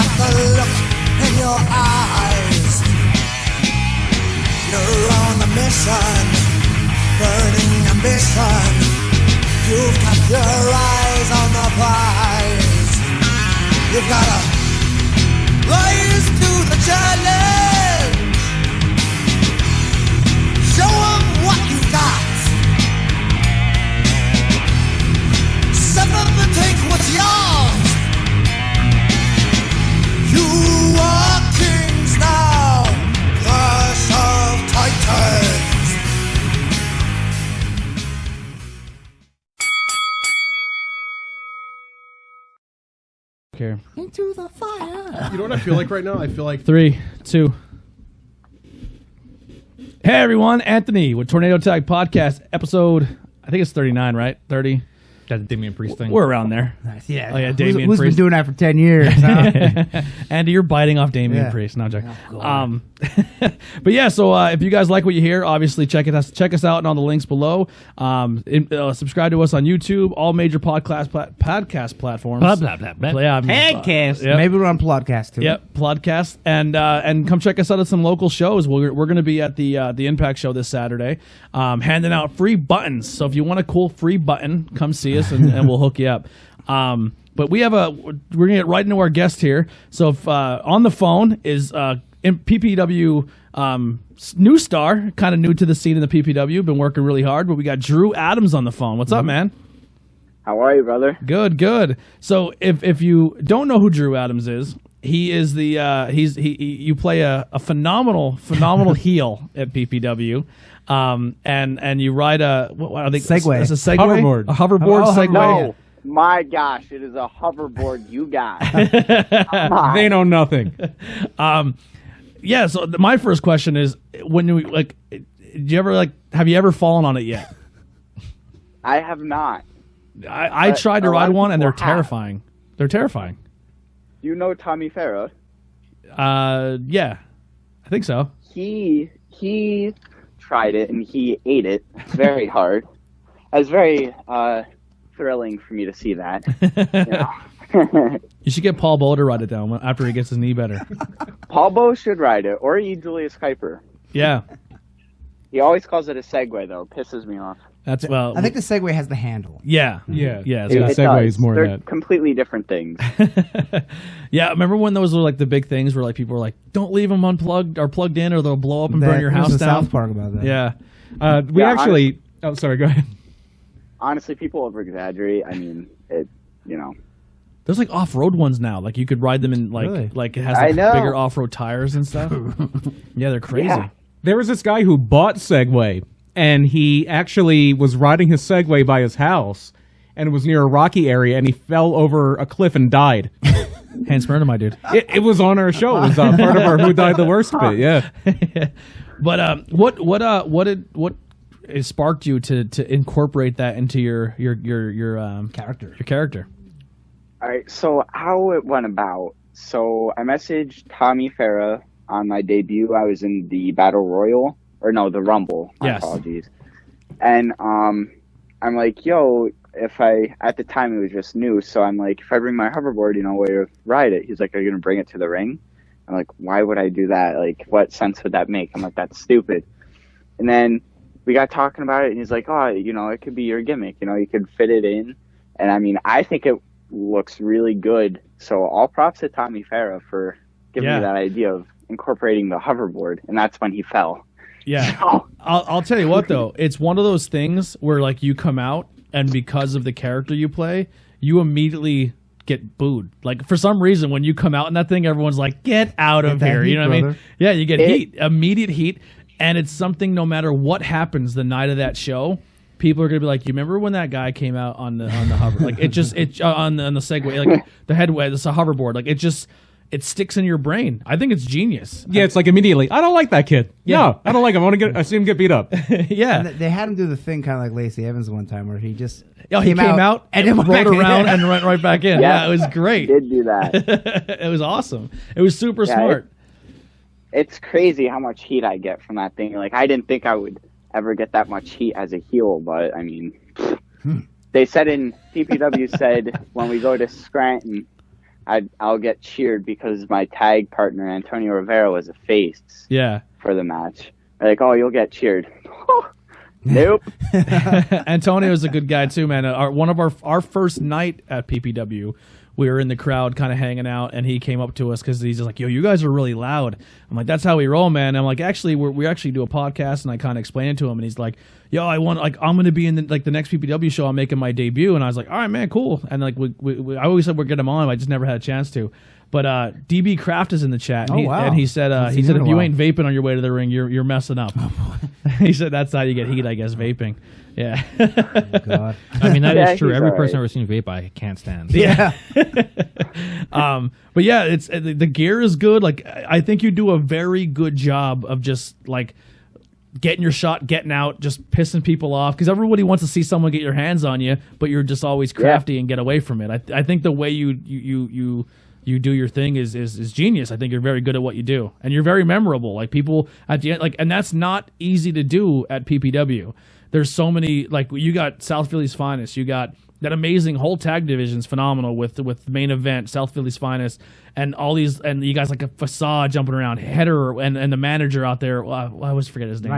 got the look in your eyes. You're on a mission, burning ambition. You've got your eyes on the prize. You've gotta rise to the challenge. Show 'em what you got. Step up and take what's yours. You are kings now, Clash of Titans. Care. Into the fire. You know what I feel like right now? I feel like 3, 2. Hey everyone, Anthony with Tornado Tag Podcast, episode, I think it's 39, right? 30. That's the Damian Priest thing. We're around there. Nice. Yeah. Oh yeah, Damian Who's Priest. been doing that for 10 years? Huh? Andy, you're biting off Damian Yeah. Priest. No, I'm joking. Oh, But yeah, so if you guys like what you hear, obviously check us out on the links below. Subscribe to us on YouTube, all major podcast platforms. Blah, blah, blah, blah. Yeah, Podcast. Yep. Maybe we're on Plodcast too. Yep, podcast, and come check us out at some local shows. We're going to be at the Impact show this Saturday, handing out free buttons. So if you want a cool free button, come see us and we'll hook you up. But we're gonna get right into our guest here. So if on the phone is PPW new star, kind of new to the scene in the PPW, been working really hard. But we got Drew Adams on the phone. What's up, man? How are you, brother? Good. So if you don't know who Drew Adams is, he is you play a phenomenal heel at PPW, and you ride I think Segway. It's a Segway, Hoverboard. a hoverboard Oh, Segway. No, my gosh, it is a hoverboard you got. Come on. They know nothing. Yeah. So my first question is, have you ever fallen on it yet? I have not. I But tried to a lot ride of one, and they're people have. terrifying. They're terrifying. You know Tommy Farah? Yeah, I think so. He tried it and he ate it very hard. It was very thrilling for me to see that. You should get Paul Bo to ride it down after he gets his knee better. Paul Bo should ride it, or eat Julius Kuiper. Yeah, He always calls it a Segway, though. Pisses me off. that's I think the Segway has the handle. Yeah. Yeah. Yeah. So so- the It Segway does. is more They're than that. completely different things. Yeah. Remember when those were like the big things where like people were like, "Don't leave them unplugged or plugged in, or they'll blow up and burn your There's house a down." South Park about that. Yeah. We Yeah, actually. Oh, sorry. Go ahead. Honestly, people over-exaggerate. I mean, There's like off-road ones now. Like you could ride them in Really? like it has I like, know. bigger off-road tires and stuff. Yeah, they're crazy. Yeah. There was this guy who bought Segway, and he actually was riding his Segway by his house, and it was near a rocky area, and he fell over a cliff and died. Hans Murder, my dude. It was on our show. It was part of our Who Died the Worst bit. Yeah. But what sparked you to incorporate that into your Character. Your character. All right, so how it went about. So I messaged Tommy Farah on my debut. I was in the Battle Royal, or no, the Rumble. My Yes. apologies. And I'm like, yo, at the time it was just new, so I'm like, if I bring my hoverboard, way to ride it. He's like, are you going to bring it to the ring? I'm like, why would I do that? Like, what sense would that make? I'm like, that's stupid. And then we got talking about it, and he's like, oh, it could be your gimmick. You could fit it in. And I mean, I think it looks really good. So all props to Tommy Farah for giving me that idea of incorporating the hoverboard. And that's when he fell. Yeah. So, I'll tell you what though, it's one of those things where like you come out and because of the character you play, you immediately get booed. Like for some reason when you come out in that thing, everyone's like, get out of that here. heat, You know what I mean? brother. Yeah, you get heat, immediate heat. And it's something no matter what happens the night of that show, people are gonna be like, you remember when that guy came out on the hover, like it on the Segway, like the headway, it's a hoverboard, like it sticks in your brain. I think it's genius. Yeah, it's like immediately, I don't like that kid. Yeah. No, I don't like him. I see him get beat up. Yeah. And they had him do the thing kind of like Lacey Evans one time where he just He came out and then went rolled back in. around and went right back in. Yeah, Yeah. it was great. did do that. It was awesome. It was super Yeah, smart. It's crazy how much heat I get from that thing. Like, I didn't think I would ever get that much heat as a heel, but I mean, they said in PPW said when we go to Scranton, I'll get cheered because my tag partner Antonio Rivera was a face Yeah. for the match. They're like, oh, you'll get cheered. Nope. Antonio's a good guy too, man. One of our first night at PPW, we were in the crowd kind of hanging out, and he came up to us because he's just like, yo, you guys are really loud. I'm like, that's how we roll, man. I'm like, actually, we actually do a podcast, and I kind of explained it to him, and he's like, yo, I'm going to be in the next PPW show. I'm making my debut. And I was like, all right, man, cool. And like, I always said we're getting him on. I just never had a chance to. But DB Kraft is in the chat. And wow. And he said, He's if in a you while. ain't vaping on your way to the ring, you're messing up. He said that's how you get heat, I guess, vaping. Yeah. God. I mean, that Yeah, is true. he's Every all person right. I've ever seen vape, I can't stand. Yeah. But yeah, it's the gear is good. Like, I think you do a very good job of just like getting your shot, getting out, just pissing people off, because everybody wants to see someone get your hands on you, but you're just always crafty and get away from it. I think the way you do your thing is genius. I think you're very good at what you do, and you're very memorable. Like, people at the end, like, and that's not easy to do at PPW. There's so many, like, you got South Philly's Finest, you got that amazing whole tag division's phenomenal with main event, South Philly's Finest, and all these, and you guys like a Facade jumping around, Header, and the manager out there. I always forget his name.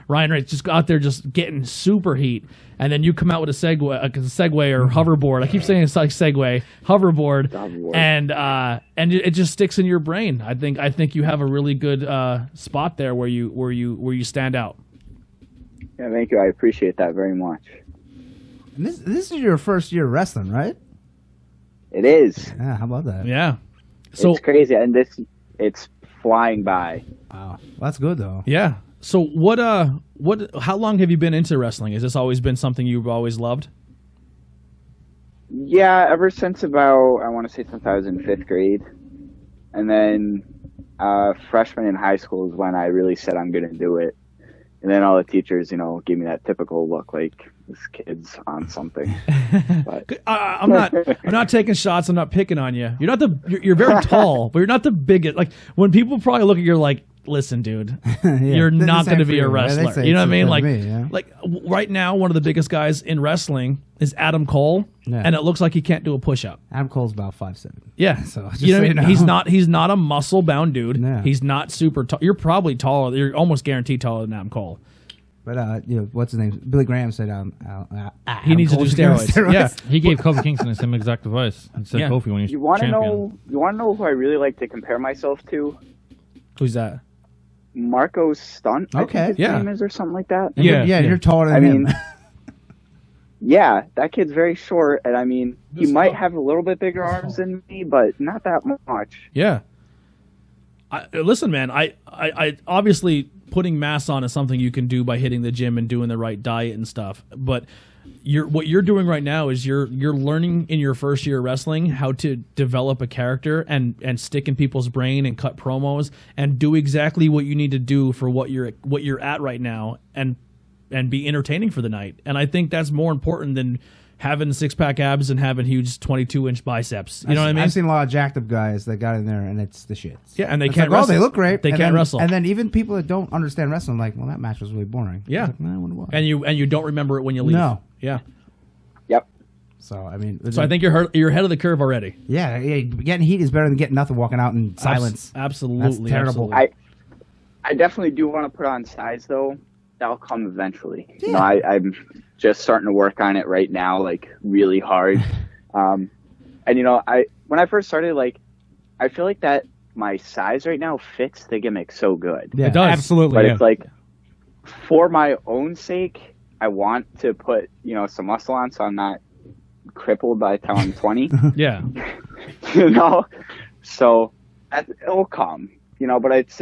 Ryan Race, just out there just getting super heat, and then you come out with a Segway or hoverboard. I keep saying it's like Segway, hoverboard. And it just sticks in your brain. I think you have a really good spot there where you stand out. Yeah, thank you. I appreciate that very much. And this is your first year wrestling, right? It is. Yeah, how about that? Yeah. So It's crazy, and it's flying by. Wow, well, that's good though. yeah. So how long have you been into wrestling? Has this always been something you've always loved? Yeah, ever since about, I want to say since I was in 5th grade. And then freshman in high school is when I really said I'm going to do it. And then all the teachers, give me that typical look like this kid's on something. But I'm not taking shots. I'm not picking on you. You're very tall, but you're not the biggest. Like, when people probably look at you, like, listen, dude, you're not going to be a wrestler. You know what I mean? Like right now, one of the biggest guys in wrestling is Adam Cole, and it looks like he can't do a push up. Adam Cole's about 5'7". Yeah, So just you know what I so mean? you know. He's not a muscle bound dude. No. He's not super tall. You're probably taller. You're almost guaranteed taller than Adam Cole. But what's his name? Billy Graham said He needs to do steroids. Yeah. He gave Kofi Kingston the same exact advice. He said Yeah. Kofi when he's you want to champion. know who I really like to compare myself to? Who's that? Marco Stunt, Okay. I think his Yeah. name is, or something like that. Yeah. You're taller than I him. mean, yeah, that kid's very short, and I mean, he might have a little bit bigger arms than me, but not that much. Yeah. Listen, man, I obviously putting mass on is something you can do by hitting the gym and doing the right diet and stuff. But what you're doing right now is you're learning in your first year of wrestling how to develop a character and stick in people's brain and cut promos and do exactly what you need to do for what you're at right now and be entertaining for the night. And I think that's more important than having 6-pack abs and having huge 22-inch biceps. You know what I mean? I've seen a lot of jacked up guys that got in there, and it's the shits. Yeah, and they It's can't like, wrestle. they look great. They and can't then, wrestle. And then even people that don't understand wrestling, like, well, that match was really boring. Yeah. It's like, I wonder why. And you don't remember it when you leave. No. Yeah. Yep. So I mean, So I think you're ahead of the curve already. yeah, getting heat is better than getting nothing. Walking out in silence. Absolutely. That's terrible. absolutely. I definitely do want to put on size, though. That'll come eventually. Yeah. I'm just starting to work on it right now, like, really hard. And when I first started, like, I feel like that my size right now fits the gimmick so good. Yeah. It does. Absolutely. But Yeah. it's like, for my own sake, I want to put, some muscle on so I'm not crippled by the time I'm 20. Yeah. So it'll come, but it's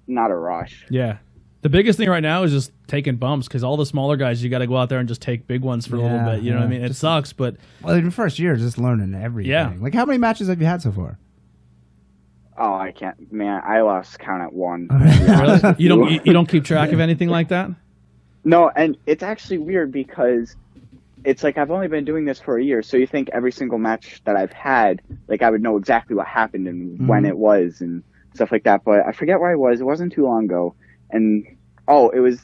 not a rush. Yeah. The biggest thing right now is just taking bumps because all the smaller guys, you got to go out there and just take big ones for a little Yeah, bit. You know what I yeah. mean? It sucks, but Well, in your first year, just learning everything. Yeah. Like, how many matches have you had so far? Oh, I can't, man. I lost count at one. really, you don't keep track of anything like that? No, and it's actually weird because it's like I've only been doing this for a year, so you think every single match that I've had, like, I would know exactly what happened and when it was and stuff like that. But I forget where I was. It wasn't too long ago, and it was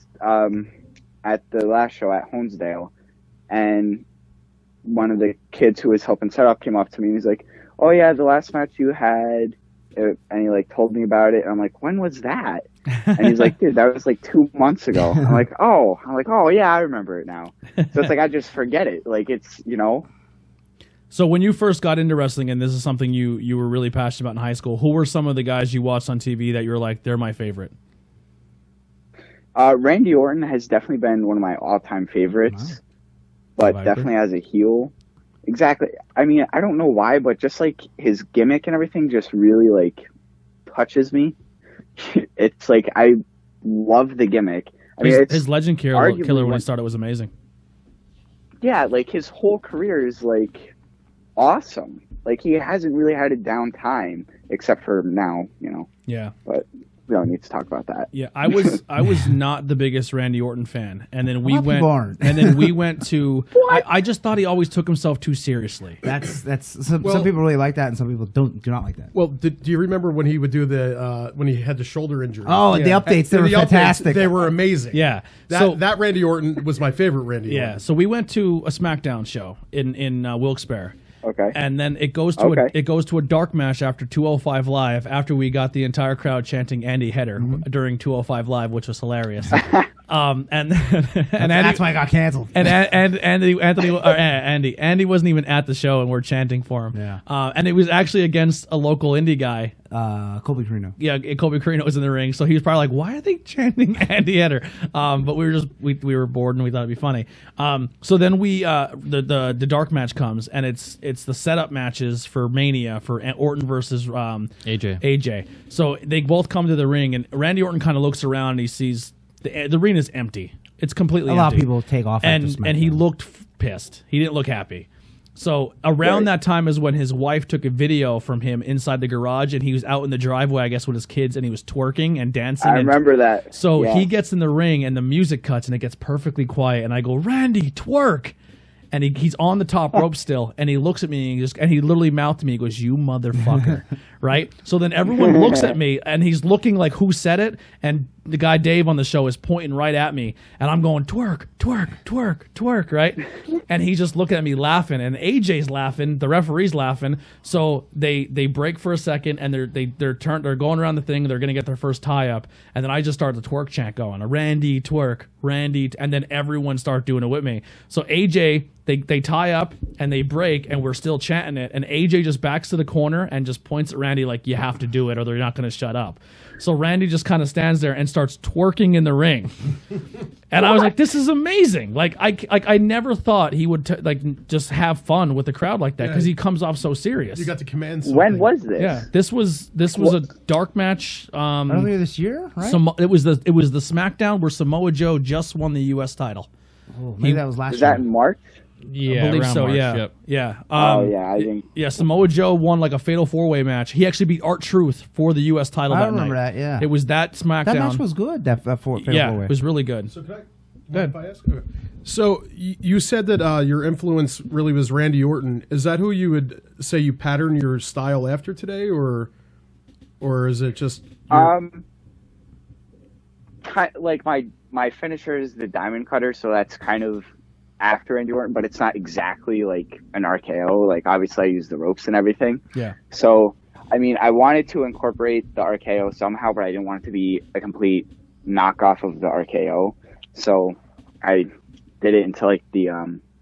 at the last show at Honesdale, and one of the kids who was helping set up came up to me and he's like, "Oh yeah, the last match you had," and he like told me about it. And I'm like, "When was that?" And he's like, "Dude, that was like 2 months ago." I'm like, "Oh yeah, I remember it now." So it's like I just forget it. Like it's So when you first got into wrestling, and this is something you were really passionate about in high school, who were some of the guys you watched on TV that you were like, they're my favorite? Randy Orton has definitely been one of my all-time favorites, but definitely as a heel. Exactly. I mean, I don't know why, but just like his gimmick and everything just really like touches me. It's like I love the gimmick. I mean, His Legend Killer when he started was amazing. Yeah, like his whole career is like awesome. Like he hasn't really had a down time except for now, Yeah. But we don't need to talk about that. Yeah, I was not the biggest Randy Orton fan, and then we lot of went people aren't. and then we went to. I just thought he always took himself too seriously. That's some people really like that, and some people do not like that. Well, do you remember when he would do when he had the shoulder injury? Oh, the updates, they were fantastic. They were amazing. Yeah, That Randy Orton was my favorite Randy Orton. Yeah, so we went to a SmackDown show in Wilkes-Barre. Okay. And then it goes to a dark match after 205 Live, after we got the entire crowd chanting Andy Header during 205 Live, which was hilarious. And That's why I got canceled. And Andy wasn't even at the show, and we're chanting for him. Yeah. And it was actually against a local indie guy. Colby Carino. Yeah, Colby Carino was in the ring, so he was probably like, "Why are they chanting Andy Header?" But we were bored and we thought it'd be funny. So then the dark match comes, and it's the setup matches for Mania for Orton versus AJ. So they both come to the ring, and Randy Orton kind of looks around and he sees the arena is empty. It's completely empty. A lot of people take off and after SmackDown. and he looked pissed. He didn't look happy. So around that time is when his wife took a video from him inside the garage, and he was out in the driveway, I guess, with his kids, and he was twerking and dancing. I remember that. So he gets in the ring, and the music cuts, and it gets perfectly quiet, and I go, "Randy, twerk!" And he's on the top rope still, and he looks at me, and he literally mouthed to me, he goes, "You motherfucker," right? So then everyone looks at me, and he's looking like, who said it? And the guy Dave on the show is pointing right at me, and I'm going, "Twerk, twerk, twerk, twerk," right? And he's just looking at me laughing, and AJ's laughing, the referee's laughing. So they break for a second, and they're going around the thing, they're gonna get their first tie up, and then I just start the twerk chant going, "Randy, twerk, Randy," and then everyone start doing it with me. So AJ, they tie up and they break, and we're still chanting it, and AJ just backs to the corner and just points at Randy like, "You have to do it or they're not going to shut up." So Randy just kind of stands there and starts twerking in the ring. And I was like, "This is amazing." Like I never thought he would just have fun with the crowd like that, because he comes off so serious. You got to command something. When was this? Yeah, this was a dark match. Earlier this year, right? It was the SmackDown where Samoa Joe just won the U.S. title. Oh, maybe that was last Is year. that in March? Yeah, I believe around so. March, Yeah, yep. yeah. I think. Yeah, Samoa Joe won like a fatal 4-way match. He actually beat Art-Truth for the U.S. title. I that remember night. that, yeah. It was that SmackDown. That match was good. That yeah, it was really good. So can if I ask? Okay. So you said that your influence really was Randy Orton. Is that who you would say you pattern your style after today, or is it just Like my finisher is the diamond cutter, so that's kind of after Randy Orton, but it's not exactly like an RKO. Like obviously I use the ropes and everything. Yeah. So I mean, I wanted to incorporate the RKO somehow, but I didn't want it to be a complete knockoff of the RKO. So I did it into like the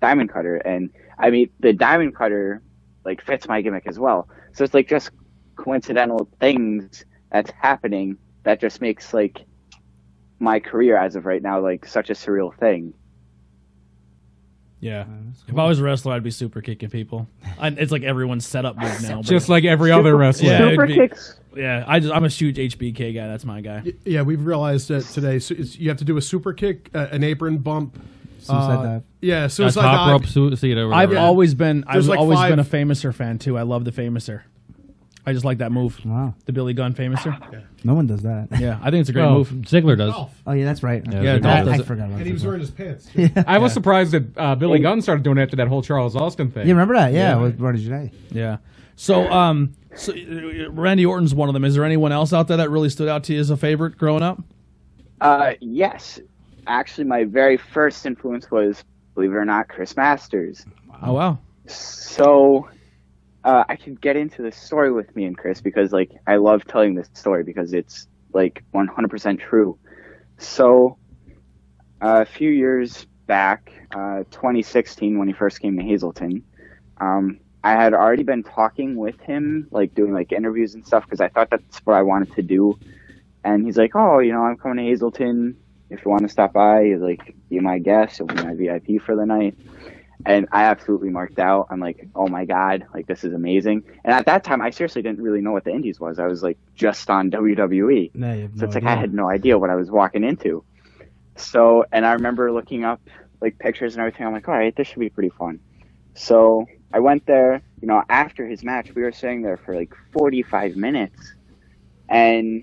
diamond cutter, and I mean the diamond cutter like fits my gimmick as well. So it's like just coincidental things that's happening that just makes like my career as of right now like such a surreal thing. Yeah. If I was a wrestler, I'd be super kicking people. It's like everyone's setup move now. but- Just like every other wrestler. Yeah, Super it'd be- kicks. Yeah, I'm a huge HBK guy. That's my guy. Yeah, we've realized that today. So you have to do a super kick, an apron bump. Suicide dive. Yeah, A suicide top dive. rope suicide or I've whatever. always been There's like five- been a Famouser fan too. I love the Famouser. I just like that move. Wow. The Billy Gunn Famouser. No one does that. Yeah, I think it's a great Oh, move. Ziggler does. Oh, yeah, that's right. Yeah, Ziggler Dolph does. does I it. forgot about And he was that. wearing his pants. I was surprised that Billy Gunn started doing it after that whole Charles Austin thing. You remember that? Yeah, with Roddy Janae. Yeah. So, Randy Orton's one of them. Is there anyone else out there that really stood out to you as a favorite growing up? Yes. Actually, my very first influence was, believe it or not, Chris Masters. Oh wow. So, I could get into this story with me and Chris because like I love telling this story because it's like 100% true. So a few years back, 2016, when he first came to Hazleton, I had already been talking with him, like doing like interviews and stuff because I thought that's what I wanted to do. And he's like, oh, you know, I'm coming to Hazleton. If you want to stop by, he's like, be my guest. You'll be my VIP for the night. And I absolutely marked out. I'm like, oh my God, like this is amazing. And at that time, I seriously didn't really know what the Indies was. I was like just on WWE. No, you have So no it's like idea. I had no idea what I was walking into. So, and I remember looking up like pictures and everything. I'm like, all right, this should be pretty fun. So I went there, you know, after his match, we were sitting there for like 45 minutes. And,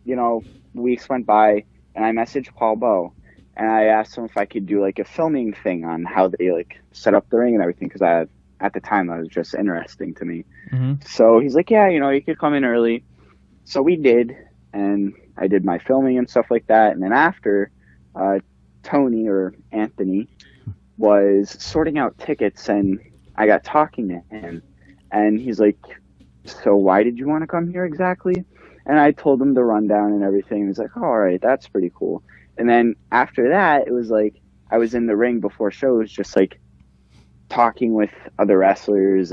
you know, weeks went by and I messaged Paul Bowe and I asked him if I could do like a filming thing on how they like set up the ring and everything. Cause at the time that was just interesting to me. So he's like, yeah, you know, you could come in early. So we did. And I did my filming and stuff like that. And then after, Tony or Anthony was sorting out tickets and I got talking to him and he's like, so why did you want to come here exactly? And I told him the rundown and everything. He's like, oh, all right, that's pretty cool. And then after that, it was like, I was in the ring before shows, just like talking with other wrestlers,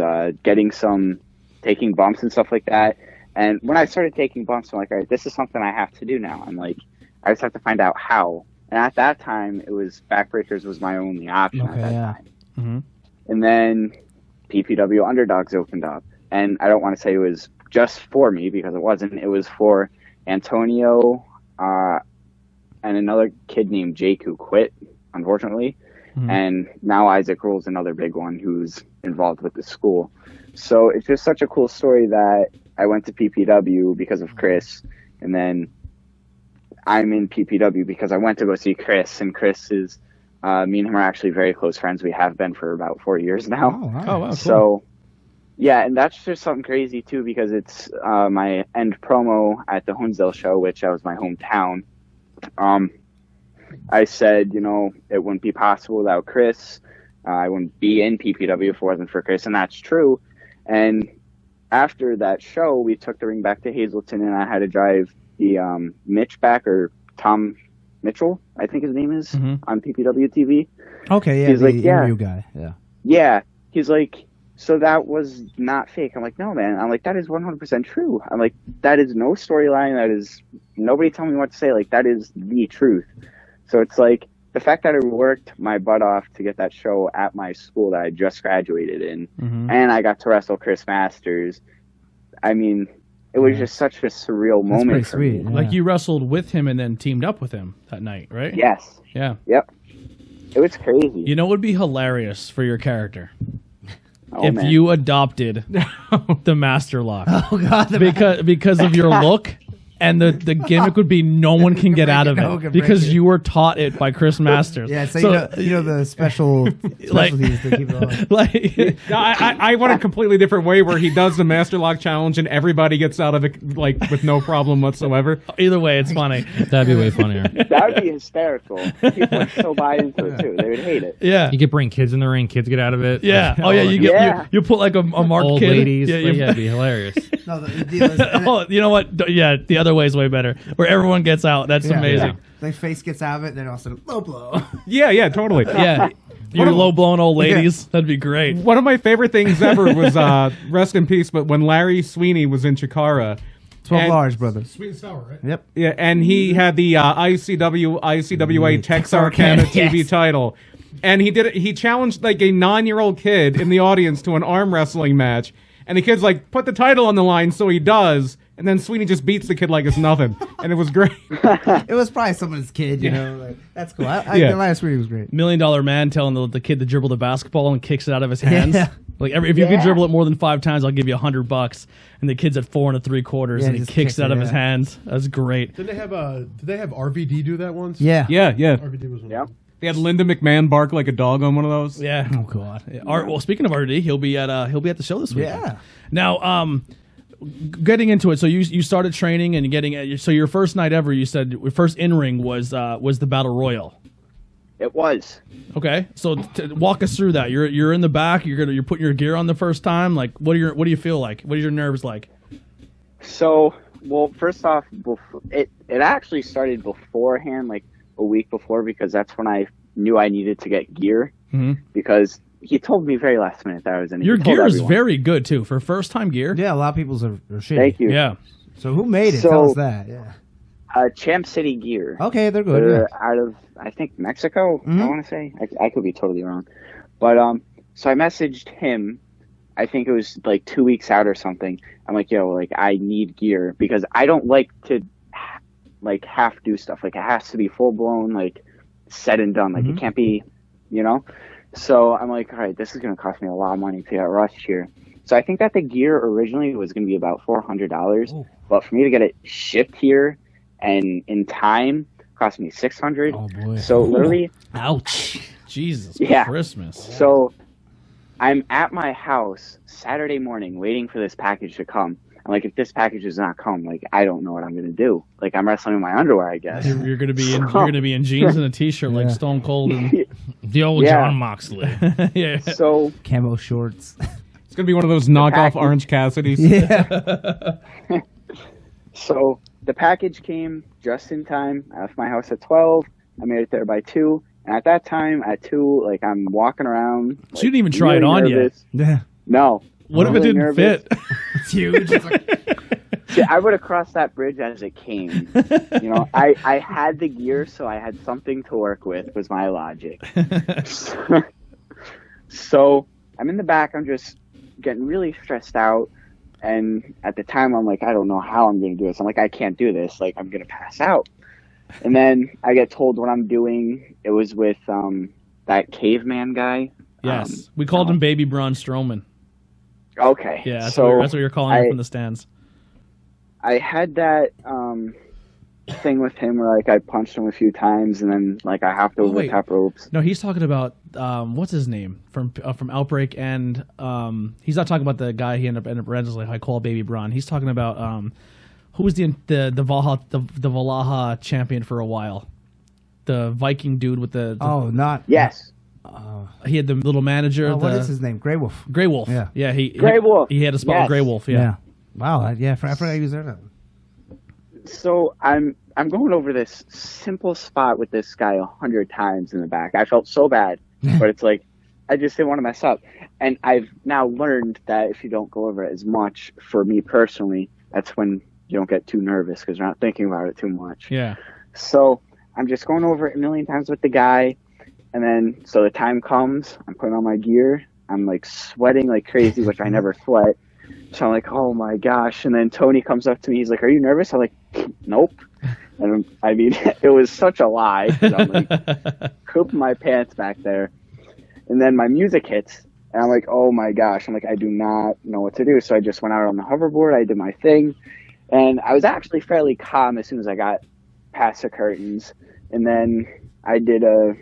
taking bumps and stuff like that. And when I started taking bumps, I'm like, all right, this is something I have to do now. I'm like, I just have to find out how. And at that time, it was backbreakers was my only option at that time. And then PPW Underdogs opened up. And I don't want to say it was just for me because it wasn't. It was for Antonio and another kid named Jake who quit, unfortunately. And now Isaac Rule's another big one who's involved with the school. So it's just such a cool story that I went to PPW because of Chris. And then I'm in PPW because I went to go see Chris, and Chris is, me and him are actually very close friends. We have been for about 4 years now. Oh, wow, cool. So, yeah, and that's just something crazy too because it's my end promo at the Hunsdale show, which was my hometown. I said, you know, it wouldn't be possible without Chris. I wouldn't be in PPW if it wasn't for Chris, and that's true. And after that show, we took the ring back to Hazleton, and I had to drive the Mitch back, or Tom Mitchell, I think his name is, on PPW TV. Okay, yeah, He's the like, yeah. interview guy. Yeah. Yeah. He's like, so that was not fake. I'm like, no, man. I'm like, that is 100% true. I'm like, that is no storyline. That is, nobody tell me what to say. Like, that is the truth. So it's like, the fact that I worked my butt off to get that show at my school that I just graduated in, and I got to wrestle Chris Masters, I mean, it was just such a surreal That's moment pretty for me. sweet. Yeah. Like you wrestled with him and then teamed up with him that night, right? Yes. Yeah. Yep. It was crazy. You know what would be hilarious for your character? Oh, if man. you adopted the Master Lock. Oh God, because of your look. And the gimmick would be no one can get out of No one it can break because it. you were taught it by Chris Masters. yeah. So you know the specialties to keep it on. like No, I want a completely different way where he does the Master Lock Challenge and everybody gets out of it like with no problem whatsoever. either way, it's funny. That'd be way funnier. That would be hysterical. People would so buy into it, too. They would hate it. Yeah. You could bring kids in the ring, kids get out of it. Yeah. Oh yeah. You get Yeah. you put like a marked Old kid. ladies. Yeah. Yeah, it'd be hilarious. No, the deal is, Oh, you know what? Yeah, the other way is way better. Where everyone gets out. That's yeah, amazing. yeah. The face gets out of it, then also low blow. Yeah, totally. Yeah. You're low blown old ladies. That'd be great. One of my favorite things ever was rest in peace, but when Larry Sweeney was in Chikara. 12 And- large, brother. Sweet and sour, right? Yep. Yeah, and he had the ICWA Texarkana TV title. And he challenged like a 9-year-old kid in the audience to an arm wrestling match. And the kid's like, put the title on the line, so he does. And then Sweeney just beats the kid like it's nothing. And it was great. It was probably someone's kid, you know. Like, that's cool. Yeah. The last read was great. $1 Million Man telling the kid to dribble the basketball and kicks it out of his hands. Yeah. Like if you can dribble it more than 5 times, I'll give you $100. And the kid's at 4 3/4, Yeah, and he just kicks it out of his yeah. hands. That's great. Did they have RVD do that once? Yeah. Yeah. RVD was one. Yep. They had Linda McMahon bark like a dog on one of those. Yeah. Oh God. Yeah. Well, speaking of RD, he'll be at the show this weekend. Yeah. Now, getting into it, so you started training and getting so your first night ever, you said your first in ring was the Battle Royal. It was. Okay, so walk us through that. You're in the back. You're putting your gear on the first time. Like, what do you feel like? What are your nerves like? So, well, first off, it actually started beforehand, like a week before, because that's when I knew I needed to get gear. Mm-hmm. Because he told me very last minute that I was in. Your gear is very good too for first time gear. Yeah, a lot of people's are shitty. Thank you. Yeah. So who made it? So- Tell us that. Yeah. Champ City Gear. Okay, they're good. They're out of, I think, Mexico, I want to say. I could be totally wrong. But, so I messaged him, I think it was like 2 weeks out or something. I'm like, yo, like, I need gear because I don't like to, like, half do stuff. Like, it has to be full blown, like, said and done. Like, it can't be, you know? So I'm like, all right, this is going to cost me a lot of money to get rushed here. So I think that the gear originally was going to be about $400, but for me to get it shipped here and in time cost me $600. Oh boy! So literally, Ouch. Jesus. Yeah. Christmas. so I'm at my house Saturday morning waiting for this package to come. I'm like, if this package does not come, like, I don't know what I'm gonna do. Like, I'm wrestling in my underwear, I guess. You're gonna be in jeans and a t-shirt like Stone Cold and The old Yeah. John Moxley. yeah. So Camo shorts. It's gonna be one of those knockoff package- Orange Cassidys. Yeah. So the package came just in time. I left my house at 12. I made it there by 2. And at that time, at 2, like, I'm walking around. So you didn't even try it on yet. Yeah. No. What if it Really didn't nervous. fit? It's huge. It's like, See, I would have crossed that bridge as it came. You know, I had the gear, so I had something to work with, was my logic. So I'm in the back. I'm just getting really stressed out. And at the time, I'm like, I don't know how I'm going to do this. I'm like, I can't do this. Like, I'm going to pass out. And then I get told what I'm doing. It was with that caveman guy. Yes. We called him Baby Braun Strowman. Okay. Yeah, that's, so that's what you're calling him from the stands. I had that thing with him where, like, I punched him a few times, and then, like, I hopped over the wait. top ropes. No, he's talking about what's his name from Outbreak, and he's not talking about the guy he ended up wrestling. I call Baby Braun. He's talking about who was the Valaha champion for a while, the Viking dude with the oh, not. Yes. he had the little manager. Oh, what is his name? Grey Wolf. Grey Wolf. Yeah. yeah. Grey Wolf. He had a spot Yes. with Grey Wolf. Yeah. Wow. I forgot he was there. So I'm going over this simple spot with this guy 100 times in the back. I felt so bad, but it's like I just didn't want to mess up. And I've now learned that if you don't go over it as much, for me personally, that's when you don't get too nervous because you're not thinking about it too much. Yeah. So I'm just going over it a million times with the guy. And then, so the time comes, I'm putting on my gear. I'm like sweating like crazy, which I never sweat. So I'm like, oh my gosh. And then Tony comes up to me. He's like, are you nervous? I'm like, nope. And I mean, it was such a lie. 'Cause I'm like pooping my pants back there. And then my music hits. And I'm like, oh my gosh. I'm like, I do not know what to do. So I just went out on the hoverboard. I did my thing. And I was actually fairly calm as soon as I got past the curtains. And then I did a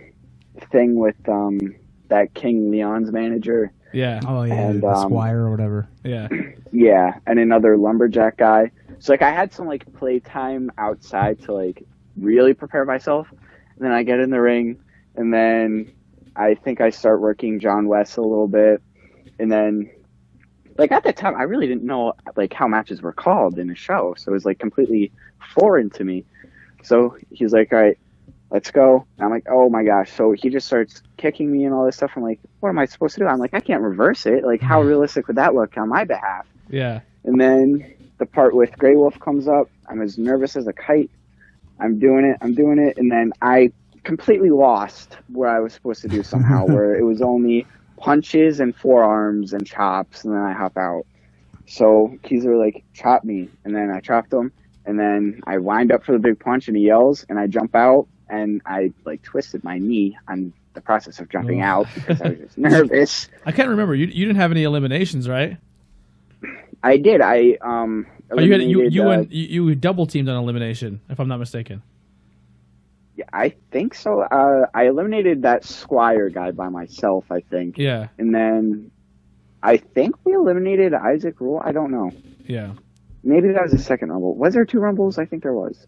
thing with that King Leon's manager. Yeah. Oh yeah, And, the Squire or whatever. Yeah. Yeah, and another lumberjack guy. So like I had some like playtime outside to like really prepare myself. And then I get in the ring, and then I think I start working John West a little bit. And then like at the time I really didn't know like how matches were called in a show. So it was like completely foreign to me. So he's like, all right, let's go. And I'm like, oh my gosh. So he just starts kicking me and all this stuff. I'm like, what am I supposed to do? I'm like, I can't reverse it. Like, how realistic would that look on my behalf? Yeah. And then the part with Grey Wolf comes up. I'm as nervous as a kite. I'm doing it. And then I completely lost where I was supposed to do somehow, where it was only punches and forearms and chops. And then I hop out. So he's like, chop me. And then I chopped him. And then I wind up for the big punch, and he yells, and I jump out, and I like twisted my knee on the process of jumping out because I was just nervous. I can't remember. You didn't have any eliminations, right? I did. I Oh, eliminated, you double teamed on elimination, if I'm not mistaken. yeah, I think so. I eliminated that Squire guy by myself, I think. Yeah. And then I think we eliminated Isaac Rule. I don't know. Yeah. Maybe that was the second Rumble. Was there 2 Rumbles? I think there was.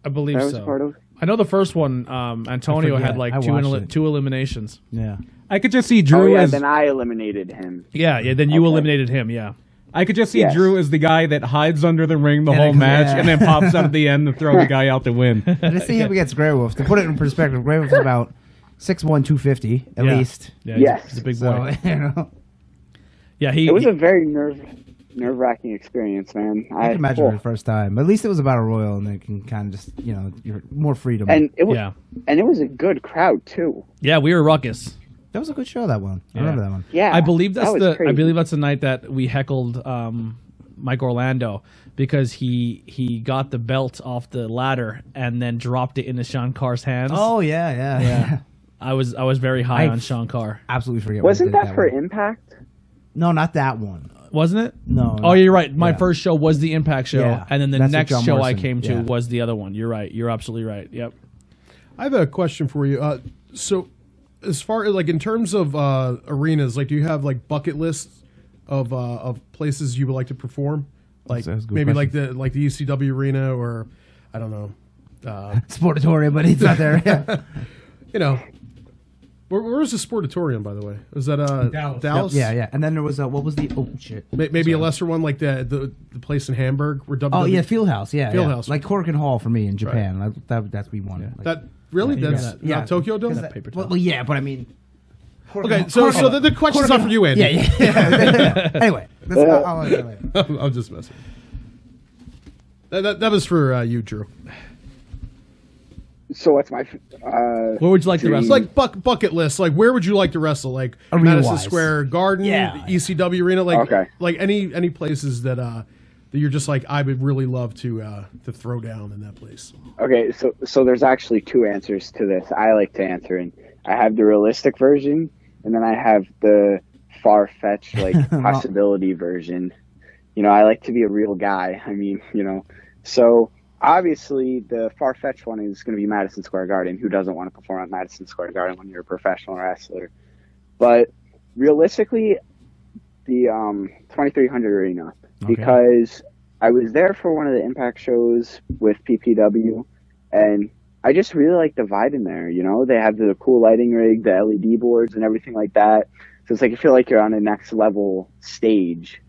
I believe That was so. part of. I know the first one, Antonio forget. had like I watched it. two eliminations. Yeah. I could just see Oh Drew yeah, as then I eliminated him. Yeah. Then you Okay. eliminated him. Yeah. I could just see Yes. Drew as the guy that hides under the ring the Yeah, whole match yeah. and then pops out at the end to throw the guy out to win. And to see him against Grey Wolf, to put it in perspective, Grey Wolf's about 6'1", 250 at Yeah. least. Yeah. Yes. He's a big So, boy. you know, Yeah. It was a very nerve-wracking experience, man. I can imagine for the first time. At least it was about a royal, and it can kind of just, you know, you're more freedom. and it was Yeah. and it was a good crowd too. Yeah. We were ruckus. that was a good show. That one, I remember that one. Yeah, I believe that's that was the. I crazy. believe that's the night that we heckled Mike Orlando because he got the belt off the ladder and then dropped it into Sean Carr's hands. Oh yeah. yeah. I was very high I- on Sean Carr. Absolutely forget. Wasn't what that for one. Impact? No, not that one. Wasn't it? No. Oh, you're right. My yeah. first show was the Impact show, Yeah. and then the That's with next John show I Morrison. came to Yeah. was the other one. You're right. You're absolutely right. Yep. I have a question for you. So, as far as like in terms of arenas, like, do you have like bucket lists of places you would like to perform? Like That's a good maybe question. like the ECW arena, or I don't know. Sportatorium, but he's not there. Yeah. You know, where was the Sportatorium, by the way? Was that Dallas? Yeah. And then there was what was the shit? Maybe a lesser one, like the place in Hamburg where WWE. Oh yeah, Fieldhouse. Yeah, Fieldhouse. like Cork Hall for me in Japan. That's we won. Like, That really? That's not Tokyo Dome. well, yeah, but I mean. Okay, so the question's not for you, Andy. Yeah. Anyway, I'll answer later. I'm just messing. That was for you, Drew. So what's my? Where would you like to It's wrestle? like bucket list. Like, where would you like to wrestle? Like Arena-wise. Madison Square Garden, Yeah. ECW Arena. Like, Okay. like any places that that you're just like, I would really love to throw down in that place. Okay, so there's actually two answers to this. I like to answer, and I have the realistic version, and then I have the far-fetched like possibility version. You know, I like to be a real guy. I mean, you know, so. Obviously, the far-fetched one is going to be Madison Square Garden. Who doesn't want to perform at Madison Square Garden when you're a professional wrestler? But realistically, the 2300 Arena, because I was there for one of the Impact shows with PPW, and I just really like the vibe in there. You know, they have the cool lighting rig, the LED boards, and everything like that. So it's like you feel like you're on a next level stage.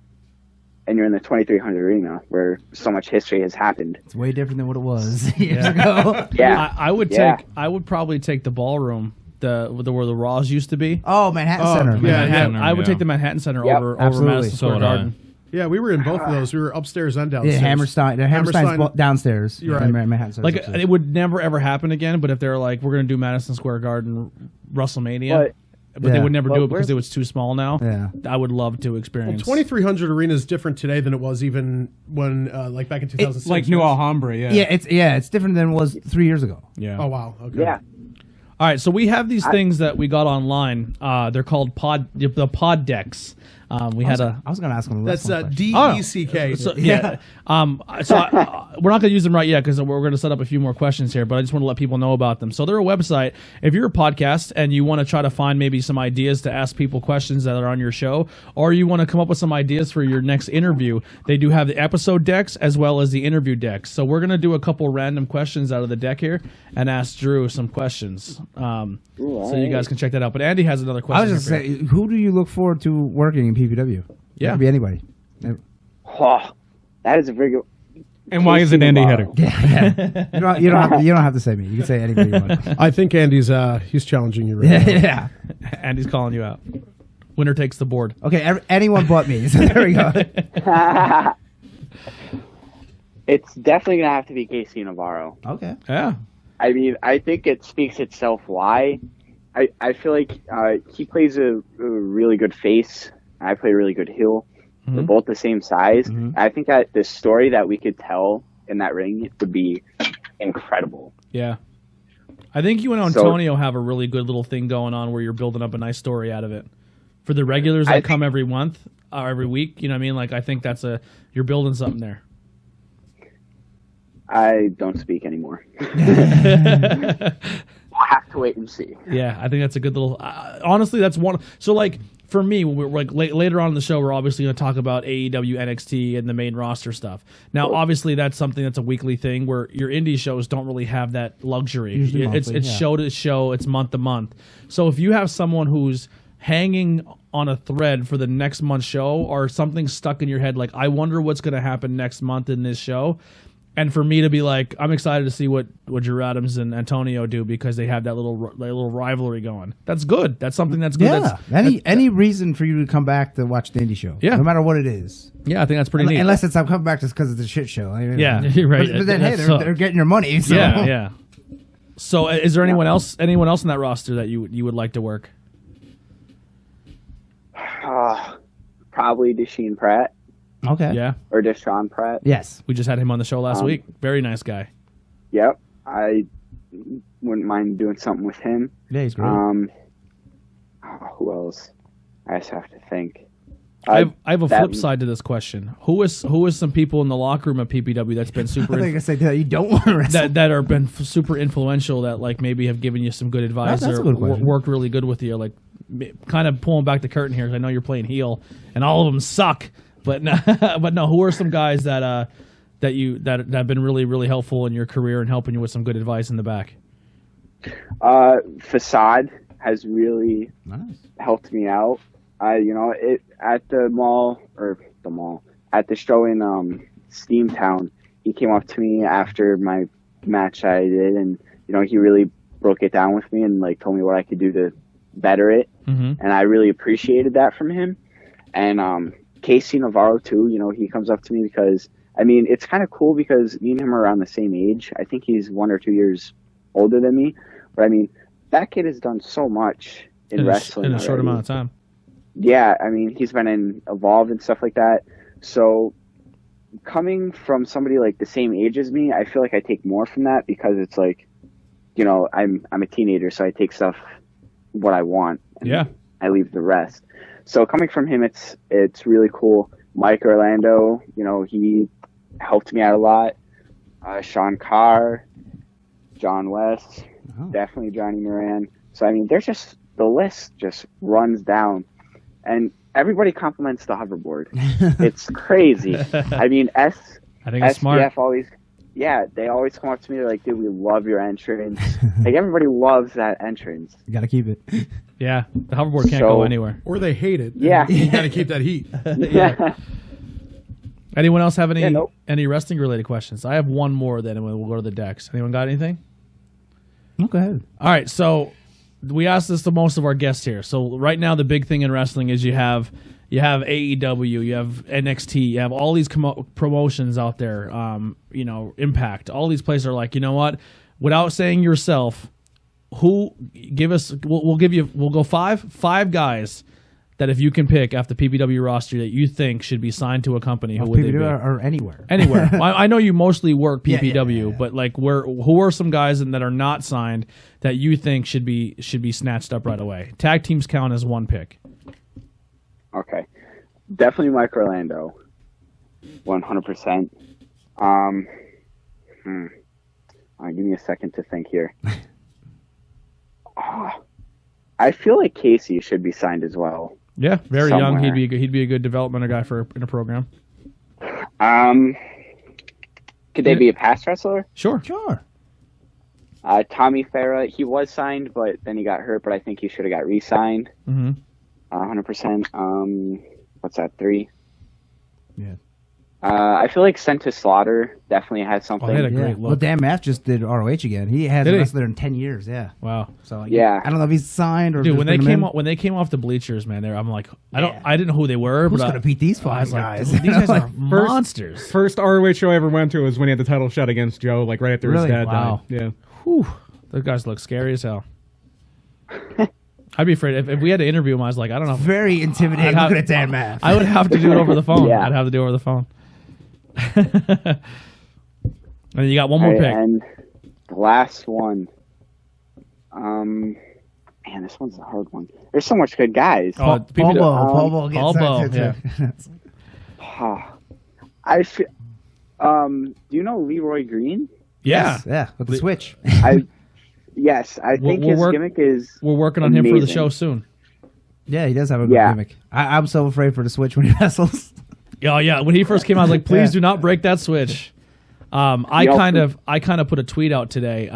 And you're in the 2300 Arena where so much history has happened. It's way different than what it was years ago. Yeah. I would Yeah. I would probably take the ballroom, the where the Raws used to be. Oh, Manhattan Center. yeah, Manhattan, yeah. I would take the Manhattan Center Yep, over absolutely. Madison Square So would I. Garden. Yeah, we were in both of those. We were upstairs and downstairs. Yeah, Hammerstein. Hammerstein's downstairs. You're right. And Manhattan Center's Like upstairs. it would never ever happen again. But if they're like, we're going to do Madison Square Garden WrestleMania, but they Yeah. would never do But it because it was too small now. Yeah. I would love to experience. 2300 Arena is different today than it was even when like back in 2006. Like New Alhambra, yeah. It's different than it was 3 years ago. Yeah. Oh wow. Okay. Yeah. All right, so we have these things that we got online. They're called the pod decks. We had a I was going to ask him. That's D. DECK. so, yeah. We're not going to use them right yet because we're going to set up a few more questions here. But I just want to let people know about them. So they're a website. If you're a podcast and you want to try to find maybe some ideas to ask people questions that are on your show, or you want to come up with some ideas for your next interview, they do have the episode decks as well as the interview decks. So we're going to do a couple random questions out of the deck here and ask Drew some questions. So you guys can check that out. But Andy has another question. I was just here for you. saying, who do you look forward to working in PPW? It Yeah. could be anybody. Oh, that is a very good. And why is it Andy Hedder? Yeah. You don't have to say me. You can say anybody you want. I think Andy's he's challenging you right now. Yeah. Andy's calling you out. Winner takes the board. Okay, anyone but me. So there we go. It's definitely gonna have to be Casey Navarro. Okay. Yeah. I mean, I think it speaks itself why. I feel like he plays a really good face. I play a really good heel. We're both the same size. I think that the story that we could tell in that ring would be incredible. Yeah. I think you and Antonio have a really good little thing going on where you're building up a nice story out of it. For the regulars that come every month or every week, you know what I mean? Like, I think you're building something there. I don't speak anymore. We'll have to wait and see. Yeah, I think that's a good little. Honestly, that's one. So, like, for me, we're like later on in the show, we're obviously going to talk about AEW, NXT, and the main roster stuff. Now, obviously, that's something that's a weekly thing where your indie shows don't really have that luxury. Usually It's monthly, yeah. show to show, it's month to month. So if you have someone who's hanging on a thread for the next month's show or something stuck in your head, like, I wonder what's going to happen next month in this show. And for me to be like, I'm excited to see what Drew Adams and Antonio do because they have that little rivalry going. That's good. That's something that's good. Yeah. Any reason for you to come back to watch the indie show? Yeah. No matter what it is. Yeah, I think that's pretty neat. Unless it's I'm coming back just because it's a shit show. Yeah, you're right. But then hey, they're getting your money. So. Yeah, yeah. So is there anyone else in that roster that you would like to work? Probably Deshaun Pratt Okay. Yeah. or Deshaun Pratt. Yes. We just had him on the show last week. Very nice guy. Yep, I wouldn't mind doing something with him. Yeah, he's great. Who else? I just have to think. I have a flip side to this question. Who is some people in the locker room at PPW that's been super I think I said that you don't want to wrestle. that are been super influential that like maybe have given you some good advice That's a or good question. worked really good with you, like kind of pulling back the curtain here. 'Cause I know you're playing heel and all of them suck, but no, who are some guys that have been really really helpful in your career and helping you with some good advice in the back? Facade has really Nice. helped me out. At the mall at the show in Steamtown, he came up to me after my match I did, and he really broke it down with me and like told me what I could do to better it, and I really appreciated that from him. And Casey Navarro too. He comes up to me because it's kind of cool because me and him are around the same age. I think he's 1 or 2 years older than me, but that kid has done so much in wrestling in a short already. amount of time. Yeah, he's been in Evolve and stuff like that. So coming from somebody like the same age as me, I feel like I take more from that because it's like, I'm a teenager, so I take stuff what I want. And Yeah. I leave the rest. So coming from him, it's really cool. Mike Orlando, he helped me out a lot. Sean Carr, John West, definitely Johnny Moran. So there's just the list just runs down. And everybody compliments the hoverboard. It's crazy. I think it's smart. always, they always come up to me. They're like, dude, we love your entrance. Like, everybody loves that entrance. You got to keep it. Yeah, the hoverboard can't go anywhere. Or they hate it. Yeah. You got to keep that heat. Yeah. Anyone else have any nope. any wrestling related questions? I have one more. Then we'll go to the decks. Anyone got anything? No, go ahead. All right, so we asked this to most of our guests here. So right now, the big thing in wrestling is you have AEW, you have NXT, you have all these promotions out there. Impact. All these places are like, you know what? Without saying yourself, we'll go five guys that if you can pick off the PPW roster that you think should be signed to a company, who would they be? Or anywhere. Anywhere. I know you mostly work PPW, yeah. but like, who are some guys that are not signed that you think should be snatched up right away? Tag teams count as one pick. Okay. Definitely Mike Orlando. 100%. Give me a second to think here. I feel like Casey should be signed as well. Yeah, very young. Somewhere. He'd be a good developmental guy in a program. Could they be a past wrestler? Sure. Tommy Farah, he was signed, but then he got hurt. But I think he should have got re-signed. 100%. What's that? 3. Yeah. I feel like Sent to Slaughter definitely has something. He had a great Well, look. Dan Math just did ROH again. He hasn't wrestled there in 10 years. Yeah. Wow. So Yeah. I don't know if he's signed or Dude, just when they bring him in. came off the bleachers, man, I'm like, I didn't know who they were, Who's but gonna beat these I five was like, guys? these guys are monsters. First ROH show I ever went to was when he had the title shot against Joe, like right after Really? his dad Wow. died. Yeah. Whew, those guys look scary as hell. I'd be afraid if we had to interview him. I was like, I don't know. Very intimidating looking at Dan Math. I would have to do it over the phone. Yeah. I'd have to do it over the phone. And you got one more pick. And the last one. Man, this one's a hard one. There's so much good guys. Oh, Paul Bo gets Paul Bo, signed too. I feel, do you know Leroy Green? Yeah. Yeah, with the switch. Yes, I think his gimmick is We're working on him for the amazing. show soon. Yeah, he does have a good gimmick. I'm so afraid for the switch when he wrestles. Oh yeah, when he first came out, I was like, please do not break that switch. I kind of put a tweet out today.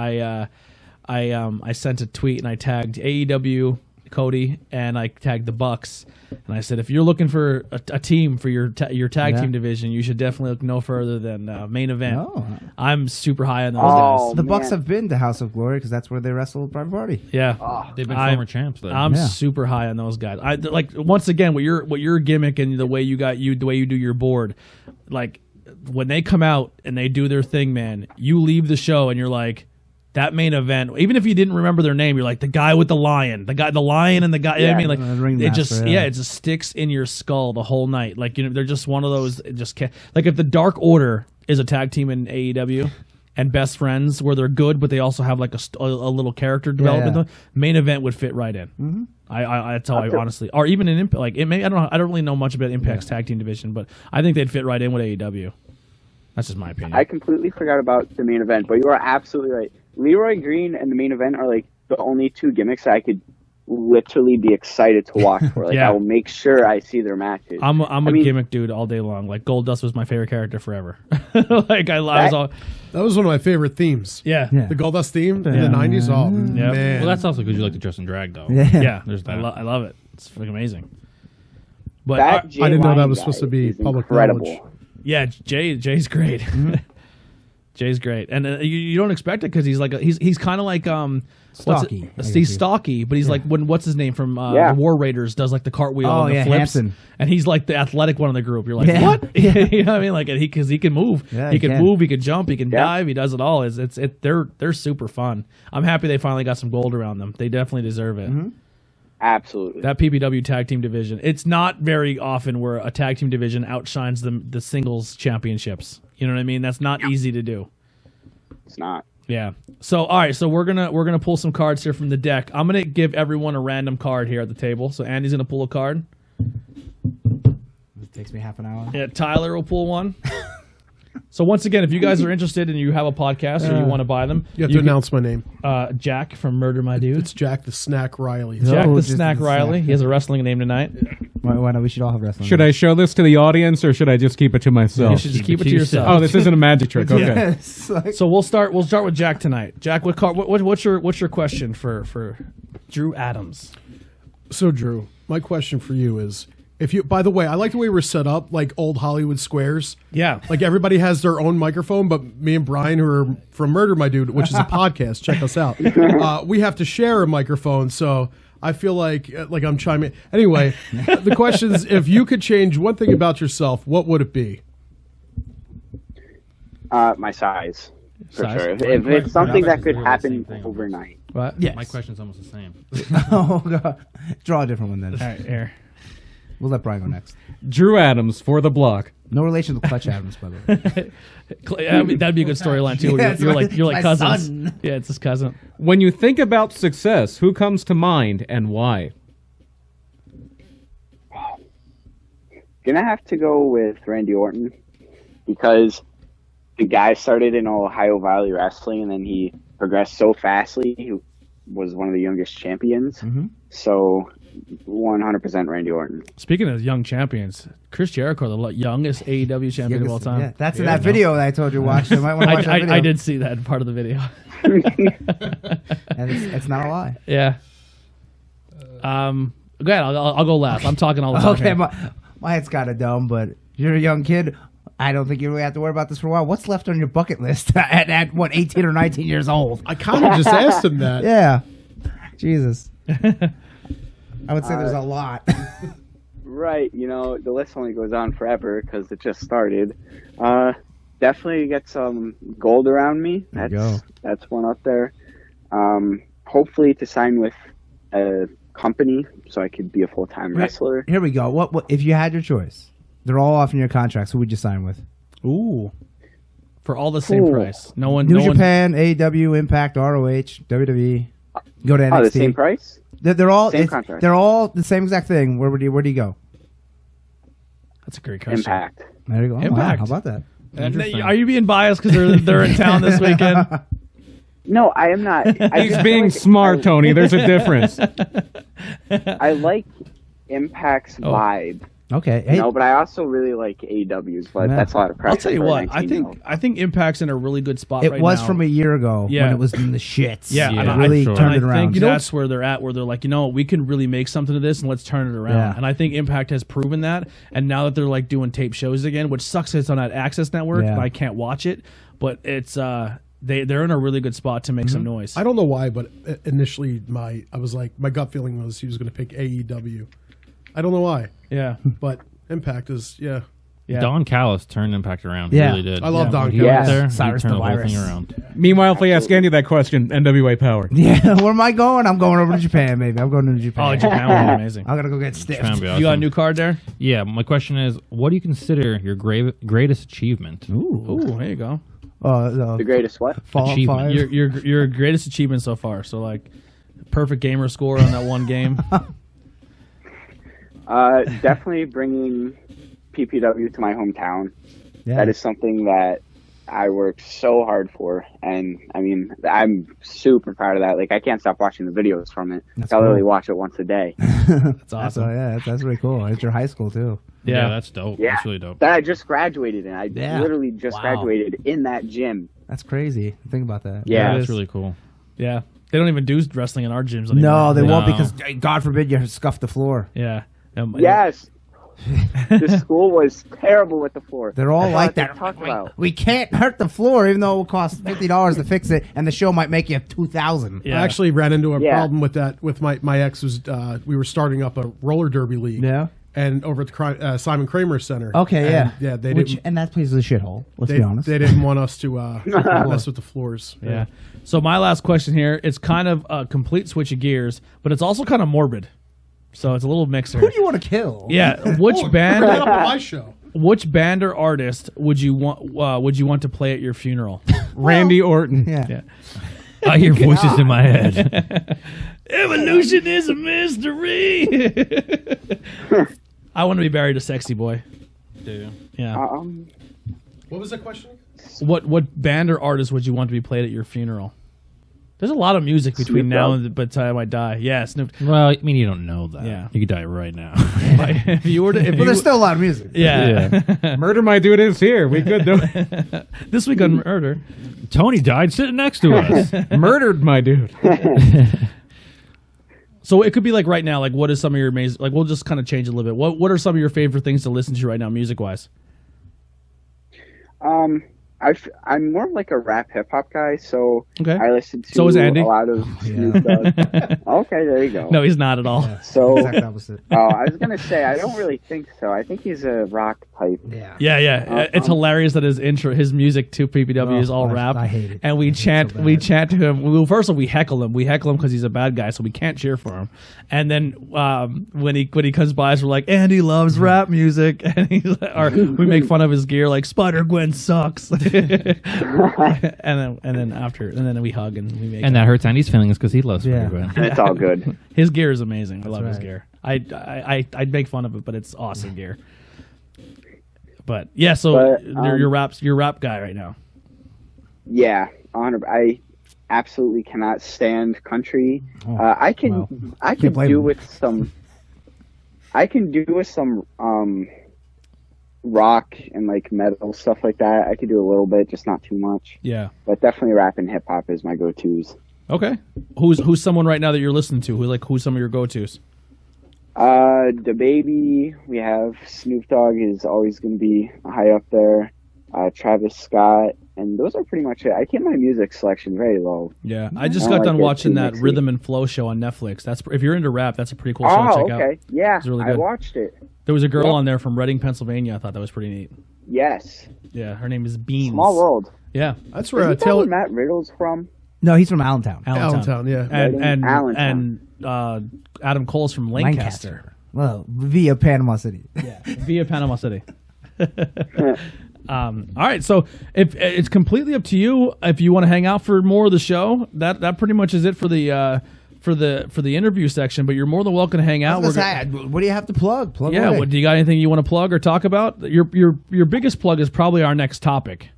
I sent a tweet and I tagged AEW Cody and I tagged the Bucks and I said, if you're looking for a team for your tag team division, you should definitely look no further than Main Event. Oh. I'm super high on those guys. The Bucks have been to House of Glory because that's where they wrestled Private Party. Yeah, They've been former champs though. I'm super high on those guys. I like once again what your gimmick and the way you do your board, like when they come out and they do their thing, man, you leave the show and you're like, that Main Event, even if you didn't remember their name, you're like the guy with the lion and the guy. Yeah. I mean, like it master, just sticks in your skull the whole night. Like they're just one of those. It just can't. Like if the Dark Order is a tag team in AEW and Best Friends where they're good, but they also have like a little character development. Main Event would fit right in. Mm-hmm. That's how I honestly, or even in Impact. Like it may, I don't really know much about Impact's tag team division, but I think they'd fit right in with AEW. That's just my opinion. I completely forgot about the Main Event, but you are absolutely right. Leroy Green and the Main Event are like the only two gimmicks that I could literally be excited to watch for. Like I will make sure I see their matches. I'm a gimmick dude all day long. Like Goldust was my favorite character forever. Like that was one of my favorite themes. Yeah. The Goldust theme in the 90s. Oh, man. Well, that's also because you like to dress in drag, though. Yeah. There's that. I love it. It's fucking amazing. But I didn't know that was supposed to be public knowledge. Yeah, Jay's great. Jay's great, and you don't expect it because he's kind of like Stocky. He's stocky, but he's like what's his name from the War Raiders does like the cartwheel and the flips, Hanson. And he's like the athletic one in the group. You're like, what? You know what I mean? Like because he can move, he can move, he can jump, he can dive, he does it all. They're super fun. I'm happy they finally got some gold around them. They definitely deserve it. Mm-hmm. Absolutely. That PPW tag team division. It's not very often where a tag team division outshines the singles championships. You know what I mean? That's not easy to do. It's not. Yeah. So all right. So we're gonna pull some cards here from the deck. I'm gonna give everyone a random card here at the table. So Andy's gonna pull a card. It takes me half an hour. Yeah. Tyler will pull one. So once again, if you guys are interested and you have a podcast or you want to buy them, you have to announce my name. Jack from Murder My Dude. It's Jack the Snack Riley. Jack the Snack Riley. He has a wrestling name tonight. Why not? We should all have wrestling. Should I show this to the audience or should I just keep it to myself? You should just keep it to yourself. Oh, this isn't a magic trick. Okay. Yes. So we'll start with Jack tonight. Jack, what's your question for Drew Adams? So Drew, my question for you is, if you, by the way, I like the way we're set up, like old Hollywood squares. Yeah. Like everybody has their own microphone, but me and Brian, who are from Murder My Dude, which is a podcast, check us out. We have to share a microphone, so I feel like I'm chiming. Anyway, the question is, if you could change one thing about yourself, what would it be? My size, for sure. If it's something that could happen overnight. What? Yes. My question's almost the same. Oh, God. Draw a different one then. All right, here. We'll let Brian go next. Drew Adams for the block. No relation to Clutch Adams, by the way. That'd be a good storyline too. Yeah, you're like cousins. son. Yeah, it's his cousin. When you think about success, who comes to mind and why? Gonna have to go with Randy Orton because the guy started in Ohio Valley Wrestling and then he progressed so fastly. He was one of the youngest champions. Mm-hmm. So 100% Randy Orton. Speaking of young champions, Chris Jericho, the youngest AEW champion of all time. Yeah, that's in that video that I told you to watch. You might want to watch that video. I did see that part of the video. And it's not a lie. Yeah. Go ahead. I'll go last. I'm talking all the time. Okay, my head's kind of dumb, but you're a young kid. I don't think you really have to worry about this for a while. What's left on your bucket list at what, 18 or 19 years old? I kind of just asked him that. Yeah. Jesus. I would say there's a lot. Right. The list only goes on forever because it just started. Definitely get some gold around me. That's one up there. Hopefully to sign with a company so I could be a full-time wrestler. Here we go. What if you had your choice? They're all off in your contracts. Who would you sign with? Ooh. For all the same price. New Japan, AEW, Impact, ROH, WWE. Go to NXT. Oh, the same price? They're all same contract. They're all the same exact thing. Where do you go? That's a great question. Impact. There you go. Impact. Wow, how about that? Are you being biased because they're in town this weekend? No, I am not. He's being smart, Tony. There's a difference. I like Impact's Oh. vibe. Okay. Hey, No, but I also really like AEW's, but that's a lot of pressure. I'll tell you for a what. I 19-year-old. think Impact's in a really good spot. it right was now. from a year ago Yeah. when it was in the shits. Yeah, Yeah, and it I- really sure. turned I it around. think that's where they're at, where they're like, we can really make something of this and let's turn it around. Yeah. And I think Impact has proven that. And now that they're like doing tape shows again, which sucks, it's on that Access Network, Yeah. and I can't watch it. But it's they're in a really good spot to make some noise. I don't know why, but initially my gut feeling was he was going to pick AEW. I don't know why, Yeah, but Impact is yeah. Don Callis turned Impact around. Yeah. He really did. I love Don He Yeah. was there. Cyrus he turned the the whole Virus. thing around. Meanwhile, if we ask Andy that question, NWA Power. Yeah, where am I going? I'm going over to Japan, baby. I'm going to Japan. Oh, Japan would be amazing. I'm gonna go get stiffed. Japan would be You got a awesome. new card there? Yeah, my question is, what do you consider your greatest achievement? Ooh, there you go. The greatest what? Fallout achievement. 5. Your greatest achievement so far. So like, perfect gamer score on that one game. Definitely bringing PPW to my hometown. Yeah. That is something that I worked so hard for, and I mean, I'm super proud of that. Like, I can't stop watching the videos from it. That's I literally cool. watch it once a day. That's So, awesome. yeah, that's really cool. It's your high school too. Yeah, that's dope. Yeah, That's really dope. that I just graduated in. I Yeah. literally just Wow. graduated in that gym. That's crazy. Think about that. Yeah. it that's is. really cool. Yeah, they don't even do wrestling in our gyms anymore. No, they won't No. because God forbid you scuff the floor. Yeah. Yes. The school was terrible with the floor. They're all That's like what they that. talk about. We can't hurt the floor, even though it will cost $50 to fix it, and the show might make you $2,000. Yeah. I actually ran into a Yeah. problem with that with my ex. Was we were starting up a roller derby league. Yeah. And over at the Simon Kramer Center. Okay, yeah. And, yeah, they Which, didn't. and that place is a shithole. Let's They, be honest. they didn't want us to mess with the floors. Yeah. So my last question here, it's kind of a complete switch of gears, but it's also kind of morbid. So it's a little mixer. Who do you want to kill? Yeah. Which Bring it band? up on my show. Which band or artist would you want to play at your funeral? Randy Orton. Yeah. Yeah. I hear voices in my head. Evolution is a mystery. I want to be buried a sexy boy. Dude. Yeah. What was the question? What band or artist would you want to be played at your funeral? There's a lot of music between Snoop now Dogg. and the time I die. Yeah, Snoop. Well, I mean, you don't know that. Yeah. You could die right now. If you were to, But there's still a lot of music. yeah. Murder My Dude is here. We good though. This week on murder. Tony died sitting next to us. Murdered my dude. So it could be like right now. Like, what is some of your amazing? Like, we'll just kind of change it a little bit. What are some of your favorite things to listen to right now, music wise? I'm more of like a rap hip hop guy, so Okay. I listen to So is Andy. a lot of Snoop Dogg. Okay, there you go. No, he's not at all. So, Exact opposite. I was gonna say I don't really think so. I think he's a rock type. Yeah. Yeah. It's hilarious that his intro, his music to PPW is all rap. I hate it. And we I hate it chant, so we bad. chant to him. Well, first of all, we heckle him. We heckle him because he's a bad guy, so we can't cheer for him. And then when he comes by us, we're like, Andy loves rap music, and or we make fun of his gear, like Spider Gwen sucks. and then we hug and we make. And that hurts Andy's feelings because he loves Yeah. Spider-Gwen. It's all good. his gear is amazing. I love his right. gear. I'd make fun of it, but it's awesome gear. But yeah, so But, you're your rap guy right now. Yeah, I absolutely cannot stand country. I can blame do him. with some. I can do with some rock and like metal stuff like that. I could do a little bit, just not too much. Yeah. But definitely rap and hip hop is my go-tos. Okay. Who's someone right now that you're listening to? Who's some of your go-tos? The Baby, we have Snoop Dogg is always going to be high up there. Travis Scott, and those are pretty much it. I keep my music selection very low. Yeah, I just I got like done it watching too, that mixy. Rhythm and Flow show on Netflix. That's if you're into rap, that's a pretty cool show to Oh, check okay. out. Yeah, It's really I good. watched it. There was a girl Yep. on there from Reading, Pennsylvania. I thought that was pretty neat. Yes. Yeah, her name is Beans. Small world. Yeah, That's where Isn't that Taylor. where Matt Riddle's from? No, he's from Allentown. Allentown, yeah. and Allentown. Adam Cole's from Lancaster. Well, via Panama City. Yeah, via Panama City. All right, so if it's completely up to you if you want to hang out for more of the show. That pretty much is it for the interview section. But you're more than welcome to hang out. What do you have to plug? Plug Yeah, away. what, do you got anything you want to plug or talk about? Your biggest plug is probably our next topic.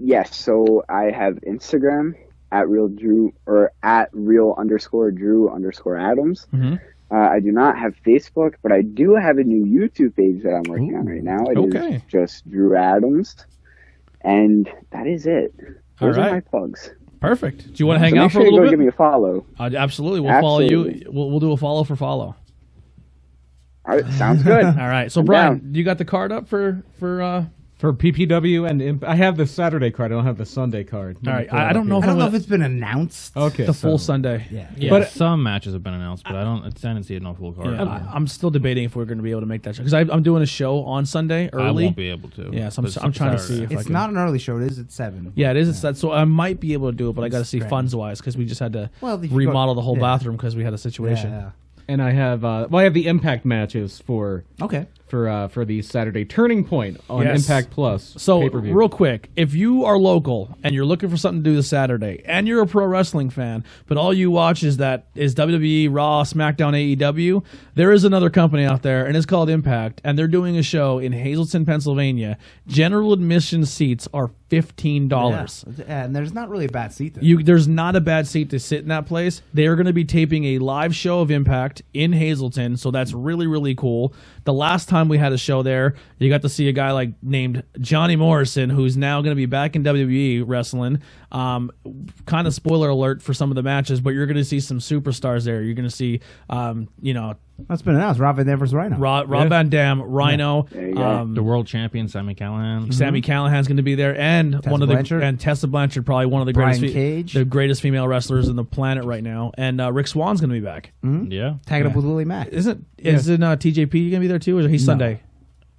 Yes, so I have Instagram at real Drew or at real_Drew_Adams. Mm-hmm. I do not have Facebook, but I do have a new YouTube page that I'm working on right now. It is Okay. just Drew Adams, and that is it. Those All are right. my plugs. Perfect. Do you want to hang So out make for sure a you little go bit? give me a follow. Absolutely. We'll follow you. Absolutely. We'll do a follow for follow. All right, sounds good. All right. So I'm Brian, down. you got the card up for For PPW and I have the Saturday card. I don't have the Sunday card. all right. I don't know if I don't I'm know gonna, if it's been announced. Okay. the full so- Sunday. Yeah. Yeah, But- some matches have been announced, but I didn't see it no full card. Yeah, I'm still debating if we're going to be able to make that show because I'm doing a show on Sunday early. I won't be able to. Yeah, so but I'm trying to Saturday. see if I It's can. not an early show. It is at 7. Yeah, it is. It's that. So I might be able to do it, but I got to see strange. funds wise because we just had to Well, if you remodel go- the whole yeah. bathroom because we had a situation. Yeah. And I have I have the Impact matches for Okay. the Saturday Turning Point on Yes. Impact Plus. So pay-per-view. real quick, if you are local and you're looking for something to do this Saturday, and you're a pro wrestling fan, but all you watch is WWE, Raw, SmackDown, AEW, there is another company out there, and it's called Impact, and they're doing a show in Hazleton, Pennsylvania. General admission seats are $15. Yeah, and there's not really a bad seat there. There's not a bad seat to sit in that place. They are going to be taping a live show of Impact in Hazleton, so that's really, really cool. The last time we had a show there, you got to see a guy named Johnny Morrison, who's now going to be back in WWE wrestling. Kind of spoiler alert for some of the matches, but you're going to see some superstars there. You're going to see, That's been announced. Rob Van Dam versus Rhino. Rob Van Dam, Rhino. There you go. The world champion Sammy Callahan. Sammy Callahan's going to be there, and one of the Blanchard. and Tessa Blanchard, probably one of the Brian greatest, Cage. the greatest female wrestlers in the planet right now, and Rick Swan's going to be back. Yeah. Tagging up with Willie Mack. Isn't TJP going to be there too, or is he Sunday?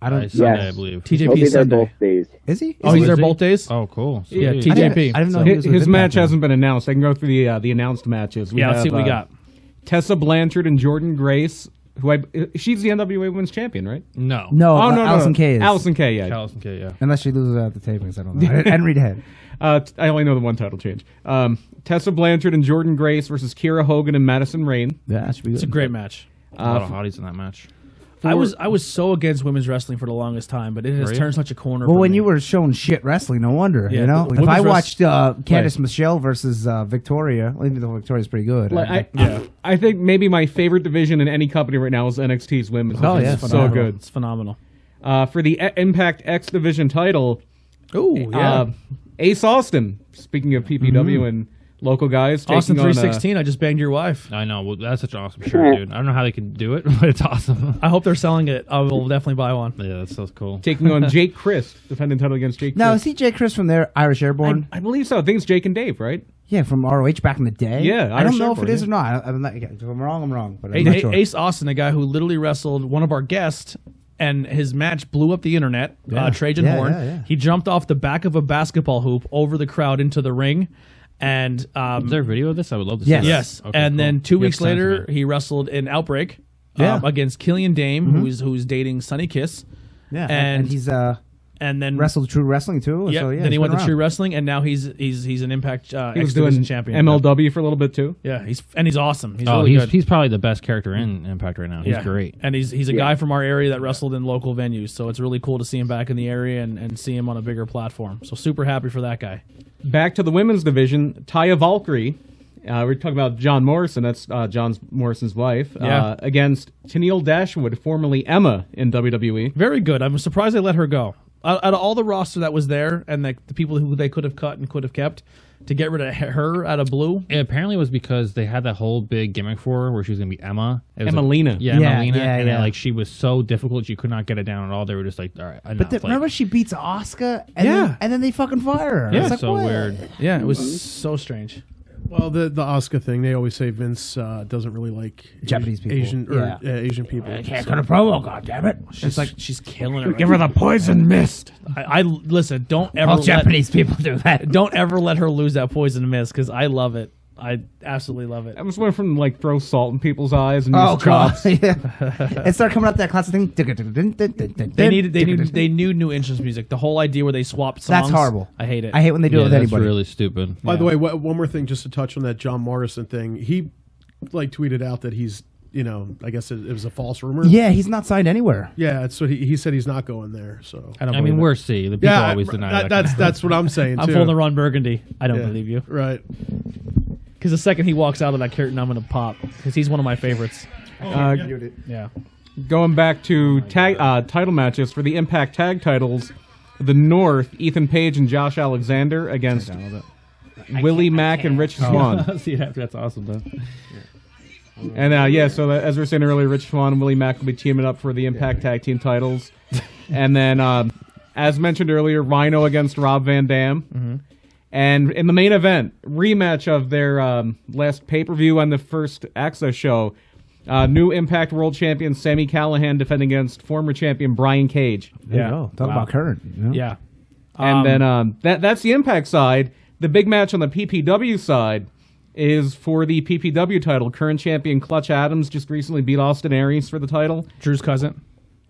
I don't. Sunday, Yes. I believe. He'll TJP be there Sunday. both days. Is he? Oh, Is he's he? there Is he? both days. Oh, cool. Yeah, Sweet. TJP. I didn't know he was with His match Impact. hasn't been announced. I can go through the announced matches. Yeah, let's see what we got. Tessa Blanchard and Jordan Grace, she's the NWA Women's Champion, right? No. No, Oh no, Allison no. K is. Allison K, yeah. Allison K, yeah. Unless she loses at the tapings, I don't know. I didn't read ahead. I only know the one title change. Tessa Blanchard and Jordan Grace versus Kira Hogan and Madison Rain. Yeah, that should be good. It's a great match. A lot of hotties in that match. I was so against women's wrestling for the longest time, but it has Were you? turned such a corner. Well, for when me. you were showing shit wrestling, no wonder. Yeah, You know, the if I women's watched Candice Michelle versus Victoria, even though Victoria's pretty good. I think maybe my favorite division in any company right now is NXT's Women's. Oh, It's yeah, so Phenomenal. good. It's phenomenal. For the Impact X Division title, Oh yeah, Ace Austin. Speaking of PPW and local guys, Austin taking on, 316. I just banged your wife. I know. Well, that's such an awesome shirt, dude. I don't know how they can do it, but it's awesome. I hope they're selling it. I will definitely buy one. Yeah, that's so cool. taking on Jake Christ, defending title against Jake. now, Christ. is he Jay Chris from there, Irish Airborne? I believe so. I think it's Jake and Dave, right? Yeah, from ROH back in the day. Yeah, I don't Irish know if it Airborne, is yeah. or not. I'm not. If I'm wrong, I'm wrong. But I'm not sure. Ace Austin, a guy who literally wrestled one of our guests, and his match blew up the internet. Yeah. Trajan Yeah, Horn. yeah. He jumped off the back of a basketball hoop over the crowd into the ring, and Is there a video of this? I would love to Yes. see that. yes, Okay, and cool. then 2 You weeks have to send it to later me. he wrestled in Outbreak. Yeah. Against Killian Dame, who's dating Sunny Kiss, Yeah, and and he's and then wrestled True Wrestling too. Yeah, so, yeah then he he's went been to True around. Wrestling, and now he's an Impact He was X doing Division champion. MLW for a little bit too. Yeah, he's awesome. He's Oh, really good. he's probably the best character in Impact right now. He's great. And he's a guy from our area that wrestled in local venues, so it's really cool to see him back in the area and see him on a bigger platform. So super happy for that guy. Back to the women's division, Taya Valkyrie. We're talking about John Morrison. That's John Morrison's wife. Yeah. Against Tennille Dashwood, formerly Emma in WWE. Very good. I'm surprised they let her go. Out of all the roster that was there and the people who they could have cut and could have kept, to get rid of her out of blue. It apparently was because they had that whole big gimmick for her where she was going to be Emma. It was Emmalina. Yeah, Yeah, Emmalina. yeah, and yeah. Like she was so difficult, she could not get it down at all. They were just like, all right, enough. But remember, she beats Asuka, and Yeah. then they fucking fire her. yeah, It's like, so what? weird. Yeah, it was so strange. Well, the Asuka thing, they always say Vince doesn't really like Japanese people. Asian or Yeah. Asian people. Can't cut a promo, goddammit. It's like she's killing it. Give her the poison mist. I listen. Don't ever All let, Japanese people do that. don't ever let her lose that poison mist because I love it. I absolutely love it. I just went from like throw salt in people's eyes and Oh use god! chops. Yeah. And start coming up that classic thing. They knew new entrance music. The whole idea where they swapped songs. That's horrible. I hate it. I hate when they do Yeah, it with that's anybody. really stupid. By the way, one more thing, just to touch on that John Morrison thing. He like tweeted out that he's, I guess it was a false rumor. Yeah, he's not signed anywhere. Yeah, that's what he said. He's not going there. So I don't I mean, believe it. we're C. The people yeah, always deny that. that's what I'm saying I'm too. pulling the Ron Burgundy. I don't Yeah, believe you. Right. Because the second he walks out of that curtain, I'm going to pop. Because he's one of my favorites. Yeah. Going back to title matches for the Impact Tag titles, the North, Ethan Page and Josh Alexander against Willie Mack and Rich Swann. See, that's awesome, though. And so as we were saying earlier, Rich Swann and Willie Mack will be teaming up for the Impact Tag Team titles. And then, as mentioned earlier, Rhino against Rob Van Dam. Mm-hmm. And in the main event, rematch of their last pay-per-view on the first Access show, new Impact World Champion Sami Callihan defending against former champion Brian Cage. There you go. Talk about current. You know? Yeah. And then that's the Impact side. The big match on the PPW side is for the PPW title. Current champion Clutch Adams just recently beat Austin Aries for the title. Drew's cousin.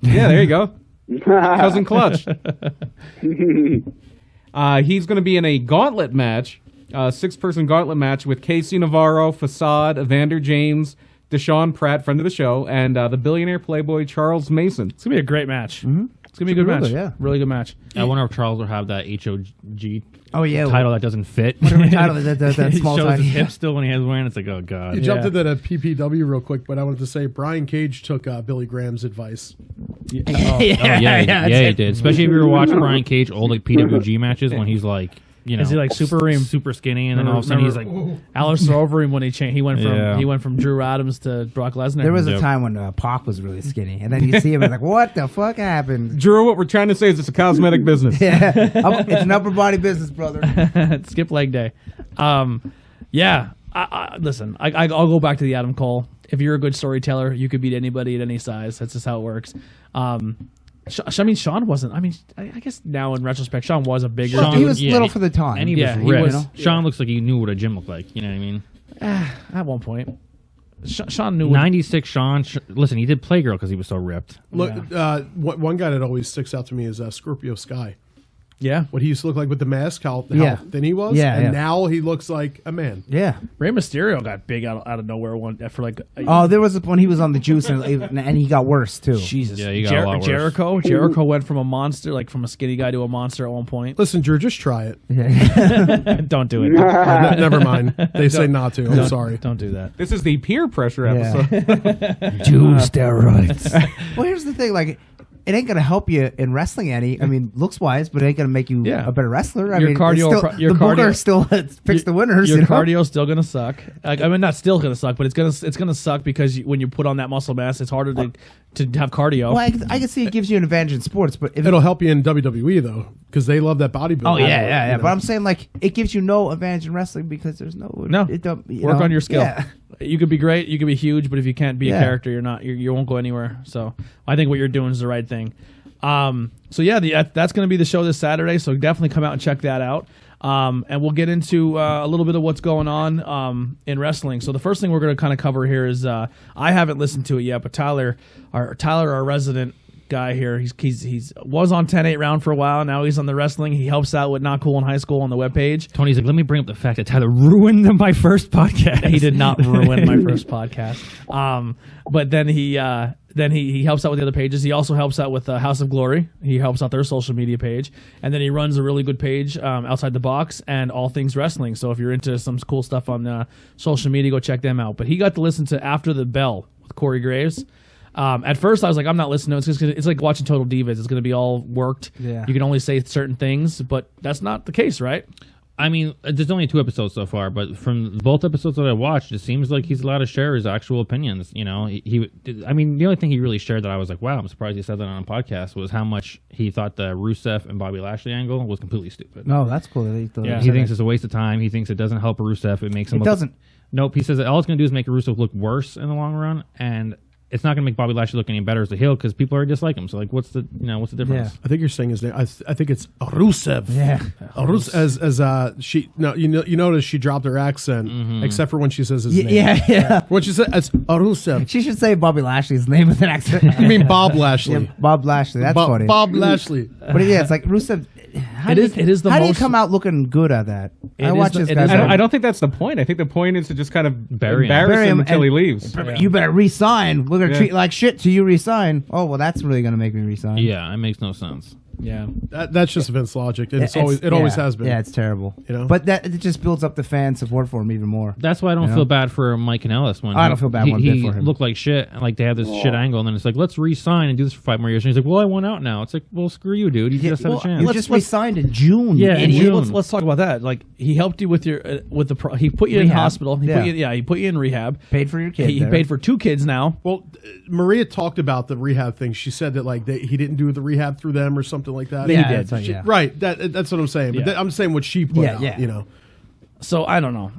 Yeah, there you go. Cousin Clutch. He's going to be in a gauntlet match, 6-person gauntlet match with Casey Navarro, Facade, Evander James, Deshaun Pratt, friend of the show, and the billionaire playboy Charles Mason. It's going to be a great match. Mm-hmm. It's going to be a good match. Yeah. Really good match. I wonder if Charles will have that HOG title that doesn't fit. Whatever title is that He small shows title. his hips still when he has wearing. It's like, oh, God. You jumped into the PPW real quick, but I wanted to say Brian Cage took Billy Graham's advice. He did. Especially if you were watching Brian Cage old like PWG matches when he's like, is he like super skinny, and then all of a sudden he's like, Alistair Overeem when he changed. He Yeah. went from Drew Adams to Brock Lesnar. There was a time when Pac was really skinny, and then you see him and like, what the fuck happened? Drew, what we're trying to say is it's a cosmetic business. Yeah, it's an upper body business, brother. Skip leg day. Listen, I'll go back to the Adam Cole. If you're a good storyteller, you could beat anybody at any size. That's just how it works. Sean wasn't. I guess now in retrospect, Sean was a bigger. He was little for the time. and he Yeah, was he ripped. was- Sean looks like he knew what a gym looked like. You know what I mean? At one point. Sean knew. 96 Sean. Listen, he did Playgirl because he was so ripped. Look, one guy that always sticks out to me is Scorpio Sky. Yeah, What he used to look like with the mask, how thin he was, Yeah, and yeah. now he looks like a man. Yeah. Rey Mysterio got big out of nowhere for like. Oh, there was when he was on the juice and he got worse too. Jesus. Yeah, he got a lot worse. Jericho went from a monster, like from a skinny guy to a monster at one point. Listen, Drew, just try it. Don't do it. Never mind. They say not to. I'm sorry. Don't do that. This is the peer pressure Yeah. episode. Jew steroids. Well, here's the thing, like. It ain't gonna help you in wrestling any. I mean, looks wise, but it ain't gonna make you a better wrestler. I Your mean, cardio- it's still, your the cardio- booker still picks the winners. Your you know? cardio's still gonna suck. Not still gonna suck, but it's gonna suck because when you put on that muscle mass, it's harder to have cardio. Well, I can see it gives you an advantage in sports, but if It'll help you in WWE though, because they love that bodybuilding. Oh yeah. But I'm saying like it gives you no advantage in wrestling because there's no. It don't, Work on your skill. Yeah. You could be great, you could be huge, but if you can't be a Yeah. character, you won't go anywhere. So I think what you're doing is the right thing. That's going to be the show this Saturday. So definitely come out and check that out. And we'll get into a little bit of what's going on in wrestling. So the first thing we're going to kind of cover here is I haven't listened to it yet, but Tyler, our resident guy here, he's was on 10-8 round for a while. Now he's on the wrestling. He helps out with Not Cool in High School on the webpage. Tony's like, let me bring up the fact that Tyler ruined my first podcast. He did not ruin my first podcast. But then he helps out with the other pages. He also helps out with House of Glory. He helps out their social media page. And then he runs a really good page, Outside the Box and All Things Wrestling. So if you're into some cool stuff on social media, go check them out. But he got to listen to After the Bell with Corey Graves. At first, I was like, I'm not listening to it. It's like watching Total Divas. It's going to be all worked. Yeah. You can only say certain things, but that's not the case, right? I mean, there's only 2 episodes so far, but from both episodes that I watched, it seems like he's allowed to share his actual opinions. You know, the only thing he really shared that I was like, wow, I'm surprised he said that on a podcast was how much he thought the Rusev and Bobby Lashley angle was completely stupid. No, that's cool. He thinks it's a waste of time. He thinks it doesn't help Rusev. It makes him. It doesn't. Nope. He says that all it's going to do is make Rusev look worse in the long run, and it's not going to make Bobby Lashley look any better as a heel because people are dislike him. So like, what's the difference? Yeah. I think you're saying his name. I think it's Rusev. Yeah. You notice she dropped her accent except for when she says his name. Yeah. When she said it's Rusev. She should say Bobby Lashley's name with an accent. You mean Bob Lashley? Yeah, Bob Lashley. That's funny. Bob Lashley. But yeah, it's like Rusev. How do you come out looking good at that? I watch this guy. I don't think that's the point. I think the point is to just kind of Bury embarrass him him until he and- leaves. You better resign. We're gonna treat you like shit till you resign. Oh well, that's really gonna make me resign. Yeah, it makes no sense. Yeah. That's just Vince logic, and it always has been. Yeah, it's terrible. You know? But it just builds up the fan support for him even more. That's why I don't feel bad for Mike Kanellis when I don't feel bad one bit for him. Looked like shit. Like they have this shit angle, and then it's like, let's re-sign and do this for 5 more years. And he's like, well, I want out now. It's like, well, screw you, dude. You just had a chance. You just re-signed in June. Yeah, you in idiot. June. Let's talk about that. Like he helped you with your he put you in Rehab. hospital. He put you in rehab. Paid for your kid. He paid for 2 kids now. Well, Maria talked about the rehab thing. She said that like he didn't do the rehab through them or something like that. Yeah, He did. that's right, yeah. Right. That's what I'm saying. But Yeah. I'm saying what she put out. Yeah. You know. So I don't know.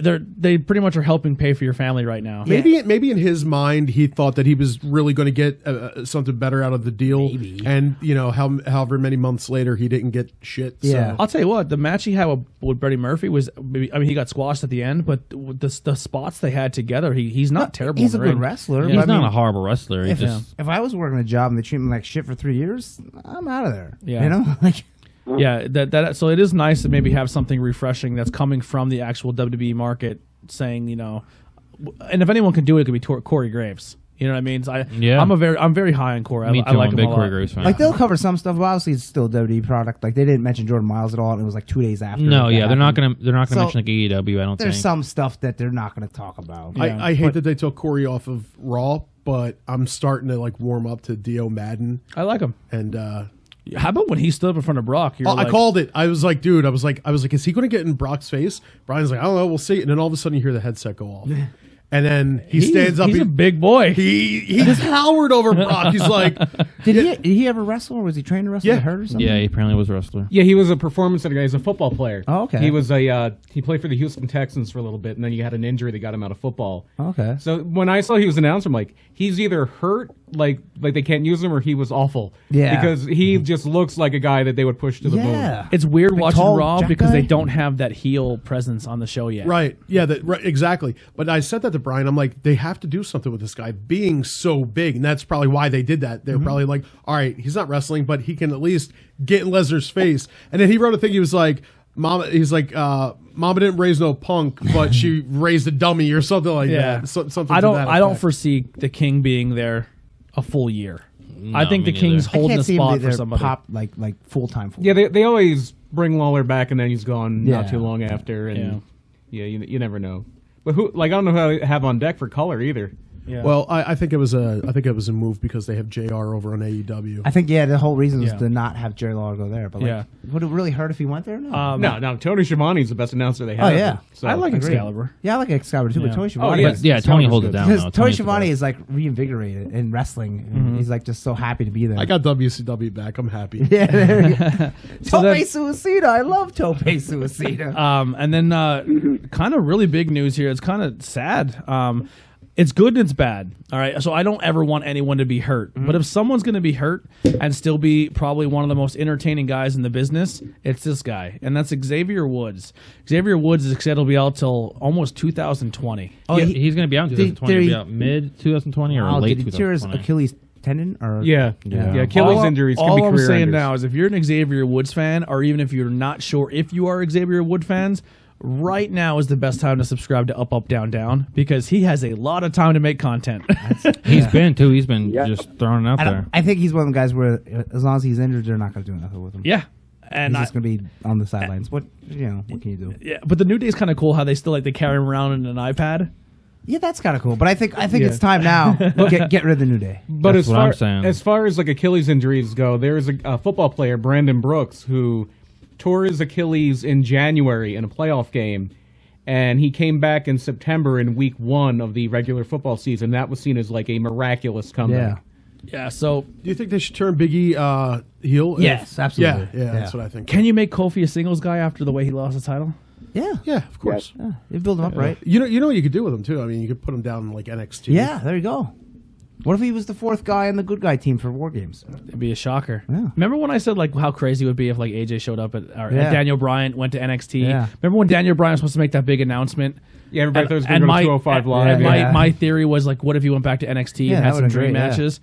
They pretty much are helping pay for your family right now. Maybe in his mind he thought that he was really going to get something better out of the deal, and you know however many months later he didn't get shit. Yeah. So. I'll tell you what, the match he had with Freddie Murphy was, I mean, he got squashed at the end, but the spots they had together, he's not terrible. He's in a the good ring. wrestler. He's but I not mean, a horrible wrestler. He just if I was working a job and they treat me like shit for 3 years, I'm out of there. Yeah. You know? Like, Yeah, that so it is nice to maybe have something refreshing that's coming from the actual WWE market, saying, you know, and if anyone can do it, it could be Corey Graves. You know what I mean? So I'm very high on Corey. me I too. like I'm him a big a Corey lot. Graves fan. like they'll cover some stuff, but obviously it's still a WWE product. Like they didn't mention Jordan Miles at all, and it was like 2 days after. No, that yeah, they're not happened. gonna So, mention like AEW. I don't There's think. some stuff that they're not going to talk about. I hate that they took Corey off of Raw, but I'm starting to like warm up to Dio Madden, I like him. and How about when he stood up in front of Brock? You're I like, called it. I was like, dude, I was like, is he going to get in Brock's face? Brian's like, I don't know, we'll see. And then all of a sudden, you hear the headset go off, and then he stands up. He's a big boy. He cowered over Brock. He's like, Did he ever wrestle, or was he trained to wrestle? Yeah. Get hurt or something? Yeah, he apparently was a wrestler. Yeah, he was a performance center guy. He's a football player. Oh, okay. He was he played for the Houston Texans for a little bit, and then he had an injury that got him out of football. Okay. So when I saw he was announced, I'm like, he's either hurt, like they can't use him, or he was awful. Yeah. Because he just looks like a guy that they would push to the moon. Yeah. It's weird Big, watching tall, Raw jack because guy? they don't have that heel presence on the show yet. right, yeah, right, exactly. But I said that to Brian. I'm like, they have to do something with this guy being so big, and that's probably why they did that. They're probably like, all right, he's not wrestling, but he can at least get in Lesnar's face. And then he wrote a thing. He was like, Mama didn't raise no punk, but she raised a dummy or something like Yeah. that. Something. I to don't. that I don't effect. foresee the King being there a full year. I think me the King's neither. I holding can't the see him spot be for there somebody. pop like full time. Yeah, they always bring Lawler back, and then he's gone Yeah. not too long after, and you never know. But I don't know who to have on deck for color either. Yeah. Well, I think it was a move because they have JR over on AEW. I think the whole reason is Yeah. to not have Jerry Lawler go there. But like, Yeah. would it really hurt if he went there? No. No, Tony Schiavone's the best announcer they have. Oh, yeah. So, I like Agreed. Excalibur. Yeah, I like Excalibur too, but Yeah. Tony Schiavone. yeah. But yeah, Tony holds it down. Because though. Tony Tony's the Schiavone best. is like reinvigorated in wrestling. And he's like just so happy to be there. I got WCW back. I'm happy. yeah, there we go. Tope then- Suicida. I love Tope Suicida. And then kind of really big news here. It's kind of sad. It's good and it's bad. All right. So I don't ever want anyone to be hurt. But if someone's going to be hurt and still be probably one of the most entertaining guys in the business, it's this guy. And that's Xavier Woods. Xavier Woods is scheduled to be out till almost 2020. Oh, Yeah, he's going to be out in 2020. He'll be he- out mid 2020 or Oh, late did he tear his 2020. Achilles tendon? Or Yeah. Achilles injuries can be All I'm career saying enders. now is if you're an Xavier Woods fan, or even if you're not sure if you are Xavier Woods fans, right now is the best time to subscribe to Up Up Down Down because he has a lot of time to make content. He's been too. He's been Yeah. just throwing it out there. I think he's one of the guys where as long as he's injured, they're not going to do nothing with him. Yeah. And He's just going to be on the sidelines. What can you do? yeah, but the New Day's kind of cool how they still like they carry him around in an iPad. Yeah, that's kind of cool. But I think it's time now. Get rid of the New Day. But That's what I'm saying. as far as like Achilles injuries go, there is a football player, Brandon Brooks, who tore his Achilles in January in a playoff game, and he came back in September in week 1 of the regular football season. That was seen as like a miraculous Yeah. comeback. Yeah, so Do you think they should turn Biggie heel? Yes, absolutely. Yeah, that's what I think. can you make Kofi a singles guy after the way he lost the title? Yeah. Yeah, of course. Yeah. You build him up right. You know what you could do with him too. I mean, you could put him down in like NXT. Yeah, there you go. What if he was the 4th guy in the good guy team for War Games? It'd be a shocker. Yeah. Remember when I said like how crazy it would be if like AJ showed up at Yeah. Daniel Bryan went to NXT? Yeah. Remember when Daniel Bryan was supposed to make that big announcement? Yeah, everybody thought it was going And to go my- to 205 Live. And Yeah. my theory was like, what if he went back to NXT Yeah, and that had some would've dream been great, yeah. matches?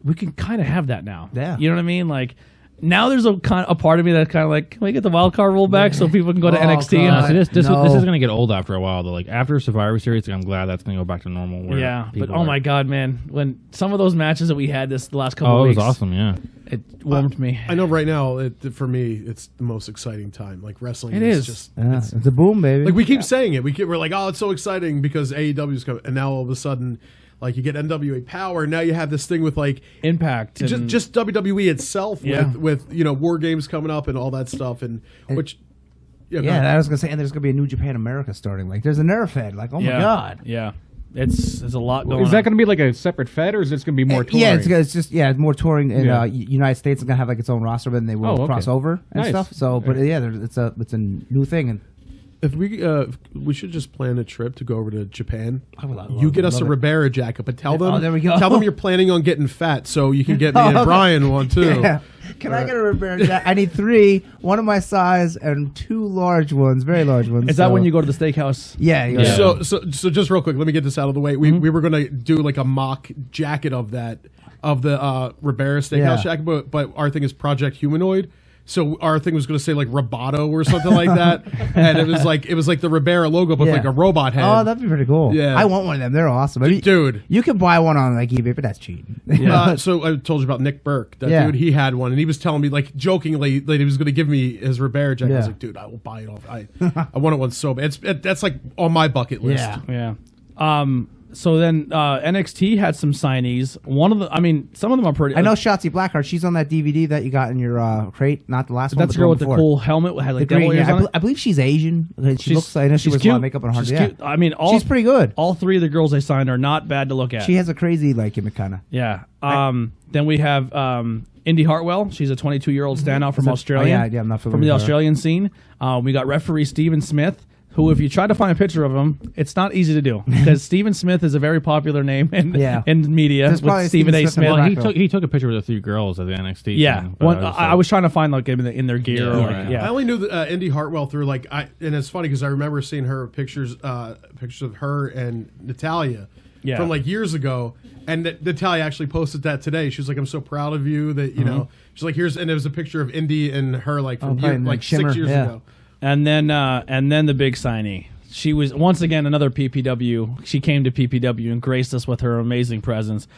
We can kind of have that now. Yeah. You know what I mean? Like, now there's a part of me that's kind of like, can we get the wild card rule back so people can go to NXT? God. See, this No. is going to get old after a while. Though, like after Survivor Series, I'm glad that's going to go back to normal. Where Yeah, but people oh are- my god, man! When some of those matches that we had the last couple Oh, of it was weeks, awesome. Yeah. it warmed me. I know right now, for me, it's the most exciting time. Like wrestling It is is. just It's a boom, baby. like we keep saying it. We're like, oh, it's so exciting because AEW's coming, and now all of a sudden, like you get NWA Power, and now you have this thing with like Impact, and just WWE itself Yeah. with War Games coming up and all that stuff, and which go yeah, ahead. I was gonna say, and there's gonna be a New Japan America starting. Like, there's a Nerf head. Like, oh my god. yeah, it's a lot going. Is that on. going to be like a separate fed, or is this going to be more touring? Yeah, it's just it's more touring in Yeah. United States. It's gonna have like its own roster, but then they will Oh, okay. cross over and Nice. stuff. So, but yeah, it's a new thing, and If we should just plan a trip to go over to Japan. I would love- You get us a love it. Ribera jacket, but tell them. Oh, there we go. Tell them you're planning on getting fat, so you can get me Oh, and okay. Brian one too. Yeah. Can I get a Rivera jacket? I need 3, one of my size, and 2 large ones, very large ones. Is that when you go to the steakhouse? Yeah. You go Yeah. So just real quick, let me get this out of the way. We were gonna do like a mock jacket of the Ribera Steakhouse Yeah. jacket, but our thing is Project Humanoid. So our thing was going to say like Roboto or something like that, and it was like the Ribera logo, but Yeah. like a robot head. Oh, that'd be pretty cool. Yeah. I want one of them. They're awesome. I mean, Dude. you can buy one on like eBay, but that's cheating. So I told you about Nick Burke. That Yeah. dude, he had one, and he was telling me like jokingly that he was going to give me his Ribera jacket. I was Yeah. like, dude, I will buy it off. I wanted one so bad. That's like on my bucket list. Yeah. Yeah. So then NXT had some signees. Some of them are pretty. I know Shotzi Blackheart. She's on that DVD that you got in your crate. Not the last one. that's but the girl one with the before. cool helmet with had like The green, devil ears yeah. on it. I believe she's Asian. She looks like I know she she's wears a lot of makeup on her. She's Yeah. cute. I mean, She's pretty good. All 3 of the girls they signed are not bad to look at. She has a crazy like gimmick kind of. Yeah. Then we have Indy Hartwell. She's a 22-year-old standout from Australia. yeah, I'm not familiar from the with her. Australian scene. We got referee Steven Smith, who, if you try to find a picture of him, it's not easy to do because Steven Smith is a very popular name in media There's probably with Stephen A. Steven Smith Smith. in Well, he took a picture with the 3 girls at the NXT. Yeah, thing, but I was trying to find like in their gear. Yeah, or, like, right. yeah. I only knew Indy Hartwell through and it's funny because I remember seeing her pictures of her and Natalia Yeah. from like years ago, and Natalia actually posted that today. She was like, "I'm so proud of you that you know." She's like, "Here's," and it was a picture of Indy and her like from probably like Shimmer, 6 years yeah. ago. And then the big signee. She was once again another PPW. She came to PPW and graced us with her amazing presence.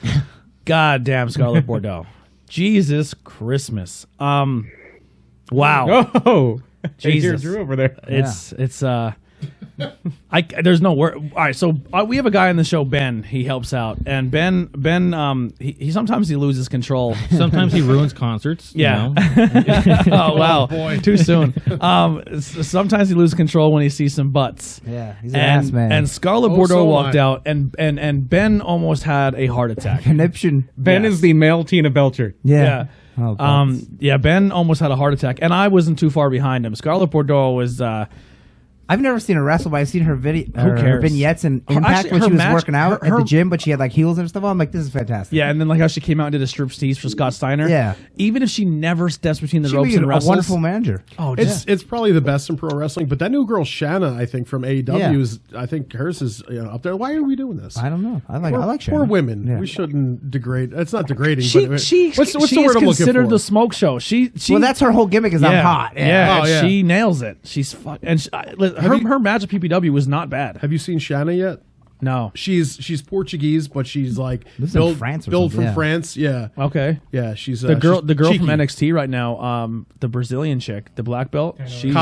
God damn, Scarlett Bordeaux. Jesus Christmas. Wow. Oh, Jesus. here's Drew over there. It's there's no word. All right, so we have a guy on the show, Ben. He helps out, and Ben, he sometimes he loses control. Sometimes he ruins concerts. Yeah. You know? Oh wow, too soon. Sometimes he loses control when he sees some butts. Yeah, he's an ass man. And Scarlett Oh, Bordeaux so am walked I. out, and Ben almost had a heart attack. Conniption. Ben Yes. is the male Tina Belcher. Yeah. Yeah. Oh, Ben almost had a heart attack, and I wasn't too far behind him. Scarlett Bordeaux was. I've never seen her wrestle, but I've seen her her cares? vignettes and Her- Impact actually, when her she was match- working out her- at the gym, but she had like heels and stuff on. I'm like, this is fantastic. Yeah, and then like how she came out and did a striptease for Scott Steiner. Yeah. Even if she never steps between the She'd ropes be and a wrestles. wonderful manager. Oh, It's probably the best in pro wrestling, but that new girl Shanna, I think from AEW, Yeah. is I think hers is up there. Why are we doing this? I don't know. I like Poor Shannon. women. Yeah. We shouldn't degrade. It's not degrading. She but she what's the is word I'm looking considered for? the smoke show. She Well, that's her whole gimmick is I'm yeah, hot. Yeah, Oh, and yeah. she nails it. She's and her match at PPW was not bad. Have you seen Shanna yet? No. She's Portuguese, but she's like Lives in France or built something, from yeah. France. Yeah, Okay. yeah. She's The girl she's from cheeky. NXT right now, the Brazilian chick, the black belt. She's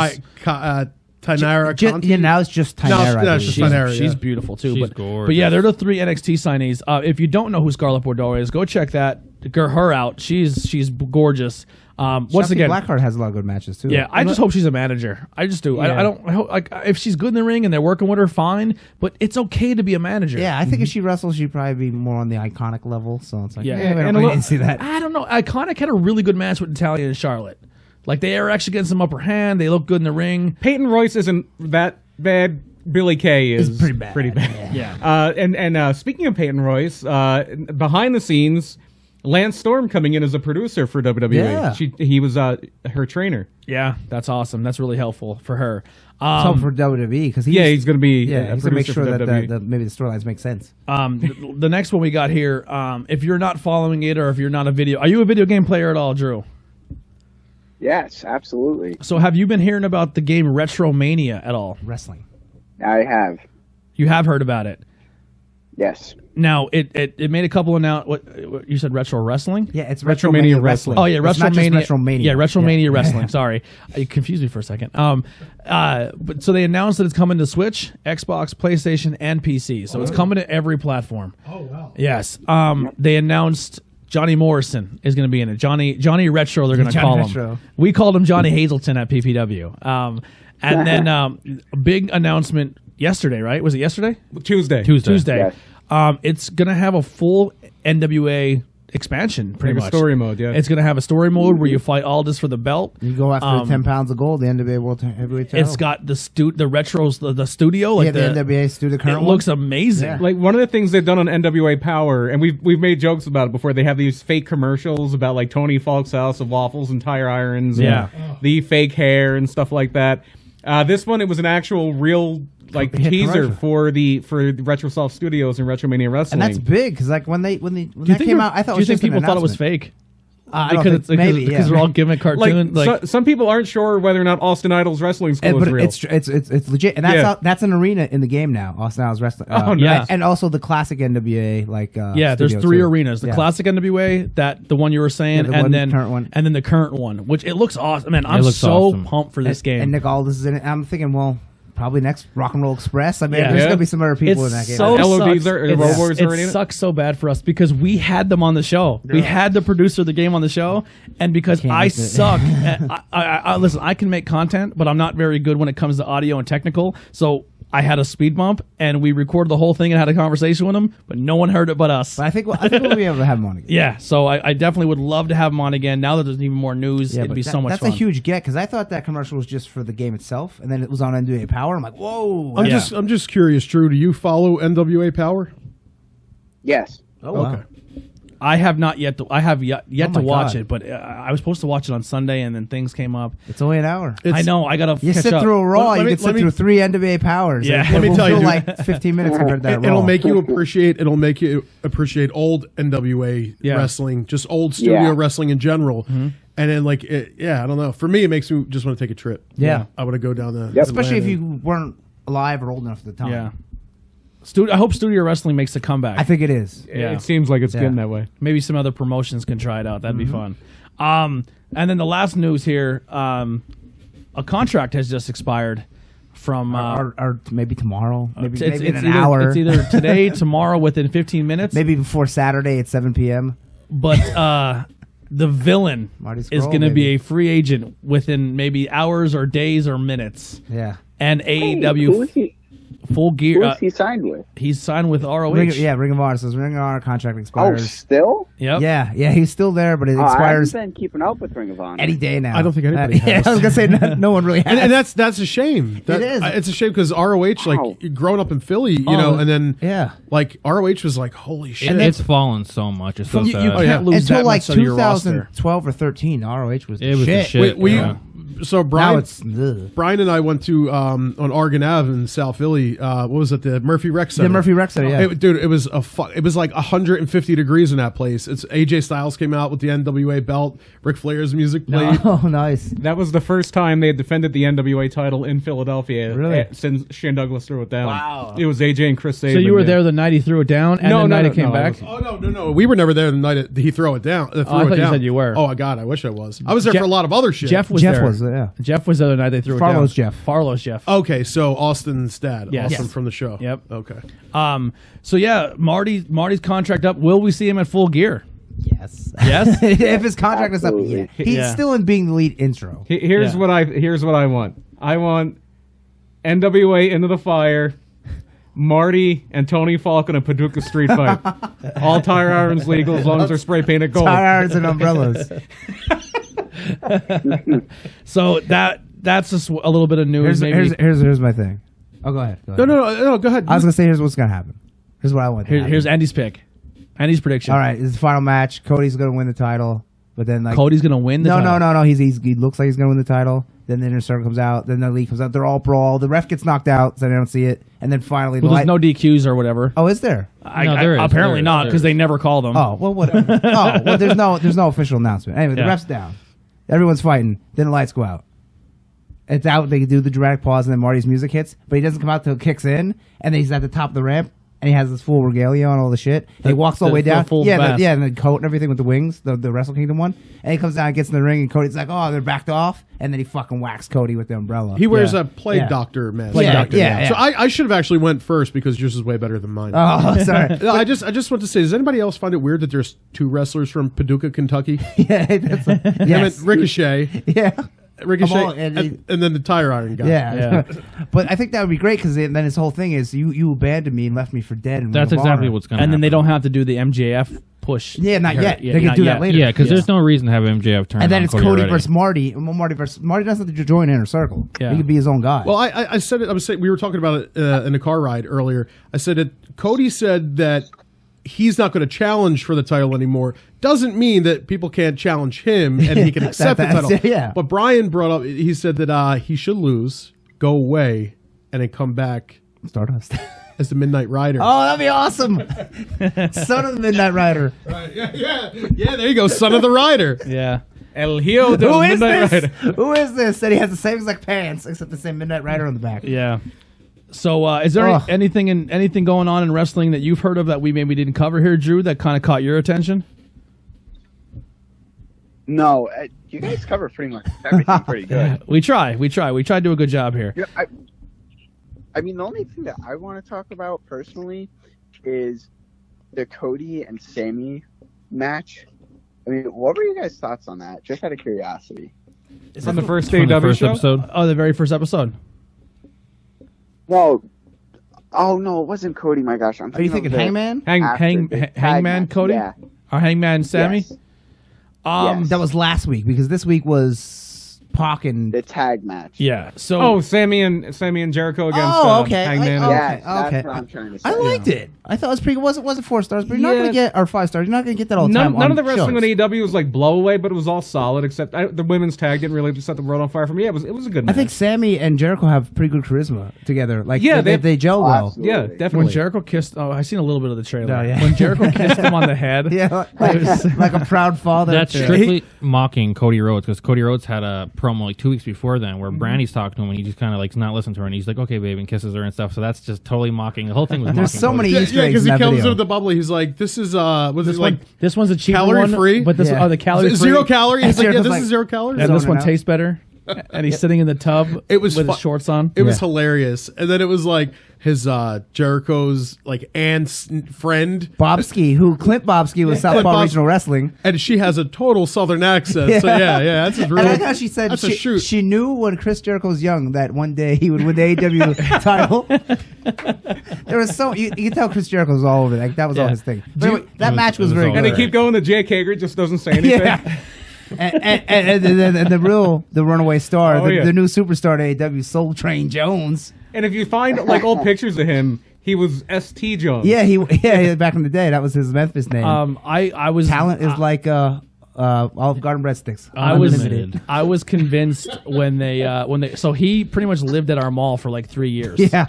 Tainara Conti. Yeah, now it's just Tynara. No, I it's believe. just she's, Tainara, she's yeah. beautiful too. She's but gorgeous. yeah, they're the 3 NXT signees. If you don't know who Scarlett Bordeaux is, go check that. Her out. She's gorgeous. Once Shotzi again, Blackheart has a lot of good matches too. yeah, I just hope she's a manager. I just do. Yeah. I don't. I hope, like if she's good in the ring and they're working with her, fine. But it's okay to be a manager. Yeah, I think if she wrestles, she'd probably be more on the iconic level. So it's like, Yeah. we And don't a really little- need to see that. I don't know. Iconic had a really good match with Natalia and Charlotte. Like they are actually getting some upper hand. They look good in the ring. Peyton Royce isn't that bad. Billy Kay is It's pretty bad. Pretty bad. Yeah. And speaking of Peyton Royce, behind the scenes, Lance Storm coming in as a producer for WWE. Yeah. He was her trainer. Yeah, that's awesome. That's really helpful for her. So for WWE because He's going to be yeah, a he's gonna make producer sure for that WWE. maybe the storylines make sense. The next one we got here. If you're not following it or if you're not a video, are you a video game player at all, Drew? Yes, absolutely. So have you been hearing about the game Retromania at all? Wrestling. I have. You have heard about it. Yes. Now it made a couple what you said, retro wrestling? Yeah, it's Retromania Retromania Wrestling. Oh yeah, It's not just Retromania. Retromania. Yeah, Retromania Wrestling. Sorry, you confused me for a second. But so they announced that it's coming to Switch, Xbox, PlayStation, and PC. So it's coming to every platform. Oh wow. Yes. They announced Johnny Morrison is going to be in it. Johnny Retro. They're going to Johnny call Retro. him. We called him Johnny Hazelton at PPW. And then a big announcement yesterday. Right? Was it yesterday? Tuesday. Tuesday. Yes. It's going to have a full NWA expansion, pretty Like a much. story mode, yeah. It's going to have a story mode where you fight Aldis for the belt. You go after the 10 pounds of gold, the NWA World Heavyweight title. It's got the retros, the studio. Like the NWA studio, the current it looks amazing. Yeah. Like one of the things they've done on NWA Power, and we've made jokes about it before. They have these fake commercials about like Tony Falk's House of Waffles and tire irons, Yeah. and the fake hair and stuff like that. This one, it was an actual real like Hit teaser commercial. for Retrosoft Studios and Retromania Wrestling. And that's big because like when that Do you came think out, I thought do you it was think just an people thought it was announcement. fake? I don't think, maybe because they're all gimmick cartoon. like, some people aren't sure whether or not Austin Idol's wrestling school But is real. it's legit, and that's Yeah. that's an arena in the game now. Austin Idol's wrestling. Oh, yeah. nice. and also the classic NWA like. Yeah, there's studio, three too. arenas: the Yeah. classic NWA, the one you were saying, Yeah, the and then current one. the current one, which it looks awesome. Man, I'm looks so awesome. pumped for this game. And Nick Aldis is in it. I'm thinking, well, probably next Rock and Roll Express. I mean, Yeah. there's Yeah. gonna be some other people in that game. So LODs sucks. are- It's- Road Warriors are already in it? sucks so bad for us because we had them on the show. We had the producer of the game on the show, and because Can't I make it. suck, I listen. I can make content, but I'm not very good when it comes to audio and technical. So I had a speed bump, and we recorded the whole thing and had a conversation with him, but no one heard it but us. But I think we'll be able to have him on again. Yeah, so I definitely would love to have him on again. Now that there's even more news, Yeah, it'd but be so much that's fun. a huge get because I thought that commercial was just for the game itself, and then it was on NWA Power. I'm like, whoa. Yeah. I'm just curious, Drew. Do you follow NWA Power? Yes. Oh, wow. Okay. I have not yet. I have yet Oh to my watch God. it, but I was supposed to watch it on Sunday, and then things came up. It's only an hour. I know. I gotta. You catch sit up. through a Raw, Let you me- can sit let me- through 3 NWA Powers. Yeah. It Let me will tell feel you, like 15 minutes compared to that It'll Raw. make you appreciate. It'll make you appreciate old NWA Yeah. wrestling, just old studio Yeah. wrestling in general. And then like, I don't know. For me, it makes me just want to take a trip. Yeah. I want to go down the. Yep. Especially if Atlanta. you weren't alive or old enough at the time. Yeah. I hope Studio Wrestling makes a comeback. I think it is. Yeah. It seems like it's Yeah. getting that way. Maybe some other promotions can try it out. That'd be fun. And then the last news here: a contract has just expired from. Or maybe tomorrow. Maybe, it's maybe in an either, hour. It's either today, tomorrow, within 15 minutes. maybe before Saturday at 7 p.m. But the villain Marty is Scurll, going to be baby. a free agent within maybe hours or days or minutes. Yeah. And Hey, AEW who is he? full gear. Who is he signed with? He's signed with ROH. Ring of Honor. So Ring of Honor contract Oh, expires. still? Yep. Yeah, he's still there, but it Oh, I expires haven't been keeping up with Ring of Honor. any day now. I don't think anybody Yeah, has. I was gonna say no one really has. And that's a shame. That, is. It's a shame because ROH, Wow. like growing up in Philly, you know, and then yeah. like ROH was like, holy shit. It's fallen so much. It's so You sad. can't yeah. lose Until that like much out of your roster. 2012 or 13, ROH was It was the shit. We so Now Brian, it's ugh. Brian and I went to on Oregon Ave in South Philly. What was it? The Murphy Rec Center. the Murphy Rec Center. Yeah, Dude, it was it was like 150 degrees in that place. It's AJ Styles came out with the NWA belt. Ric Flair's music played. oh nice. That was the first time they had defended the NWA title in Philadelphia. Really? Since Shane Douglas threw it down. Wow. It was AJ and Chris Sabin. So you were yeah. there the night he threw it down, and No, the no, night no, it came no, I back. wasn't. Oh no! We were never there the night he threw it down. I thought you said you were. Oh God, I wish I was. I was there Jeff- for a lot of other shit. Jeff was Jeff there. was yeah. Jeff was the other night they threw it down. Farlow's Jeff. Farlow's Jeff. Okay, so Austin's dad. Yes. Austin Yes. from the show. Yep. Okay. So yeah, Marty's contract up. Will we see him at Full Gear? Yes. Yes? if his contract is up, Absolutely. yeah. He's Yeah. still in being the lead intro. Here's Yeah. what I want. I want NWA Into the Fire, Marty and Tony Falk in a Paducah street fight. All tire irons legal as long as they're spray painted gold. Tire irons and umbrellas. So that's just a little bit of news. Here's my thing. Oh, go ahead. No. Go ahead. I was gonna say here's what's gonna happen. Here's what I want. to happen. Here's Andy's pick. Andy's prediction. all right. This is the final match. Cody's gonna win the title, but then like Cody's gonna win the title. no. He looks like he's gonna win the title. Then the Inner Circle comes out. Then the Elite comes out. They're all brawl. The ref gets knocked out, so they don't see it. And then finally, Well, there's no DQs or whatever. Oh, is there? No, there is, apparently there is, not there because is. they never call them. Oh, well, whatever. Oh, well, there's no official announcement. Anyway, the Yeah. ref's down. Everyone's fighting. Then the lights go out. It's out. They do the dramatic pause, and then Marty's music hits, but he doesn't come out till it kicks in, and then he's at the top of the ramp, and he has this full regalia on all the shit. And he walks all the way down. full Yeah, vest. and the coat and everything with the wings, the Wrestle Kingdom one. And he comes down and gets in the ring, and Cody's like, "Oh, they're backed off," and then he fucking whacks Cody with the umbrella. He wears Yeah. a plague Yeah. doctor mask. Plague doctor, yeah. So I should have actually went first because yours is way better than mine. Oh, sorry. No, I just want to say, does anybody else find it weird that there's two wrestlers from Paducah, Kentucky? Yeah, that's yes. Ricochet, Yeah. Ricochet, I'm all- and then the tire iron guy. Yeah. But I think that would be great because then his whole thing is you abandoned me and left me for dead. And That's exactly what's going to happen. And then they don't have to do the MJF push. Yeah, not yet. Yeah, They can not do that yet. later. Yeah, because there's no reason to have MJF turn. And then on it's Cody already. versus Marty. Well, Marty doesn't have to join Inner Circle. Yeah. He could be his own guy. Well, I said it. I was saying we were talking about it in a car ride earlier. I said that Cody said that he's not going to challenge for the title anymore. Doesn't mean that people can't challenge him and he can accept the That's- title. yeah. But Brian brought up. He said that he should lose, go away, and then come back Stardust. as the Midnight Rider. Oh, that'd be awesome. Son of the Midnight Rider. Yeah. There you go, son of the Rider. Yeah. El Hijo del Who is Midnight this? Rider. Who is this? And he has the same exact pants except the same Midnight Rider on the back. Yeah. So, is there Ugh. anything going on in wrestling that you've heard of that we maybe didn't cover here, Drew, that kind of caught your attention? No, you guys cover pretty much everything pretty good. We try to do a good job here. Yeah, I mean, the only thing that I want to talk about personally is the Cody and Sammy match. I mean, what were you guys' thoughts on that? Just out of curiosity. It's on the first From the AEW first show. episode. Oh, the very first episode. Well, oh no, it wasn't Cody. My gosh, I'm Are you thinking thinking of the- Hangman? Hangman match, Cody? Yeah. Or Hangman Sammy? Yes. Um, Yes. That was last week because this week was Pac and. The tag match. Yeah. So Oh, Sammy and Jericho against Oh, okay. Hangman. I- Yeah, that's okay. what I'm trying to say. I liked it. I thought it was pretty good. It wasn't 4 stars, but you're not Yeah. going to get, or 5 stars, you're not going to get that all the time. None on of the wrestling on shows. AEW was like blowaway, but it was all solid. Except the women's tag didn't really set the world on fire for me. Yeah, it was a good I match. think Sammy and Jericho have pretty good charisma together. Like, Yeah, they gel Oh, well. absolutely. yeah, when definitely. Jericho kissed, I seen a little bit of the trailer. Oh, yeah. When Jericho kissed him on the head. Yeah, like a proud father. That's strictly mocking Cody Rhodes because Cody Rhodes had a promo like 2 weeks before then where Brandy's talking to him and he just kind of like not listening to her and he's like, "Okay, babe," and kisses her and stuff. So that's just totally mocking. The whole thing was There's mocking so Cody. many Yeah, Easter eggs because in he that comes video. into the bubble. He's like, "This is was it like This one's a cheaper calorie one, free? but this Yeah. the calorie free. 0 calorie?" He's like, "Yeah, Jericho's this like- is 0 calories." And this one Zoning out. tastes better. And he's sitting in the tub It was with fu- his shorts on. It was hilarious, and then it was like his Jericho's like aunt's friend, Bobski, who Clint Bobski was Southpaw Bob- Regional Wrestling. and she has a total Southern accent. So yeah, that's his real. And I like how she said that's a shoot. she knew when Chris Jericho was young that one day he would win the AEW title. There was so you can tell Chris Jericho was all over it. Like that was all Yeah. his thing. But anyway, that was- match it was was very all good. and they keep going. The Jake Hager just doesn't say anything. Yeah. and the runaway star, Oh, yeah. the new superstar at AEW, Soul Train Jones. And if you find like old pictures of him, he was ST Jones. Yeah, back in the day, that was his Memphis name. I was Talent is like Olive Garden breadsticks. I was Unlimited. I was convinced when they so he pretty much lived at our mall for like 3 years. Yeah.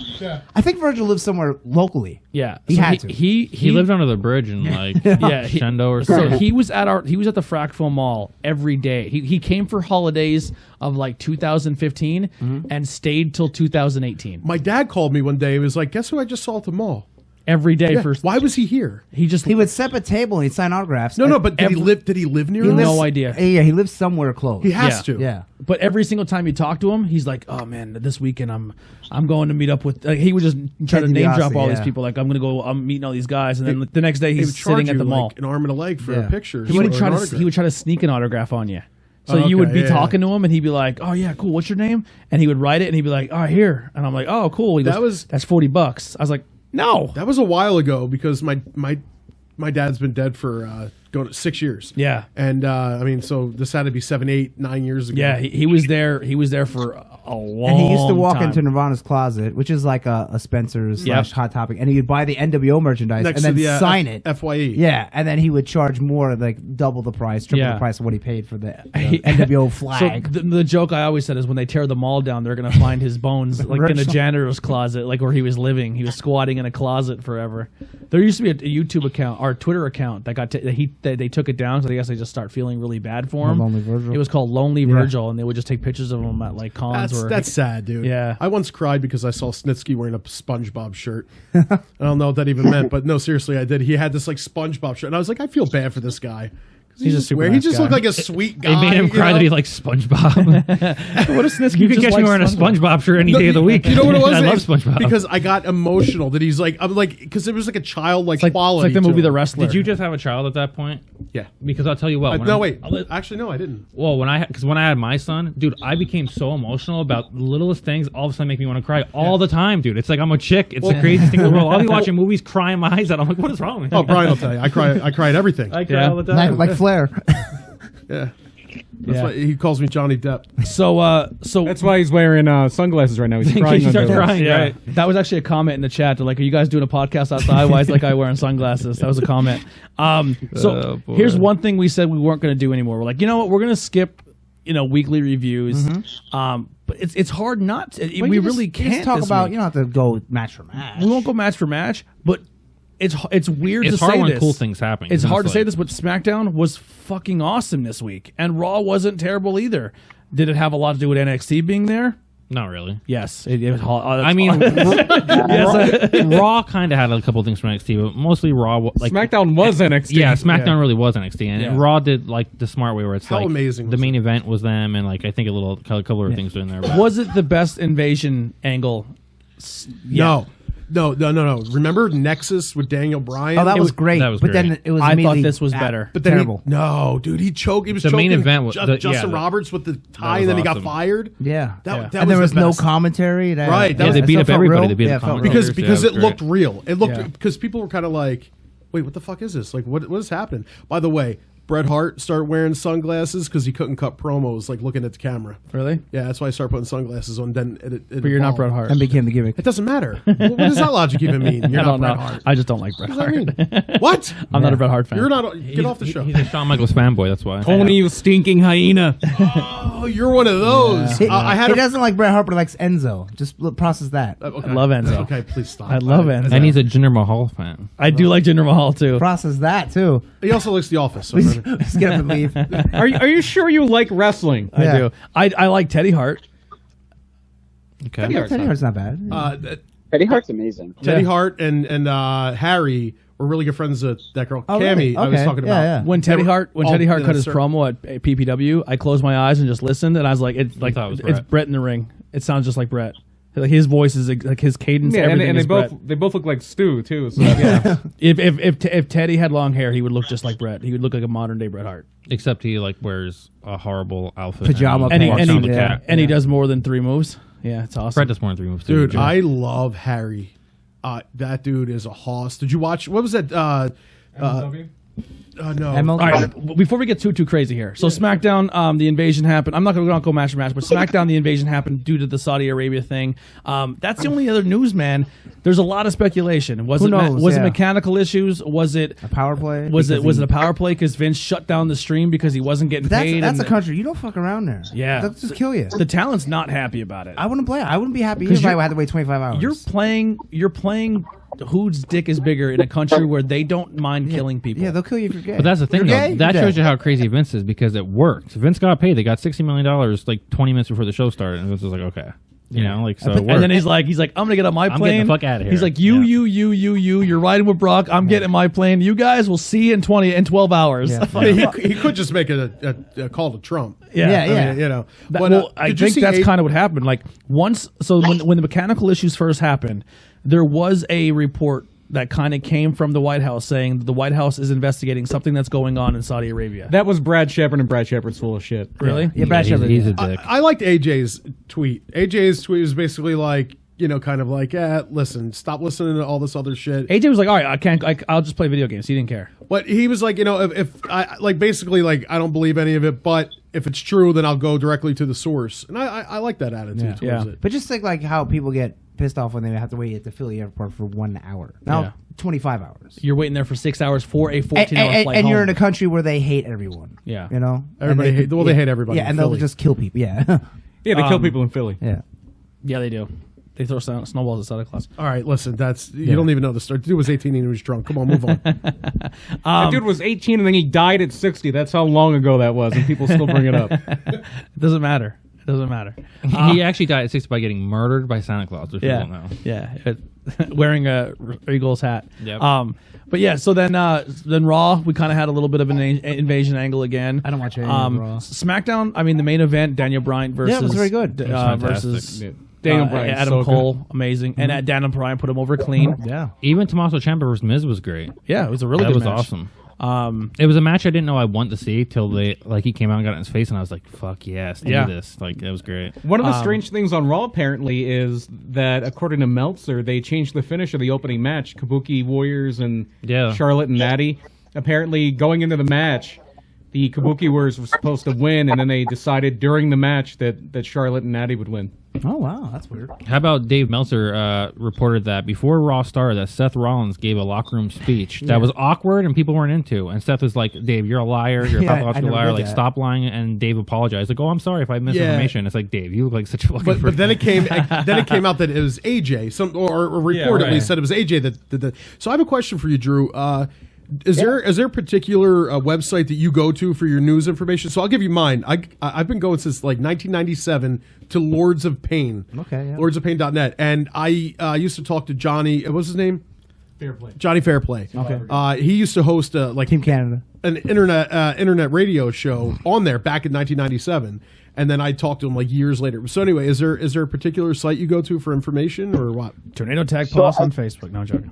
I think Virgil lives somewhere locally. Yeah. He So had to. He lived under the bridge in like Yeah, he- Shendo or So something. he was at the Frackville Mall every day. He came for holidays of like 2015 and stayed till 2018. My dad called me one day. He was like, "Guess who I just saw at the mall?" Every day Yeah. for Why was he here? he just He would set up a table and he'd sign autographs. No, And but did he live? Did he live near he us? lives- no idea. Yeah, he lives somewhere close. He has Yeah. to. Yeah. But every single time you talk to him, he's like, "Oh man, this weekend I'm going to meet up with." He would just try to Ted name drop DiBiase, all these yeah. people. Like, I'm meeting all these guys, and then the next day He he's would charge sitting at the you, mall. like, an arm and a leg for Yeah. a picture. He would or try an to autograph. he would try to sneak an autograph on you. So Oh, you would okay, be yeah. talking to him, and he'd be like, "Oh yeah, cool. What's your name?" And he would write it, and he'd be like, "Oh here," and I'm like, "Oh cool." He That goes, was- that's $40. I was like, "No." That was a while ago because my dad's been dead for going to 6 years. Yeah. And I mean, so this had to be 7, 8, 9 years ago. Yeah, he was there. He was there for a long And he used to walk time. into Nirvana's closet, which is like a Spencer's Yep. / Hot Topic, and he would buy the NWO merchandise Next and to then the sign it. FYE. Yeah, and then he would charge more, like double the price, triple Yeah. the price of what he paid for the NWO flag. So the joke I always said is when they tear the mall down, they're gonna find his bones like in a janitor's closet, like where he was living. He was squatting in a closet forever. There used to be a YouTube account or a Twitter account that got they took it down because I guess they just start feeling really bad for him. Lonely Virgil. It was called Lonely Virgil, and they would just take pictures of him at like cons. That's sad, dude. Yeah. I once cried because I saw Snitsky wearing a SpongeBob shirt. I don't know what that even meant, but no, seriously, I did. He had this like SpongeBob shirt, and I was like, I feel bad for this guy. He's a super He nice just guy. looked like a sweet guy. It made him you cry know? that he likes SpongeBob. What if Snitsky You could just catch me likes wearing a SpongeBob shirt any day of the week. You know what it was? I love It's SpongeBob. because I got emotional that he's like, I'm like, because it was like a childlike It's quality. like the to movie him. The Wrestler. Did you just have a child at that point? Yeah. Because I'll tell you what. when No, I'm- wait. I'll let- Actually, no, I didn't. Well, when I had my son, dude, I became so emotional about the littlest things. All of a sudden, make me want to cry all the time, dude. It's like I'm a chick. It's the craziest thing in the world. I'll be watching movies, crying my eyes out. I'm like, what is wrong with me? Oh, Brian will tell you. I cry at everything. I cry Yeah. all the time. like Flair. Yeah. That's Yeah. why he calls me Johnny Depp. So That's why he's wearing sunglasses right now. He's In crying case you start under it. crying, yeah, right? that was actually a comment in the chat. They're like, "Are you guys doing a podcast outside? Why is that guy wearing sunglasses?" That was a comment. Oh, boy. Here's one thing we said we weren't going to do anymore. We're like, you know what? We're going to skip, weekly reviews. But it's hard not. To, we really can't talk this about. week. You don't have to go match for match. We won't go match for match, but it's weird It's to hard say when this. cool things happen. It's hard to say like- this, but SmackDown was fucking awesome this week, and Raw wasn't terrible either. Did it have a lot to do with NXT being there? Not really. Yes, it was. I mean, Raw kind of had a couple things from NXT, but mostly Raw. Like SmackDown was NXT. Yeah, SmackDown really was NXT, and Yeah. Raw did like the smart way where it's How like amazing the was main event was them, and like I think a couple of things in there. But was it the best invasion angle? No. Remember Nexus with Daniel Bryan? Oh, that was was- great. that was but great. then it was. I thought immediately this was better. But then terrible. No, dude, he choked. He was The choking main event was- Justin the- Roberts with the tie, was and then he got awesome. fired. Yeah. That And there was the no best. commentary. Right, that yeah, was- they that beat stuff up felt everybody. real. They beat Yeah, up it felt commentators. real. because Yeah, it was looked great. real. It looked Yeah. because people were kind of like, wait, what the fuck is this? Like, what is happening? By the way, Bret Hart started wearing sunglasses because he couldn't cut promos like looking at the camera. Really? Yeah, that's why I started putting sunglasses on. Then it But you're not evolved. Bret Hart. And became the gimmick. It doesn't matter. What does that logic even mean? You're I not don't Bret know. Hart. I just don't like Bret What does Hart. that mean? What? I'm not a Bret Hart fan. You're not. Get off the show. He's a Shawn Michaels fanboy. That's why. Only you stinking hyena. Oh, you're one of those. He, I had he a. doesn't like Bret Hart, but he likes Enzo. Just process that. Okay. I love Enzo. Okay, please stop. I love Enzo. And he's a Jinder Mahal fan. I do like Jinder Mahal too. Process that too. He also likes The Office. So Just get up and leave. Are you sure you like wrestling? I Yeah. do. I like Teddy Hart. Okay. Teddy Hart's not bad. Teddy Hart's amazing. Teddy Yeah. Hart and Harry were really good friends with that girl, Oh, Cammy. really? I was Okay. talking Yeah, about. yeah. When Teddy Hart all cut in his a circle. promo at PPW, I closed my eyes and just listened, and I was like, it's like thought it was it's Brett. Brett in the ring. It sounds just like Brett. Like his voice is like his cadence. Yeah, and everything they is both Brett. they both look like Stu too. So Yeah. if Teddy had long hair, he would look just like Brett. He would look like a modern day Bret Hart. Except he like wears a horrible outfit, Pajama and he And he walks and around he, with a yeah. cat. and he does more than 3 moves. Yeah, it's awesome. Brett does more than 3 moves, too. Dude, I love Harry. That dude is a hoss. Did you watch? What was that? No. MLW? All right, before we get too crazy here, so SmackDown, the invasion happened. I'm not going to go match for match, but SmackDown, the invasion happened due to the Saudi Arabia thing. That's the only other news, man. There's a lot of speculation. Was Who it knows? was it Yeah. mechanical issues? Was it A power play? was it Because a power play because Vince shut down the stream because he wasn't getting paid? That's and a country. You don't fuck around there. Yeah. They'll just kill you. The talent's not happy about it. I wouldn't play. I wouldn't be happy if I had to wait 25 hours. You're playing whose dick is bigger in a country where they don't mind killing people. Yeah, they'll kill you if you're gay. But that's the thing, You're though. gay? That You're shows dead. you how crazy Vince is because it worked. Vince got paid. They got $60 million like 20 minutes before the show started, and Vince was like, okay. You know, like, so it And then worked. he's like, I'm gonna get on my I'm plane. getting the fuck outta here. He's like, Yeah. you're riding with Brock. I'm getting in my plane. You guys will see you in 12 hours. Yeah. I mean, he could just make a call to Trump. Yeah, I yeah. mean, you know. That- But, well, I did you think see that's A- kind of what happened. Like when the mechanical issues first happened, there was a report that kind of came from the White House saying that the White House is investigating something that's going on in Saudi Arabia. that was Brad Shepard, and Brad Shepard's full of shit. Really? Yeah, Brad he's, Shepard. he's a dick. I liked AJ's tweet. AJ's tweet was basically like, kind of like, listen, stop listening to all this other shit. AJ was like, all right, I'll just play video games. He didn't care. But he was like, if I like basically like I don't believe any of it, but if it's true, then I'll go directly to the source. And I like that attitude towards Yeah. it. But just think like how people get pissed off when they have to wait at the Philly airport for 1 hour. Now, Yeah. 25 hours. You're waiting there for 6 hours for a 14-hour flight and home. you're in a country where they hate everyone. Yeah. You know? Everybody And they hate everybody. Yeah, in and they'll Philly. just kill people. Yeah. Yeah, they kill people in Philly. yeah. Yeah, they do. They throw snowballs at Santa Claus. All right, listen, you don't even know the story. The dude was 18 and he was drunk. Come on, move on. That dude was 18 and then he died at 60. That's how long ago that was, and people still bring it up. It doesn't matter. It doesn't matter. He actually died at 60 by getting murdered by Santa Claus. If you don't know. Yeah. Wearing a Eagles hat. Yep. But yeah, so then Raw, we kind of had a little bit of an invasion angle again. I don't watch any of Raw. SmackDown, I mean, the main event, Daniel Bryan versus... Yeah, it was very good. It was versus fantastic. Daniel Bryan, Adam so Cole, good. amazing. And Daniel Bryan put him over clean. Yeah. Even Tommaso Ciampa versus Miz was great. Yeah, it was a really That good was match. awesome. It was a match I didn't know I wanted to see till he came out and got it in his face, and I was like, "Fuck yes, do this!" Like it was great. One of the strange things on Raw apparently is that, according to Meltzer, they changed the finish of the opening match. Kabuki Warriors and Yeah. Charlotte and Natty. Apparently, going into the match, the Kabuki Warriors were supposed to win, and then they decided during the match that Charlotte and Natty would win. Oh, wow. That's weird. How about Dave Meltzer reported that before Raw started, that Seth Rollins gave a locker room speech that was awkward and people weren't into. And Seth was like, "Dave, you're a liar. You're a Yeah, I pathological never liar. did Like, that." stop lying." And Dave apologized. Like, "Oh, I'm sorry if I misinformation." It's like, Dave, you look like such a fucking. But then it came out that it was AJ. Or reportedly right. said it was AJ that did that. So I have a question for you, Drew. Is there a particular website that you go to for your news information? So I'll give you mine. I've been going since like 1997 to Lords of Pain. Okay, yeah. LordsofPain.net. And I used to talk to Johnny. What's his name? Fairplay. Johnny Fairplay. Okay. He used to host Team Canada. an internet radio show on there back in 1997. And then I talked to him like years later. So anyway, is there a particular site you go to for information or what? Tornado Tag Pass on Facebook. No, I'm joking.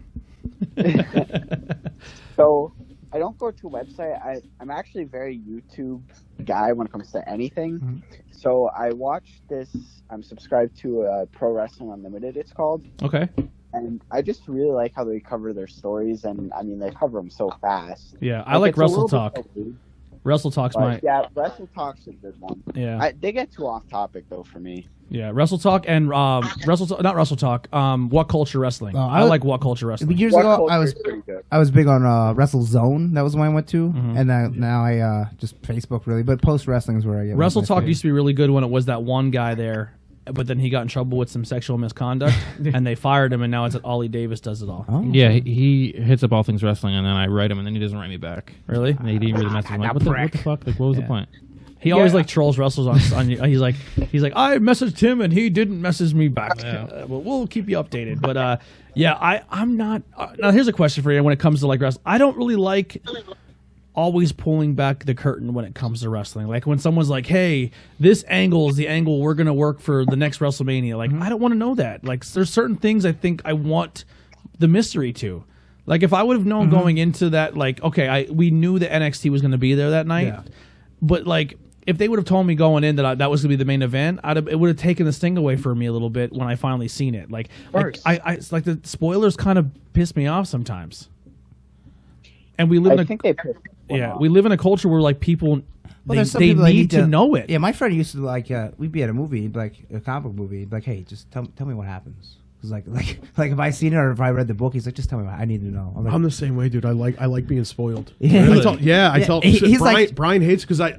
So I don't go to a website. I'm actually a very YouTube guy when it comes to anything. So I watch this. I'm subscribed to Pro Wrestling Unlimited, it's called. Okay. And I just really like how they cover their stories. And I mean, they cover them so fast. Yeah, I like it's a Wrestle little Talk. bit weird, Wrestle Talk's but my... yeah, Wrestle Talk's a good one. Yeah. They get too off topic though for me. Yeah, Wrestle Talk and not Wrestle Talk. What Culture Wrestling. I I- like What Culture Wrestling. Years What ago, Culture I was is pretty good. I was big on Wrestle Zone. That was the one I went to, and now I just Facebook really. But post wrestling is where I get Wrestle my Talk favorite. used to be really good when it was that one guy there, but then he got in trouble with some sexual misconduct, and they fired him, and now it's that Ollie Davis does it all. Oh. Yeah, he hits up all things wrestling, and then I write him, and then he doesn't write me back. Really? And he didn't read the message. I'm like, what the fuck? Like, what was the point? He always like trolls wrestlers on he's like I messaged him and he didn't message me back. Well, we'll keep you updated. But yeah, I'm not. Now here's a question for you when it comes to like wrestling. I don't really like always pulling back the curtain when it comes to wrestling. Like when someone's like, "Hey, this angle is the angle we're gonna work for the next WrestleMania." Like I don't want to know that. Like there's certain things I think I want the mystery to. Like if I would have known going into that, like okay, we knew that NXT was going to be there that night, but like. If they would have told me going in that that was going to be the main event, it would have taken the sting away from me a little bit when I finally seen it. Like it's like the spoilers kind of piss me off sometimes. And we live we live in a culture where like people there's some they people that need to know it. Yeah, my friend used to like we'd be at a movie, like a comic book movie, like, hey, just tell me what happens. Cause like if I seen it or if I read the book, he's like, just tell me what I need to know. I'm like, I'm the same way, dude. I like being spoiled. Yeah. I tell He's Brian, like- Brian hates because I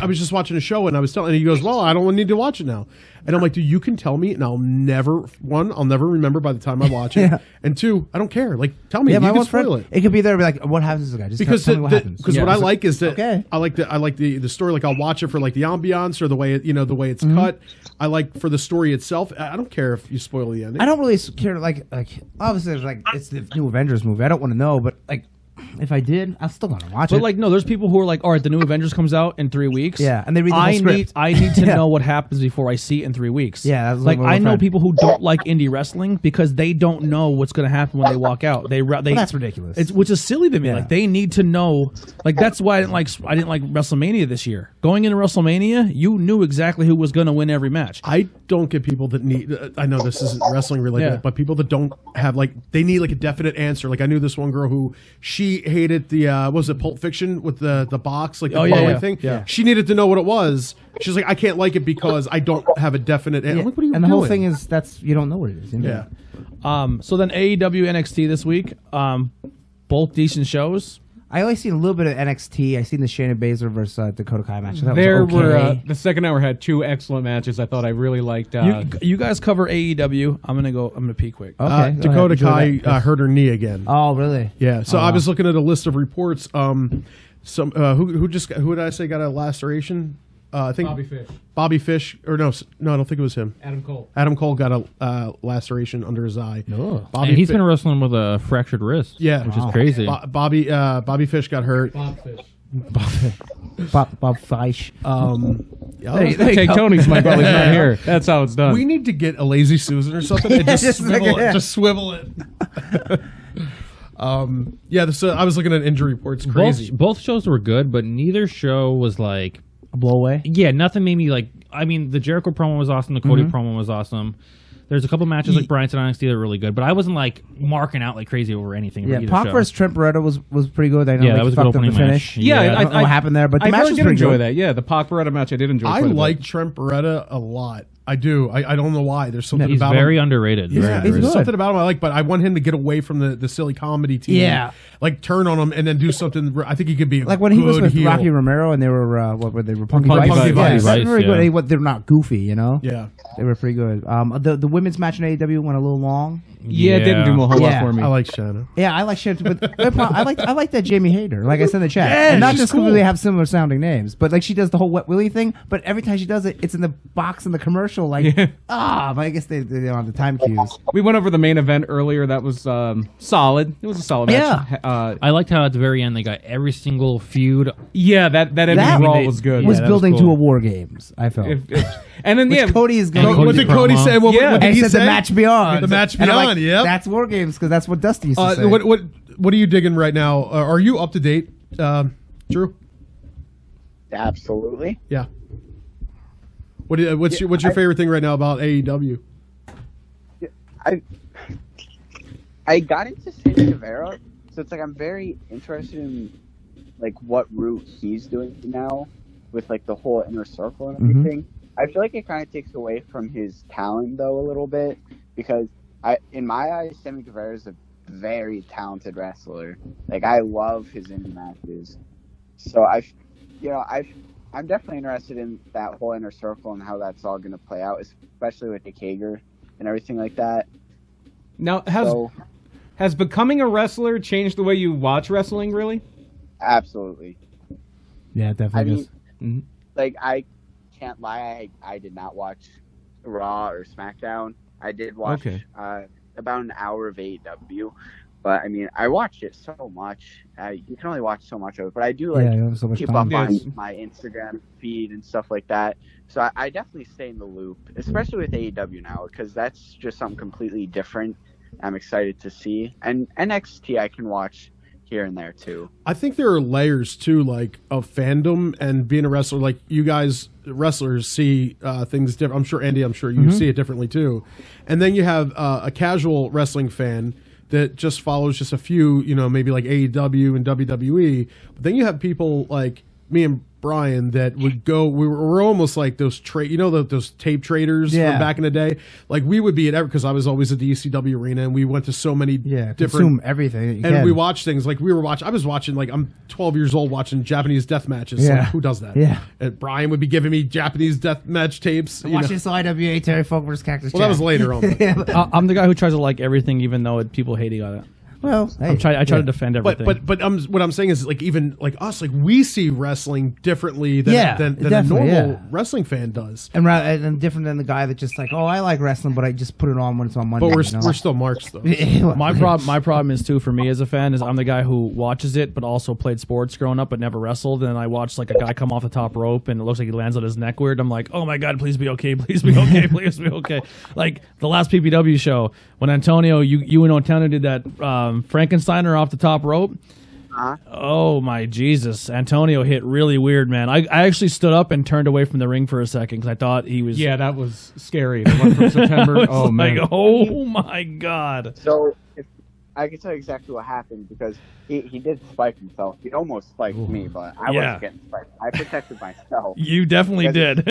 was just watching a show and I was telling, and he goes, "Well, I don't need to watch it now." And I'm like, "Dude, you can tell me, and I'll never remember by the time I watch it, Yeah. and two, I don't care. Like, tell me, yeah, you my can one spoil friend, it." it could be there, and be like, what happens to this guy? Just Because tell me what happens. what I like is that okay. I like the story. Like I'll watch it for like the ambiance or the way the way it's cut. I like for the story itself. I don't care if you spoil the ending. I don't really care. Like obviously, it's the new Avengers movie. I don't want to know, but like, if I did, I'm still gonna watch it. But like, no, there's people who are like, all right, the new Avengers comes out in 3 weeks. Yeah, and they read the whole script. I need to Yeah. know what happens before I see it in 3 weeks. Yeah, that's like like my I know friend. people who don't like indie wrestling because they don't know what's going to happen when they walk out. They that's ridiculous. It's which is silly to me. Yeah. Like they need to know. Like that's why I didn't like WrestleMania this year. Going into WrestleMania, you knew exactly who was going to win every match. I don't get people that need. I know this isn't wrestling related, Yeah. but people that don't have they need like a definite answer. Like I knew this one girl who she hated the what was it Pulp Fiction with the box, like the Oh, yeah, glowing yeah, thing. yeah. She needed to know what it was. She's like, I can't like it because I don't have a definite. I'm like, what are you and the doing? whole thing is you don't know what it is. You know? Yeah. So then AEW NXT this week, both decent shows. I only seen a little bit of NXT. I seen the Shayna Baszler versus Dakota Kai match. That There was okay. were the second hour had 2 excellent matches. I thought I really liked. You guys cover AEW. I'm gonna pee quick. Okay, go ahead. Dakota Enjoy Kai that. hurt her knee again. Oh, really? Yeah. So I was looking at a list of reports. Who did I say got a laceration? I think Bobby Fish, or no, I don't think it was him. Adam Cole got a laceration under his eye. Oh. And he's been wrestling with a fractured wrist. Yeah. which is crazy. Bobby Fish got hurt. Bob Fish. There you Take go. Tony's mic while he's not here. That's how it's done. We need to get a lazy Susan or something and just Just swivel like it. a- Just swivel it. I was looking at injury reports. Crazy. Both shows were good, but neither show was like, A blow away. yeah, nothing made me like. I mean, the Jericho promo was awesome. The Cody promo was awesome. There's a couple matches like Bryan said on NXT that are really good, but I wasn't like marking out like crazy over anything. Yeah, for either Pac show. versus Trent Beretta was pretty good. I know Yeah, they that was a good fucked up the opening finish. match. Yeah, I don't know what happened there, but the I match really was did pretty enjoy good. that. Yeah, the Pac Beretta match I did enjoy. I quite a bit. like Trent Beretta a lot. I do. I don't know why. There's something He's about very him. underrated. Yeah, Very he's there's underrated. good. something about him I like, but I want him to get away from the silly comedy team. Yeah. Like turn on him and then do something. I think he could be Like when he was good with heel. Rocky Romero and they were what were they? Punky Punky Vice. Vice. Yeah, Punky that's very Vice, good. They're not goofy, you know. Yeah, They were pretty good. The women's match in AEW went a little long. Yeah, it didn't do a whole Yeah. lot for me. I like Shanna. Yeah, I like shit, but I like that Jamie Hayter. Like I said in the chat, Yeah, and not she's just cool. because they have similar sounding names, but like she does the whole Wet Willie thing. But every time she does it, it's in the box in the commercial. Like but I guess they don't have the time cues. We went over the main event earlier. That was solid. It was a solid match. Yeah. I liked how at the very end they got every single feud. Yeah, that ending That- brawl they- was good. Was that was building to cool. a War Games. I felt. And then Which Cody is going. Cody's What did Cody promo. say? What Yeah. did And he he said say? the match beyond. The match And I'm beyond. like, Yep. that's War Games because that's what Dusty used to say. What are you digging right now? Are you up to date, Drew? Absolutely. Yeah. What's your favorite thing right now about AEW? I got into Sammy Guevara, so it's like I'm very interested in like what route he's doing now with like the whole inner circle and everything. I feel like it kind of takes away from his talent though a little bit because in my eyes, Sammy Guevara is a very talented wrestler. Like I love his indie matches, so I'm definitely interested in that whole inner circle and how that's all going to play out, especially with Nick Hager and everything like that. Now, So has becoming a wrestler changed the way you watch wrestling? Really? absolutely. Yeah, I definitely. mean, like I can't lie, I did not watch Raw or SmackDown. I did watch about an hour of AEW, but I mean, I watched it so much. You can only watch so much of it, but I do like Yeah, you have so much keep time. up on Yes. my Instagram feed and stuff like that. So I definitely stay in the loop, especially with AEW now, because that's just something completely different. I'm excited to see, and NXT I can watch here and there too. I think there are layers too, like of fandom and being a wrestler. Like you guys, wrestlers, see things different. I'm sure Andy, you see it differently too. And then you have a casual wrestling fan that just follows just a few, maybe like AEW and WWE. But then you have people like me and Brian that would go. We're almost like those those tape traders Yeah. from back in the day. Like we would be at because I was always at the ECW arena, and we went to so many Yeah, different consume everything. that you and can. we watch things like I was watching like I'm 12 years old watching Japanese death matches. Yeah. Like, who does that? Yeah. And Brian would be giving me Japanese death match tapes. Watch this IWA Terry Funk versus Cactus Well, that Jack. was later on. but- I'm the guy who tries to like everything, even though people hating on it. Well, hey, I try to defend everything. But what I'm saying is like even like us, like we see wrestling differently than Yeah, than a definitely, normal yeah. wrestling fan does. and different than the guy that just like, oh, I like wrestling, but I just put it on when it's on Monday. But we're you know? we're still marks though. my problem is too for me as a fan is I'm the guy who watches it but also played sports growing up but never wrestled, and I watch like a guy come off the top rope and it looks like he lands on his neck weird. I'm like, oh my god, please be okay, please be okay, please be okay. Like the last PPW show when Antonio you and Otano did that Frankensteiner off the top rope. Oh my Jesus, Antonio hit really weird, man. I actually stood up and turned away from the ring for a second because I thought he was Yeah, that was scary. The one from September. I was Oh like, man. oh my god. So I can tell you exactly what happened because he did spike himself. He almost spiked me, but I wasn't getting spiked. I protected myself. You definitely did.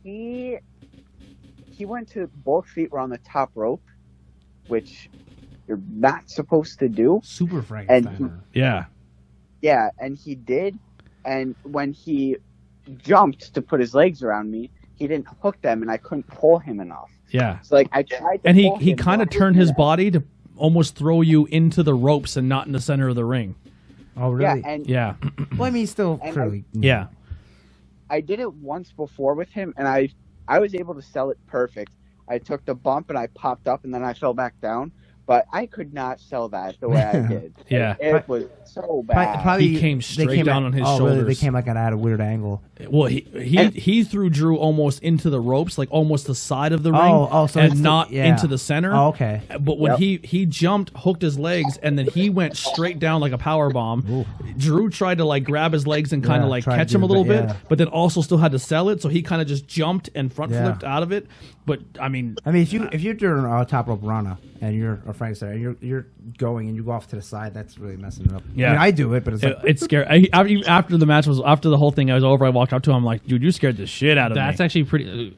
He went to both feet were on the top rope, which you're not supposed to do. Super Frankenstein. Yeah. Yeah, and he did. And when he jumped to put his legs around me, he didn't hook them, and I couldn't pull him enough. Yeah. So like I tried to And pull he him, kind of but turned his body to almost throw you into the ropes and not in the center of the ring. Oh, really? Yeah, and Yeah. Well, I mean, still And clearly. Yeah. I did it once before with him, and I was able to sell it perfect. I took the bump and I popped up, and then I fell back down. But I could not sell that the way I did. Yeah. It was so bad. Probably He came they straight down on his Really? shoulders. They came like at a weird angle. Well, he threw Drew almost into the ropes, like almost the side of the ring, So and it's not yeah. into the center. Oh, okay. But when Yep. he jumped, hooked his legs, and then he went straight down like a power bomb. Drew tried to like grab his legs and kind of Yeah, like tried to catch do him a little that, bit, yeah. but then also still had to sell it. So he kind of just jumped and front Yeah. flipped out of it. But I mean, if you're doing a top rope rana and you're a Frankenstein, and you're going and you go off to the side, that's really messing it up. Yeah. I mean, I do it, but it's like it's scary. After the match after the whole thing was over, I walked up to him, I'm like, dude, you scared the shit out of me. That's actually pretty.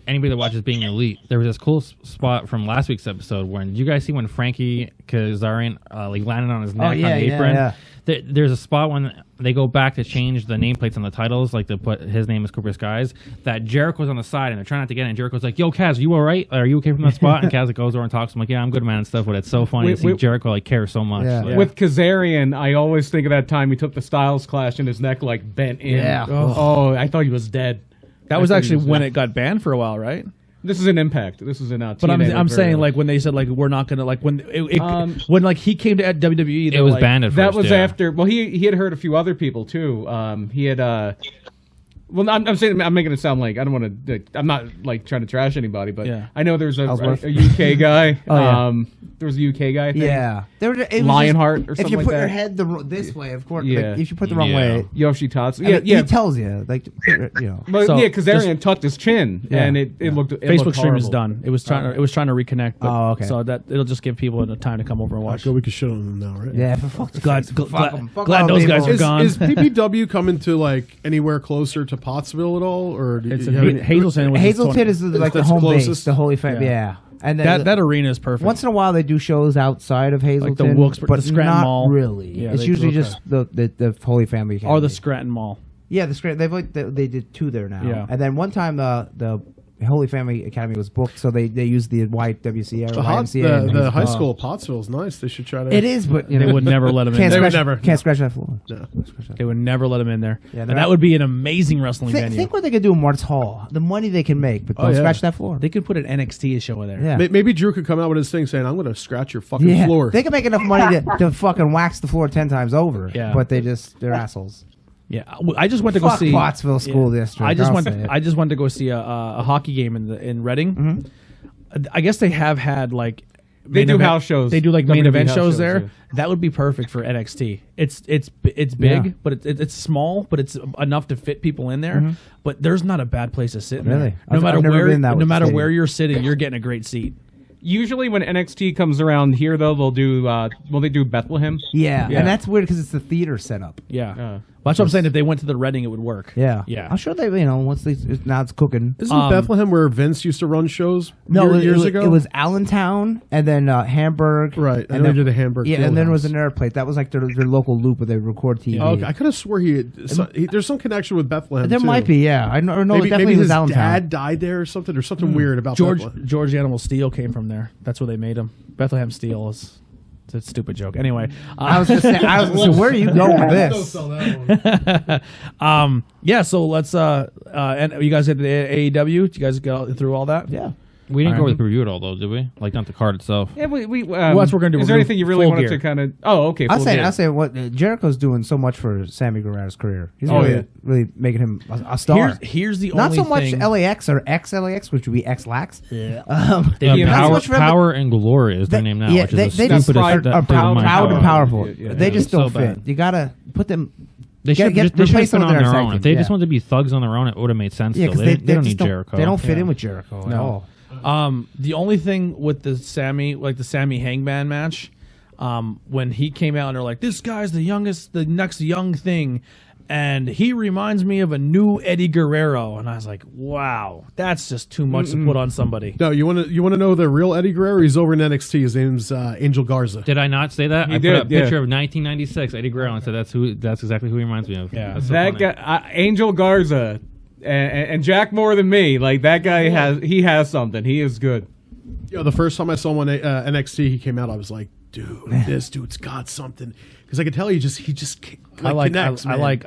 Anybody that watches Being Elite, there was this cool spot from last week's episode when did you guys see when Frankie Kazarian like landed on his neck on the apron. yeah. There's a spot when they go back to change the nameplates on the titles, like to put his name as Cooper Skies. That Jericho's on the side and they're trying not to get in. And Jericho's like, "Yo, Kaz, are you all right? Are you okay from that spot?" And Kaz goes over and talks to him like, "Yeah, I'm good, man," and stuff. But it's so funny to see Jericho like care so much. Yeah. Like, With Kazarian, I always think of that time he took the Styles Clash and his neck like bent in. Yeah. Oh, I thought he was dead. that was I thought actually he was when dead. it got banned for a while, right? This is an Impact. This is an But I'm saying like when they said like we're not gonna like when when like he came to WWE, it was like, banned at that first, was yeah. after. Well, he had heard a few other people too. He had. Well, I'm saying I'm making it sound like I don't want to. I'm not like trying to trash anybody, but Yeah. I know there's a Ellsworth. UK guy. Oh, yeah. There was a UK guy. I think. yeah. It was Lionheart or if something you like put your that. head this way, of course. Yeah. Like, if you put the wrong Yeah. way, Yoshitatsu. I mean, Yeah. he tells you like you know. But So, yeah, Kazarian tucked his chin, Yeah. and it looked. It Facebook looked stream is horrible. done. It was trying to reconnect. But, Oh, okay. So that it'll just give people the time to come over and watch. So we can shit on them now, right? Yeah, for fuck's Glad, sake, glad, fuck 'em. Fuck glad all those people. guys are gone. Is PPW coming to like anywhere closer to Pottsville at all, or do It's you in have any- Hazelton. Was Hazleton is like the That's home base, closest? the Holy Family. Yeah. Yeah. And then that arena is perfect. once in a while they do shows outside of Hazleton, Wilkes-Barre- but the Scranton not Mall. really. Yeah, It's they- usually okay. just the Holy Family or Academy. the Scranton Mall. Yeah, the Scranton. They did two there now. Yeah. And then one time the Holy Family Academy was booked, so they used the YWCA or YMCA. the high school of Pottsville is nice. They should try to. It is, but you know, They would never let him in. can't There. would scratch, never. can't scratch that floor. No. They would never let him in there. Yeah, and they're that not- would be an amazing wrestling venue. Think what they could do in Mart's Hall. The money they can make, but don't Oh, yeah. scratch that floor. They could put an NXT show in there. Yeah. Maybe Drew could come out with his thing saying, "I'm going to scratch your fucking Yeah, floor." they can make enough money to fucking wax the floor 10 times over. Yeah. But they're assholes. Yeah, I just went to go Fuck see Pottsville School District. I just I'll went. say it. I just went to go see a hockey game in Reading. Mm-hmm. I guess they have had like They main do event- house shows. They do like main WWE event house shows shows, there. yeah. That would be perfect for NXT. It's big, Yeah. but it's small, but it's enough to fit people in there. But there's not a bad place to sit. In Really? there. No I've matter never where, been that no with matter stadium. where you're sitting, you're getting a great seat. Usually when NXT comes around here, though, they'll do. They do Bethlehem. Yeah, Yeah. and that's weird because it's the theater setup. Yeah, well, that's what I'm saying. If they went to the Reading, it would work. Yeah, Yeah. I'm sure they, once now it's cooking. Isn't Bethlehem where Vince used to run shows years ago? It was Allentown and then Hamburg. Right, I and know then, they did the Hamburg Yeah, Field and then there was House. another place that was like their local loop where they record TV. Oh, okay. I could have swore there's some connection with Bethlehem. There too. might be, yeah. I know. Or no, Maybe, it definitely maybe was his Allentown. dad died there or something weird about Bethlehem. George Animal Steel came from there. That's where they made him. Bethlehem Steel is. It's a stupid joke. Anyway, I was just saying. So where are you going with this? yeah. So let's. And you guys did the AEW. Did you guys go through all that? Yeah. We didn't All go right. with the review at all, though, did we? Like, not the card itself. Yeah, we. that's what we're gonna do. Is We're there gonna anything you really full wanted gear. to kind of? Oh, okay. I'll full say gear. what Jericho's doing so much for Sammy Guevara's career. He's Oh, really, yeah. really making him a star. Here's the Not only so much thing. LAX or ex-LAX, which would be ex-Lax. Yeah. Yeah, not so Power, much Power and Glory is their name now, which is the they stupidest. just are that- proud, my proud and God. powerful. Yeah, They yeah. just So don't fit. bad. You gotta put them. They should Get- just they should replace have been them on with their their own. tag If they team, just yeah. wanted to be thugs on their own, it would have made sense. Yeah, Still, because they don't just need Jericho. They don't fit Yeah. in with Jericho at No. all. The only thing with the Sammy Hangman match, when he came out and they're like, this guy's the next young thing, and he reminds me of a new Eddie Guerrero, and I was like, wow, that's just too much to put on somebody. No, you want to know the real Eddie Guerrero? He's over in NXT. His name's Angel Garza. Did I not say that? I did, put a yeah. picture of 1996 Eddie Guerrero and said that's exactly who he reminds me of. Yeah. That's so That funny. guy, Angel Garza, and Jack more than me. Like that guy has something. He is good. Yo, the first time I saw him on NXT, he came out. I was like, dude, this dude's got something. Because I could tell he just connects. I like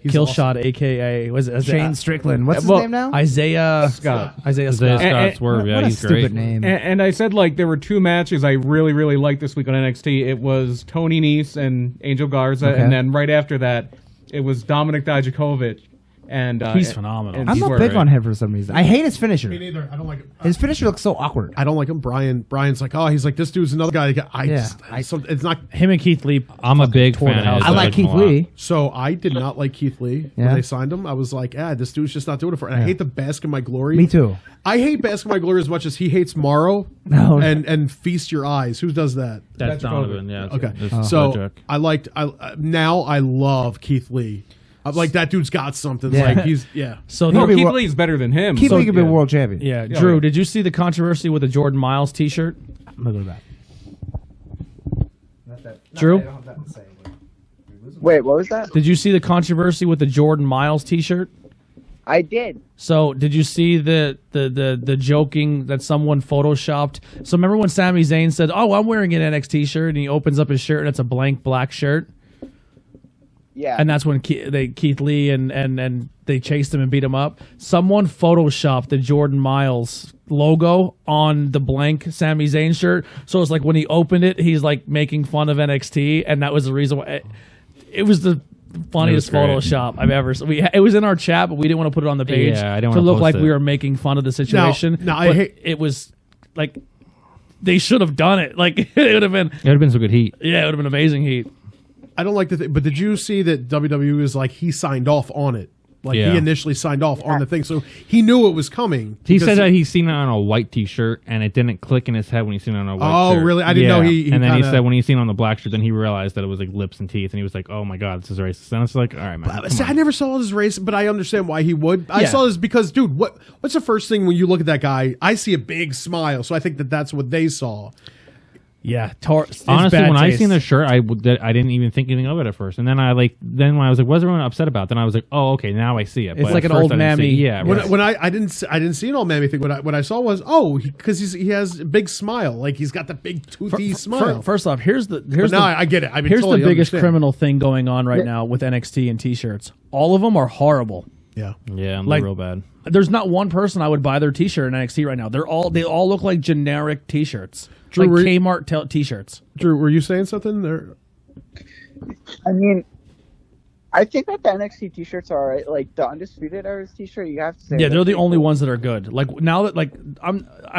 He's Killshot, aka was it Shane Strickland. What's his well, name now? Isaiah Scott. Isaiah Isaiah Scott. Scott Swerve, yeah, what a he's stupid great. name. And I said like there were two matches I really really liked this week on NXT. It was Tony Nese and Angel Garza, Okay. and then right after that, it was Dominik Dijakovic. And He's phenomenal. and I'm not Swerve. big on him for some reason. I hate his finisher. Me neither. I don't like it. His finisher looks so awkward. I don't like him. Brian's like, oh, he's like, this dude's another guy. It's not. Him and Keith Lee. I'm a big tore the fan. house of I his. like him a Keith lot. Lee. So I did not like Keith Lee Yeah. when they signed him. I was like, this dude's just not doing it for. And I hate the Bask in My Glory. Me too. I hate Bask in My Glory as much as he hates Morrow No. and Feast Your Eyes. Who does that? That's Donovan. Yeah. Okay, It's so Bojack. now I love Keith Lee. I'm like, that dude's got something. Yeah. Like he's So No, Keith Keith Lee- Lee's better than him. Keith So- Lee could be yeah. world champion. yeah, Drew, yeah. did you see the controversy with the Jordan Miles T-shirt? I'm gonna go to that. Drew, Wait, what was that? did you see the controversy with the Jordan Miles T-shirt? I did. So did you see the joking that someone photoshopped? So remember when Sami Zayn said, "Oh, I'm wearing an NXT shirt," and he opens up his shirt and it's a blank black shirt, Yeah. and that's when Keith Lee and they chased him and beat him up. Someone photoshopped the Jordan Miles logo on the blank Sami Zayn shirt, so it's like when he opened it, he's like making fun of NXT, and that was the reason why. It was the funniest great. Photoshop I've ever seen. It was in our chat, but we didn't want to put it on the page Yeah, I didn't to wanna look post like it. we were making fun of the situation. No, I but hate- it was like they should have done it. Like it would have been, It would have been some good heat. yeah, it would have been amazing heat. I don't like the thing, but did you see that WWE is like he signed off on it? Like Yeah. he initially signed off on the thing, so he knew it was coming. He because said that he's seen it on a white T-shirt, and it didn't click in his head when he seen it on a white Oh, shirt. really? I didn't know he And then he kinda- said when he seen it on the black shirt, then he realized that it was like lips and teeth, and he was like, "Oh my god, this is racist." And it's like, "All right, man." come See, on." I never saw this race, but I understand why he would. I Yeah. saw this because, dude, what's the first thing when you look at that guy? I see a big smile, so I think that's what they saw. Yeah, Honestly, when I seen the shirt, I didn't even think anything of it at first, and then then when I was like, "What's everyone upset about?" Then I was like, "Oh, okay, now I see it." It's But like at an first old I didn't see- mammy. Yeah, right. When I didn't see an old mammy thing. What I saw was because he has a big smile, like he's got the big toothy smile. First off, here's but the now I get it. I mean, here's totally the biggest understand. criminal thing going on right now with NXT and T-shirts. All of them are horrible. Yeah, yeah, I'm Like- real bad. There's not one person I would buy their T-shirt in NXT right now. They all look like generic T-shirts, Drew, like were- Kmart T-shirts. Drew, were you saying something there? I mean, I think that the NXT t-shirts are alright. Like the Undisputed Era's t-shirt, you have to say. Yeah, they're the pretty only cool. ones that are good. Like now that all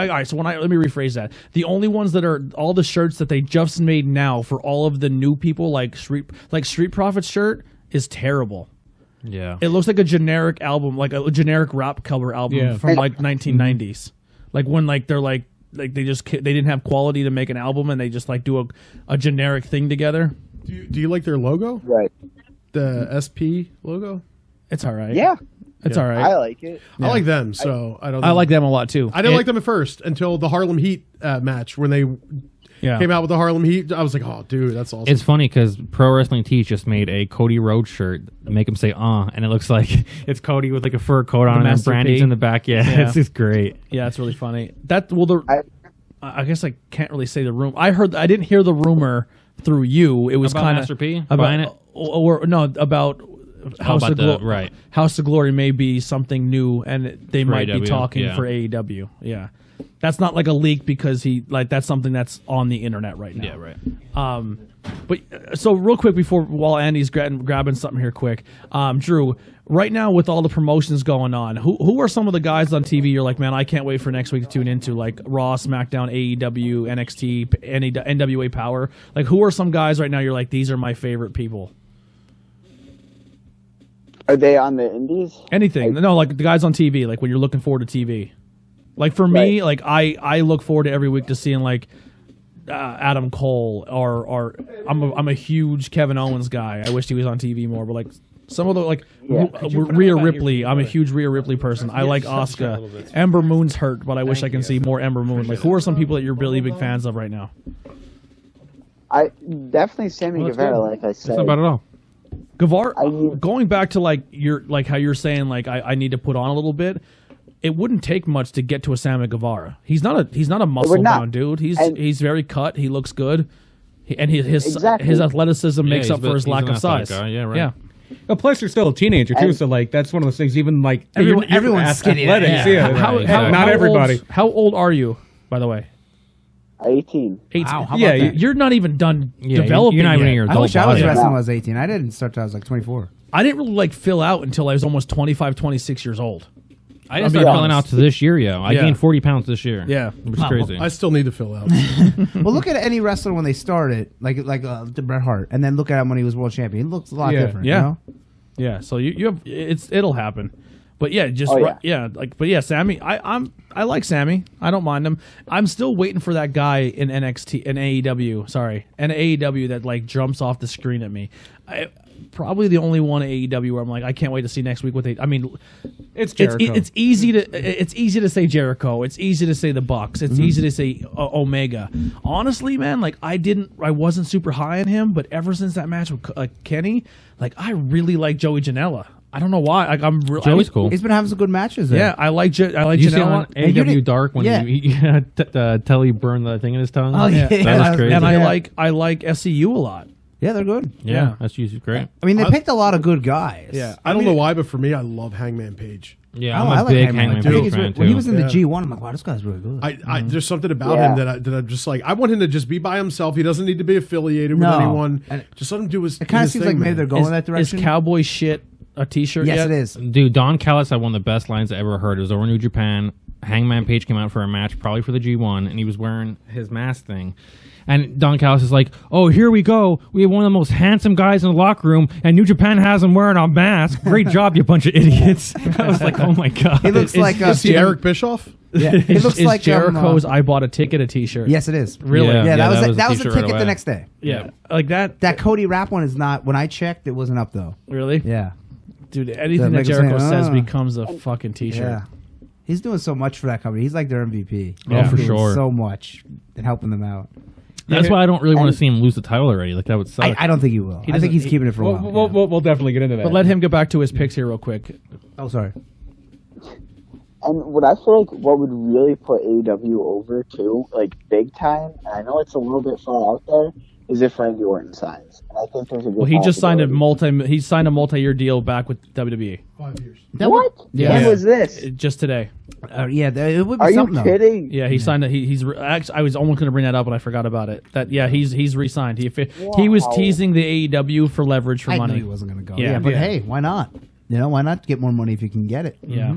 right. So let me rephrase that. The only ones that are all the shirts that they just made now for all of the new people, like Street Profits shirt is terrible. Yeah, It looks like a generic album, like a generic rap cover album Yeah. from like 1990s. Like when they're like they didn't have quality to make an album and they just like do a generic thing together. Do you like their logo? Right. The SP logo? It's all right. Yeah, It's all right. I like it. I like them, so I don't. I like them a lot too. I didn't like them at first until the Harlem Heat match when they Yeah. came out with the Harlem Heat. I was like, oh, dude, that's awesome. it's funny because Pro Wrestling Tees just made a Cody Rhodes shirt, make him say and it looks like it's Cody with like a fur coat on, and then Master Brandy's P. in the back. Yeah, Yeah. it's just great. Yeah, it's really funny. I guess I can't really say the rumor. I didn't hear the rumor through you. It was About kind Master P of buying it? about House about of the- right. House of Glory may be something new, and they might be AEW, talking yeah. for AEW. Yeah, that's not like a leak because that's something that's on the internet right now. Yeah, right. But so real quick while Andy's grabbing something here quick, Drew, right now with all the promotions going on, who are some of the guys on TV you're like, man, I can't wait for next week to tune into, like Raw, SmackDown, AEW, NXT, NWA Power? Like who are some guys right now you're like, these are my favorite people? Are they on the indies? Anything. No, like the guys on TV, like when you're looking forward to TV. Like for me, like I look forward to every week to seeing like Adam Cole or I'm a huge Kevin Owens guy. I wish he was on TV more, but like some of the like Rhea Ripley. I'm a huge Rhea Ripley person. I like Asuka. Ember Moon's hurt, but I wish I can see more Ember Moon. Like who are some people that you're really big fans of right now? I definitely Sammy Guevara, like I said. That's not bad at all. Guevara, going back to like how you're saying like I need to put on a little bit. It wouldn't take much to get to a Sammy Guevara. He's not a muscle bound dude. He's very cut. He looks good, his athleticism makes up for his lack of size. Yeah, right. Yeah. Well, plus you're still a teenager too, so like that's one of those things. Even like everyone's skinny. athletics, not everybody. How old are you, by the way? 18. 18. Wow, how yeah, about that? you're not even done developing You're not even yet. in your I adult wish I was body. wrestling when I was 18. I didn't start till I was like 24. I didn't really like fill out until I was almost 25, 26 years old. I didn't start filling out to this year, yo. I Yeah. gained 40 pounds this year. Yeah. Which is crazy. I still need to fill out. Well, look at any wrestler when they started, like Bret Hart, and then look at him when he was world champion. He looks a lot different. Yeah. You know? Yeah, so you have it'll happen. But yeah, Sammy, I like Sammy. I don't mind him. I'm still waiting for that guy in NXT in AEW that like jumps off the screen at me. Probably the only one at AEW where I'm like, I can't wait to see next week what they. I mean, It's Jericho. It's easy to say Jericho. It's easy to say the Bucks. It's easy to say Omega. Honestly, man, like I wasn't super high on him, but ever since that match with Kenny, like I really like Joey Janela. I don't know why. Like Joey's cool. He's been having some good matches there. Yeah, I like You see on Janela. AEW Dark when Telly burned the thing in his tongue? Oh, yeah. That was crazy. And I like SCU a lot. Yeah, they're good. Yeah, that's usually great. I mean, they picked a lot of good guys. Yeah. I don't know why, but for me, I love Hangman Page. Yeah, Oh, I'm I a like big Hangman. Hangman I think Page he's fan when he was too. in the G1, I'm like, wow, this guy's really good. There's something about Yeah. him that I'm just like, I want him to just be by himself. He doesn't need to be affiliated with No. anyone. And Just let him do his. It kind of his seems thing, like maybe man. they're going that Is direction. cowboy shit a T-shirt? Yes, yet? it is. Dude, Don Callis had one of the best lines I ever heard. It was over in New Japan. Hangman Page came out for a match, probably for the G1, and he was wearing his mask thing. And Don Callis is like, "Oh, here we go. We have one of the most handsome guys in the locker room, and New Japan has him wearing a mask. Great job, you bunch of idiots." I was like, "Oh my god." He looks like Is he Eric Bischoff? Yeah, he looks Is like Jericho's "I bought a ticket" a T-shirt? Yes, it is. Really? Yeah, that was a the t-shirt ticket right the away. next day. Yeah, like that. That Cody rap one is not. When I checked, it wasn't up though. Really? Yeah, Dude, anything that make us Jericho say, says becomes a fucking T-shirt. yeah. He's doing so much for that company. He's like their MVP. Oh, He's for doing sure. So much and helping them out. That's why I don't really want to see him lose the title already. Like that would suck. I don't think he will. I think he's keeping it for a while. We'll definitely get into that. But let him get back to his picks here real quick. Oh, sorry. And what I feel like what would really put AEW over too, like big time, and I know it's a little bit far out there, is if Randy Orton signs. And I think there's a good Well, he just signed a possibility. multi-year deal back with WWE 5 years. What? Yeah. When was this? just today. Yeah, it would be Are you something though. kidding? Yeah, he signed. Actually, I was almost going to bring that up, but I forgot about it. He's re-signed. He was Wow. teasing the AEW for leverage for I money. knew he wasn't going to go. Yeah. Yeah, but Yeah. hey, why not? You know, why not get more money if you can get it? Yeah,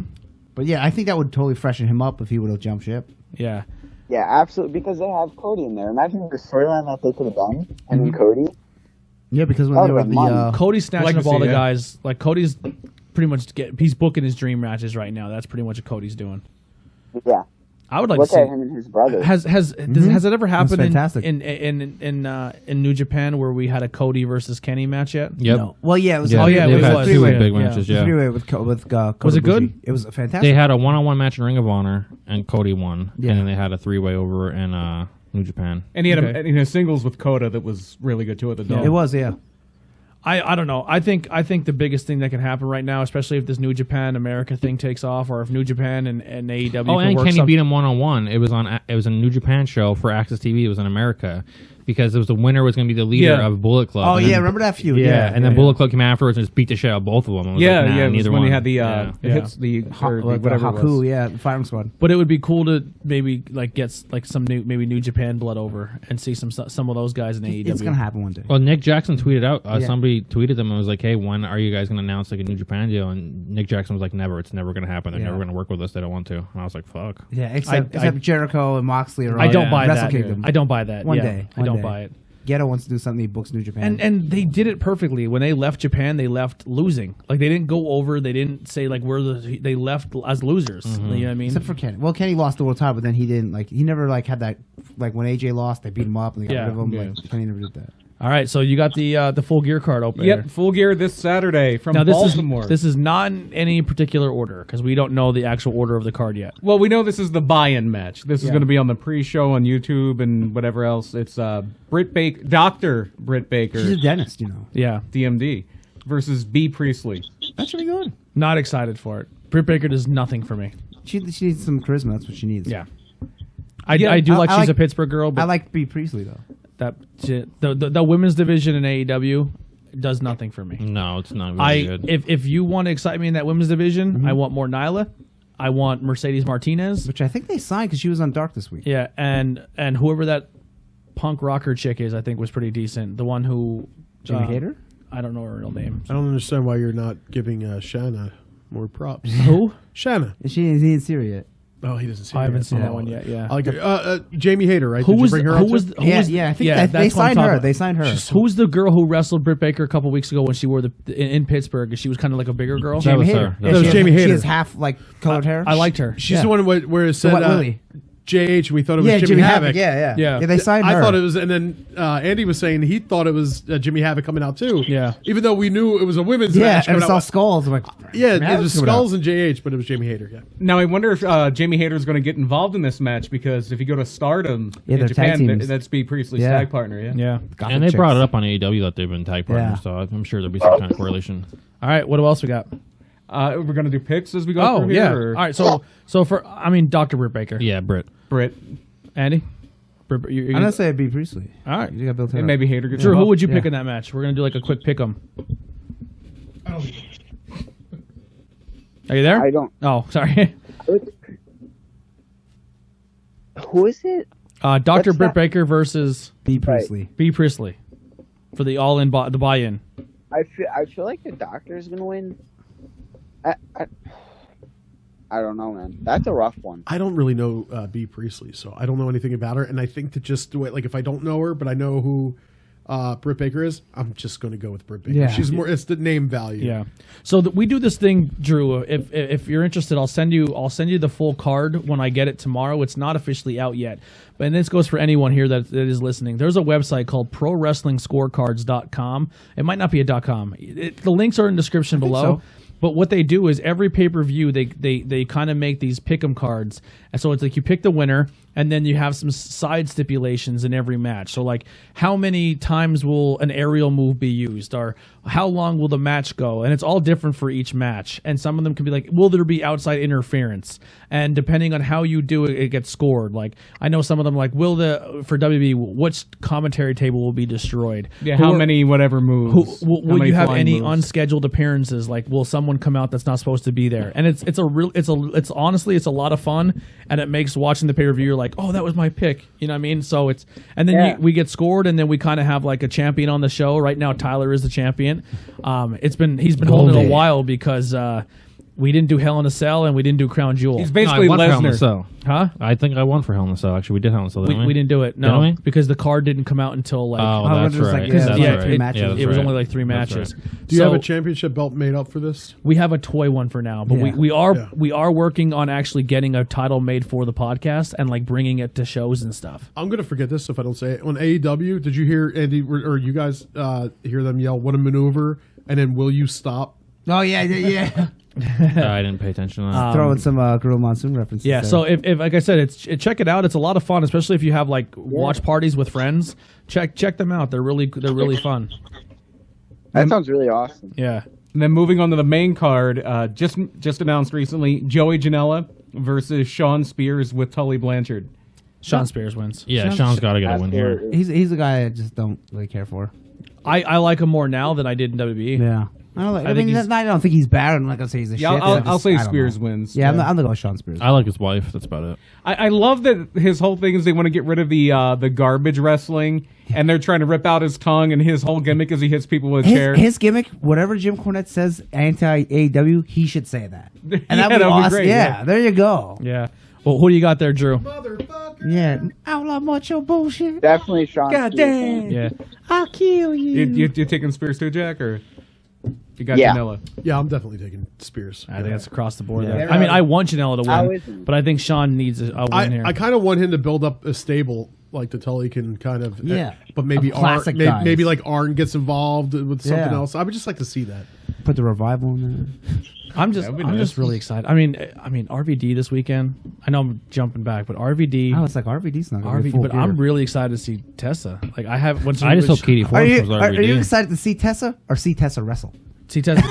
But yeah, I think that would totally freshen him up if he would have jumped ship. yeah. Yeah, absolutely. Because they have Cody in there. Imagine the storyline that they could have done. And then Cody. Yeah, because when Oh, they were the the money. Cody's snatching Legacy, up all the yeah. guys. Like Cody's pretty much he's booking his dream matches right now. That's pretty much what Cody's doing. Yeah. I would like Look to see. at him and his brother. Has it ever happened fantastic. in New Japan where we had a Cody versus Kenny match yet? Yep. No. Well, yeah, it was. Yeah, Oh, yeah, they've it had was. two Three-way. big Yeah. matches. Yeah, Three-way with Kota Was it good? Ibushi. It was fantastic. they had a one-on-one match in Ring of Honor, and Cody won. Yeah. And then they had a three-way over in New Japan. and he had Okay. a singles with Coda that was really good too at the Dome. It was, yeah. I don't know. I think the biggest thing that can happen right now, especially if this New Japan America thing takes off, or if New Japan and AEW Oh, can and work Kenny some- beat him one-on-one. It was a New Japan show for Access TV. It was in America because it was the winner was going to be the leader Yeah. of Bullet Club. Oh, And yeah, then- remember that feud? Yeah, and then Bullet Club came afterwards and just beat the shit out of both of them. I was Yeah, like, nah, yeah. It was neither when one. he had the Yeah. hits the or the whatever it Haku, was. yeah, the firing squad. But it would be cool to maybe like get like some New Japan blood over and see some of those guys in AEW. It's gonna happen one day. Well, Nick Jackson tweeted out. Yeah. Somebody tweeted them and was like, "Hey, when are you guys going to announce like a New Japan deal?" And Nick Jackson was like, "Never. It's never going to happen. They're Yeah. never going to work with us. They don't want to." And I was like, "Fuck." Yeah, except I- Jericho and Moxley are. I all don't in buy Wrestle that. Kingdom. I don't buy that. One Yeah, day. I One don't day. buy it. Geto wants to do something, he books New Japan. And they did it perfectly. When they left Japan, they left losing. Like they didn't go over. They didn't say like they left as losers. You know what I mean? Except for Kenny. Well, Kenny lost the world title, but then he didn't he never had that when AJ lost, they beat him up and they got rid of him. Yeah. Like Kenny never did that. All right, so you got the Full Gear card open. Yep, here. Full Gear this Saturday from Now Baltimore. this is not in any particular order because we don't know the actual order of the card yet. Well, we know this is the buy-in match. This is Yeah. going to be on the pre-show on YouTube and whatever else. It's Dr. Britt Baker, She's a dentist, Yeah, DMD, versus B. Priestley. That's really good. not excited for it. Britt Baker does nothing for me. She needs some charisma. That's what she needs. Yeah, I do like she's a Pittsburgh girl, but I like B. Priestley though. that the women's division in AEW does nothing for me. No, it's not really good. If you want to excite me in that women's division, I want more Nyla. I want Mercedes Martinez. Which I think they signed because she was on Dark this week. Yeah, and whoever that punk rocker chick is, I think was pretty decent. The one who Jamie Hayter? I don't know her real name. I don't understand why you're not giving Shanna more props. Who? Shanna. He didn't see her yet. Oh, he doesn't see. I her haven't yet. seen that one yet. Yeah. I like her. Jamie Hayter, right? Who Did was you bring her who up was too? who was I think yeah, they that's what I'm signed talking her. about. They signed her. Who's the girl who wrestled Britt Baker a couple weeks ago when she wore in Pittsburgh? She was kind of like a bigger girl. That was Hayter. her. That was she Jamie has, Hayter. She has half colored hair. I liked her. She's Yeah. the one where it said What, Willie? JH, and we thought it was Yeah, Jimmy Havoc. Yeah. Yeah. They signed her. I thought it was, and then Andy was saying he thought it was Jimmy Havoc coming out too. Yeah. Even though we knew it was a women's Yeah, match and coming it's all out. skulls. I'm like, Yeah, Jimmy it Havoc's was coming out. Skulls and JH, but it was Jamie Hayter. Yeah. Now, I wonder if Jamie Hayter is going to get involved in this match because if you go to Stardom Yeah, in they're tag Japan, teams. that's B. Priestley's Yeah. tag partner. Yeah. Yeah. Gothic And they chicks. brought it up on AEW that they've been tag partners, Yeah. so I'm sure there'll be some kind of correlation. All right. What else we got? We're going to do picks as we go Oh through yeah. here. All right. So for Dr. Britt Baker. Yeah, Britt. Britt. Andy. I'm gonna say B. Priestley. All right. You got Bill Taylor. And maybe Hayter gets Drew, who involved. would you pick Yeah. in that match? We're gonna do like a quick pick 'em. Are you there? I don't. Oh, sorry. Who is it? Dr. What's Britt that? Baker versus B. Priestley. B. Priestley for the all-in the buy-in. I feel like the Doctor's gonna win. I don't know, man. That's a rough one. I don't really know B. Priestley, so I don't know anything about her. And I think to just do it, like if I don't know her, but I know who Britt Baker is, I'm just going to go with Britt Baker. Yeah. She's more. It's the name value. Yeah. So we do this thing, Drew. If you're interested, I'll send you the full card when I get it tomorrow. It's not officially out yet, and this goes for anyone here that is listening. There's a website called ProWrestlingScorecards.com. It might not be a .com. The links are in the description below. so. But what they do is every pay-per-view, they kind of make these pick-em cards. And so it's like you pick the winner, and then you have some side stipulations in every match. So like how many times will an aerial move be used, or how long will the match go? And it's all different for each match. And some of them can be like, will there be outside interference? And depending on how you do it, it gets scored. Like I know some of them like, for WB, which commentary table will be destroyed? Yeah, how many whatever moves? Will you have flying any moves? unscheduled appearances? Like, will someone come out that's not supposed to be there? And it's honestly a lot of fun, and it makes watching the pay per view like, oh, that was my pick. You know what I mean? So we get scored, and then we kind of have like a champion on the show. Right now, Tyler is the champion. He's been holding it a while because we didn't do Hell in a Cell and we didn't do Crown Jewel. He's basically no, I won for Hell in a Lesnar. Cell. Huh? I think I won for Hell in a Cell. Actually, we did Hell in a Cell. Didn't We didn't do it. No, Didn't we? because the card didn't come out until like. Oh, Oh, that's it was right. like- yeah, That's yeah, right. three matches. Yeah, that's it was right. only like 3 That's matches. right. Do you have So a championship belt made up for this? we have a toy one for now, but Yeah. we are working on actually getting a title made for the podcast and like bringing it to shows and stuff. I'm gonna forget this if I don't say it. On AEW, did you hear Andy or you guys hear them yell "What a maneuver" and then "Will you stop"? Oh yeah. I didn't pay attention to that. Throwing some Gorilla Monsoon references. Yeah, there. so if like I said, check it out. It's a lot of fun, especially if you have like watch parties with friends. Check them out. They're really fun. That sounds really awesome. Yeah. And then moving on to the main card, just announced recently, Joey Janela versus Sean Spears with Tully Blanchard. Sean Spears wins. Yeah, Sean's got to get a win here. Absolutely. he's a guy I just don't really care for. I like him more now than I did in WWE. Yeah. I don't think he's bad. I'm not gonna say he's a Yeah, shit. I'll say Spears wins. Yeah, I'm gonna go with Sean Spears. I like his wife. That's about it. I love that his whole thing is they want to get rid of the garbage wrestling, and they're trying to rip out his tongue, and his whole gimmick is he hits people with chairs. His gimmick, whatever Jim Cornette says anti AEW, he should say that. And Yeah, that'd be that'd be awesome. great, Yeah, yeah. there you go. Yeah. Well, who do you got there, Drew? Motherfucker! Yeah, outlaw macho bullshit. Definitely Sean. God Spears. damn. Yeah. I'll kill you. You taking Spears too, Jack, or you got Yeah. Janela? Yeah, I'm definitely taking Spears. I think that's across the board Yeah. there. I mean, I want Janela to How win, isn't? but I think Sean needs a win here. I kind of want him to build up a stable, like to tell he can kind of, Yeah. But maybe Of classic guys. maybe like Arn gets involved with something Yeah. else. I would just like to see that. Put the revival in there. I'm just really excited. I mean RVD this weekend. I know I'm jumping back, but RVD. I was like, RVD's not going to be RVD, full but gear. I'm really excited to see Tessa. Like I have. I just hope Katie Are Forbes you, was are you RVD. excited to see Tessa or see Tessa wrestle? See Tessa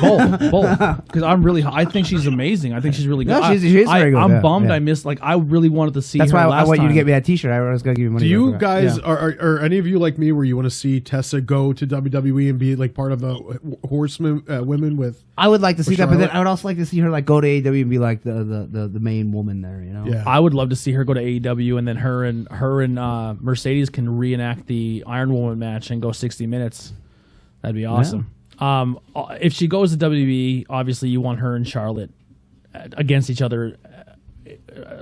both because I think she's amazing. I think she's really good. No, she's very good, I'm yeah, bummed. yeah. I missed. Like I really wanted to see. That's her why I last want you to time. get me that T-shirt. I was going to give you money. Do you for that. guys Yeah. are any of you like me where you want to see Tessa go to WWE and be like part of a horseman women with? I would like to see that, but then Charlotte? I would also like to see her like go to AEW and be like the main woman there. You know? Yeah. I would love to see her go to AEW and then her and Mercedes can reenact the Iron Woman match and go 60 minutes. That'd be awesome. If she goes to WWE, obviously you want her and Charlotte against each other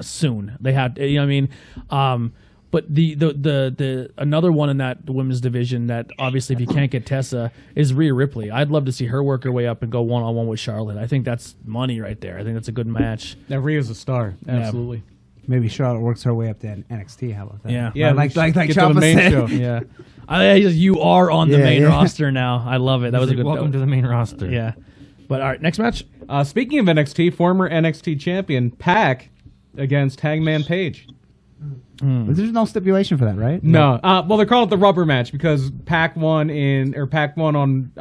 soon. They have, you know what I mean? But the another one in that women's division that obviously if you can't get Tessa is Rhea Ripley. I'd love to see her work her way up and go one-on-one with Charlotte. I think that's money right there. I think that's a good match. Now Rhea's a star. Absolutely. Maybe Charlotte works her way up to NXT. How about that? Yeah. Yeah, like get to the Ciampa main said. show. Yeah. You are on the Yeah, main yeah. roster now. I love it. That was a good Welcome to the main roster. Yeah. But all right, next match. Speaking of NXT, former NXT champion Pac against Hangman Page. There's no stipulation for that, right? No, well, they're calling it the rubber match because Pac won on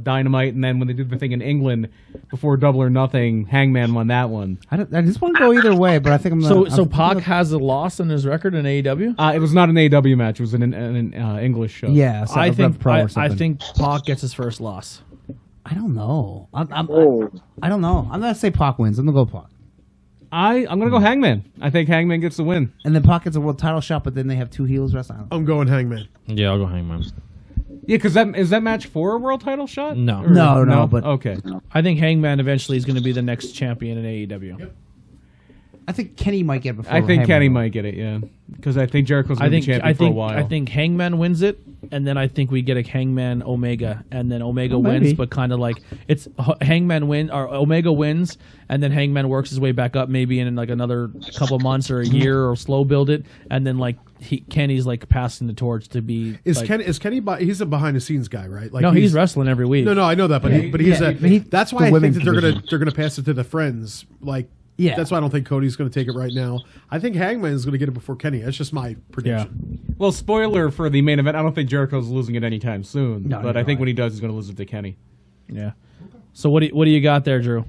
Dynamite, and then when they did the thing in England before Double or Nothing, Hangman won that one. I just want to go either way, but I think I'm not. So Pac has a loss in his record in AEW. It was not an AEW match; it was an English show. Yeah, so I Rev think Pro or I something. think Pac gets his first loss. I don't know. I Oh, don't know. I'm gonna say Pac wins. I'm gonna go Pac, I'm gonna go Hangman. I think Hangman gets the win. and then Pac gets a world title shot, but then they have two heels wrestling. I'm going Hangman. Yeah, I'll go Hangman. Yeah, because is that match for a world title shot? No. Or- No, but okay. I think Hangman eventually is going to be the next champion in AEW. I think Kenny might get it before. I think Hangman. Kenny might get it. Yeah, because I think Jericho's gonna be champion for a while. I think Hangman wins it, and then I think we get a Hangman Omega, and then Omega wins, maybe. but kind of like it's Hangman win or Omega wins, and then Hangman works his way back up, maybe in like another couple months or a year, or slow build it, and then like Kenny's like passing the torch to be. Is like, Kenny? He's a behind the scenes guy, right? Like No, he's wrestling every week. No, I know that, but he's Yeah, a. but That's why the I think women's that they're division. gonna pass it to the friends. Like, Yeah. that's why I don't think Cody's gonna take it right now. I think Hangman is gonna get it before Kenny. That's just my prediction. Well, spoiler for the main event. I don't think Jericho's losing it anytime soon. No, but no, I think no. when he does, he's going to lose it to Kenny. Yeah. So what do you got there, Drew?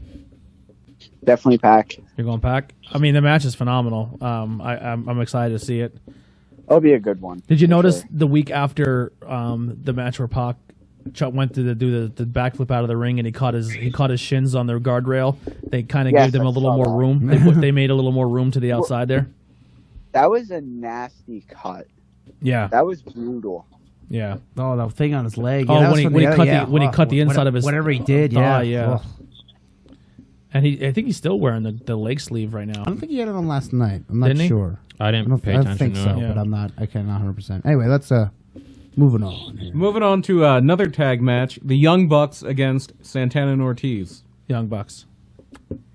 definitely Pac. You're going Pac. I mean, the match is phenomenal. I'm excited to see it. It'll be a good one. Did you for notice sure. the week after the match where Pac went to do the backflip out of the ring and he caught his shins on their guardrail? They kind of Yes, gave them I a little saw more that. room. They made a little more room to the outside there. That was a nasty cut. Yeah, That was brutal. yeah. Oh, the thing on his leg. Oh, Yeah, that when was he- from when he other- cut yeah. the- when he cut the inside of his whatever he did. thigh, Yeah, yeah. Ugh. And I think he's still wearing the leg sleeve right now. I don't think he had it on last night. I'm not Didn't he? sure. I I didn't don't, pay I don't attention think to so, it. Yeah. but I'm not. I cannot 100%. Anyway, let's moving on. Here. Moving on to another tag match: the Young Bucks against Santana and Ortiz. Young Bucks.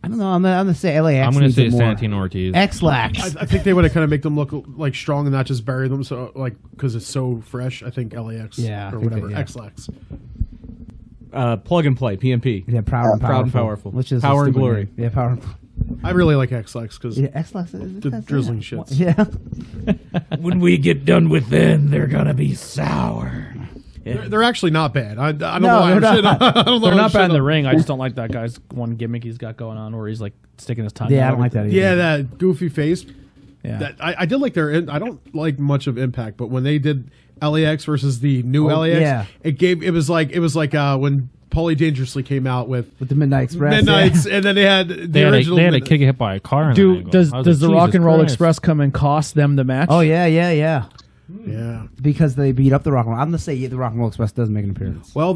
I don't know. I'm gonna say LAX. I'm going to needs say it more. Santino Ortiz. X-Lax. I think they would have kind of make them look like strong and not just bury them. So like because it's so fresh. I think LAX. Yeah, I or think whatever. that, yeah. X-Lax. Plug and play, PMP. Yeah, proud and Proud and powerful. powerful. Which is Power a and stupid glory. name. Yeah, power. I really like X-Lax because Yeah, X-Lax. Is The drizzling shits. Yeah. When we get done with them, they're going to be sour. they're actually not bad. I don't know No, why I'm they're shitting not. on- I don't know They're why not I'm bad in shitting the on- ring. I just don't like that guy's one gimmick he's got going on where he's like sticking his tongue. Yeah, out I don't like that either. Yeah, that goofy face. Yeah. That I did like their. I don't like much of Impact, but when they did LAX versus the new LAX, yeah. it was like when Paulie Dangerously came out with With the Midnight Express. Midnights, and then they had the They original. had a kick hit by a car. In Do the does angle. I was does like, the Rock Jesus and Roll Christ. Express come and cost them the match? Oh yeah. Yeah. Because they beat up the Rock and Roll. I'm gonna say the Rock and Roll Express does make an appearance Well,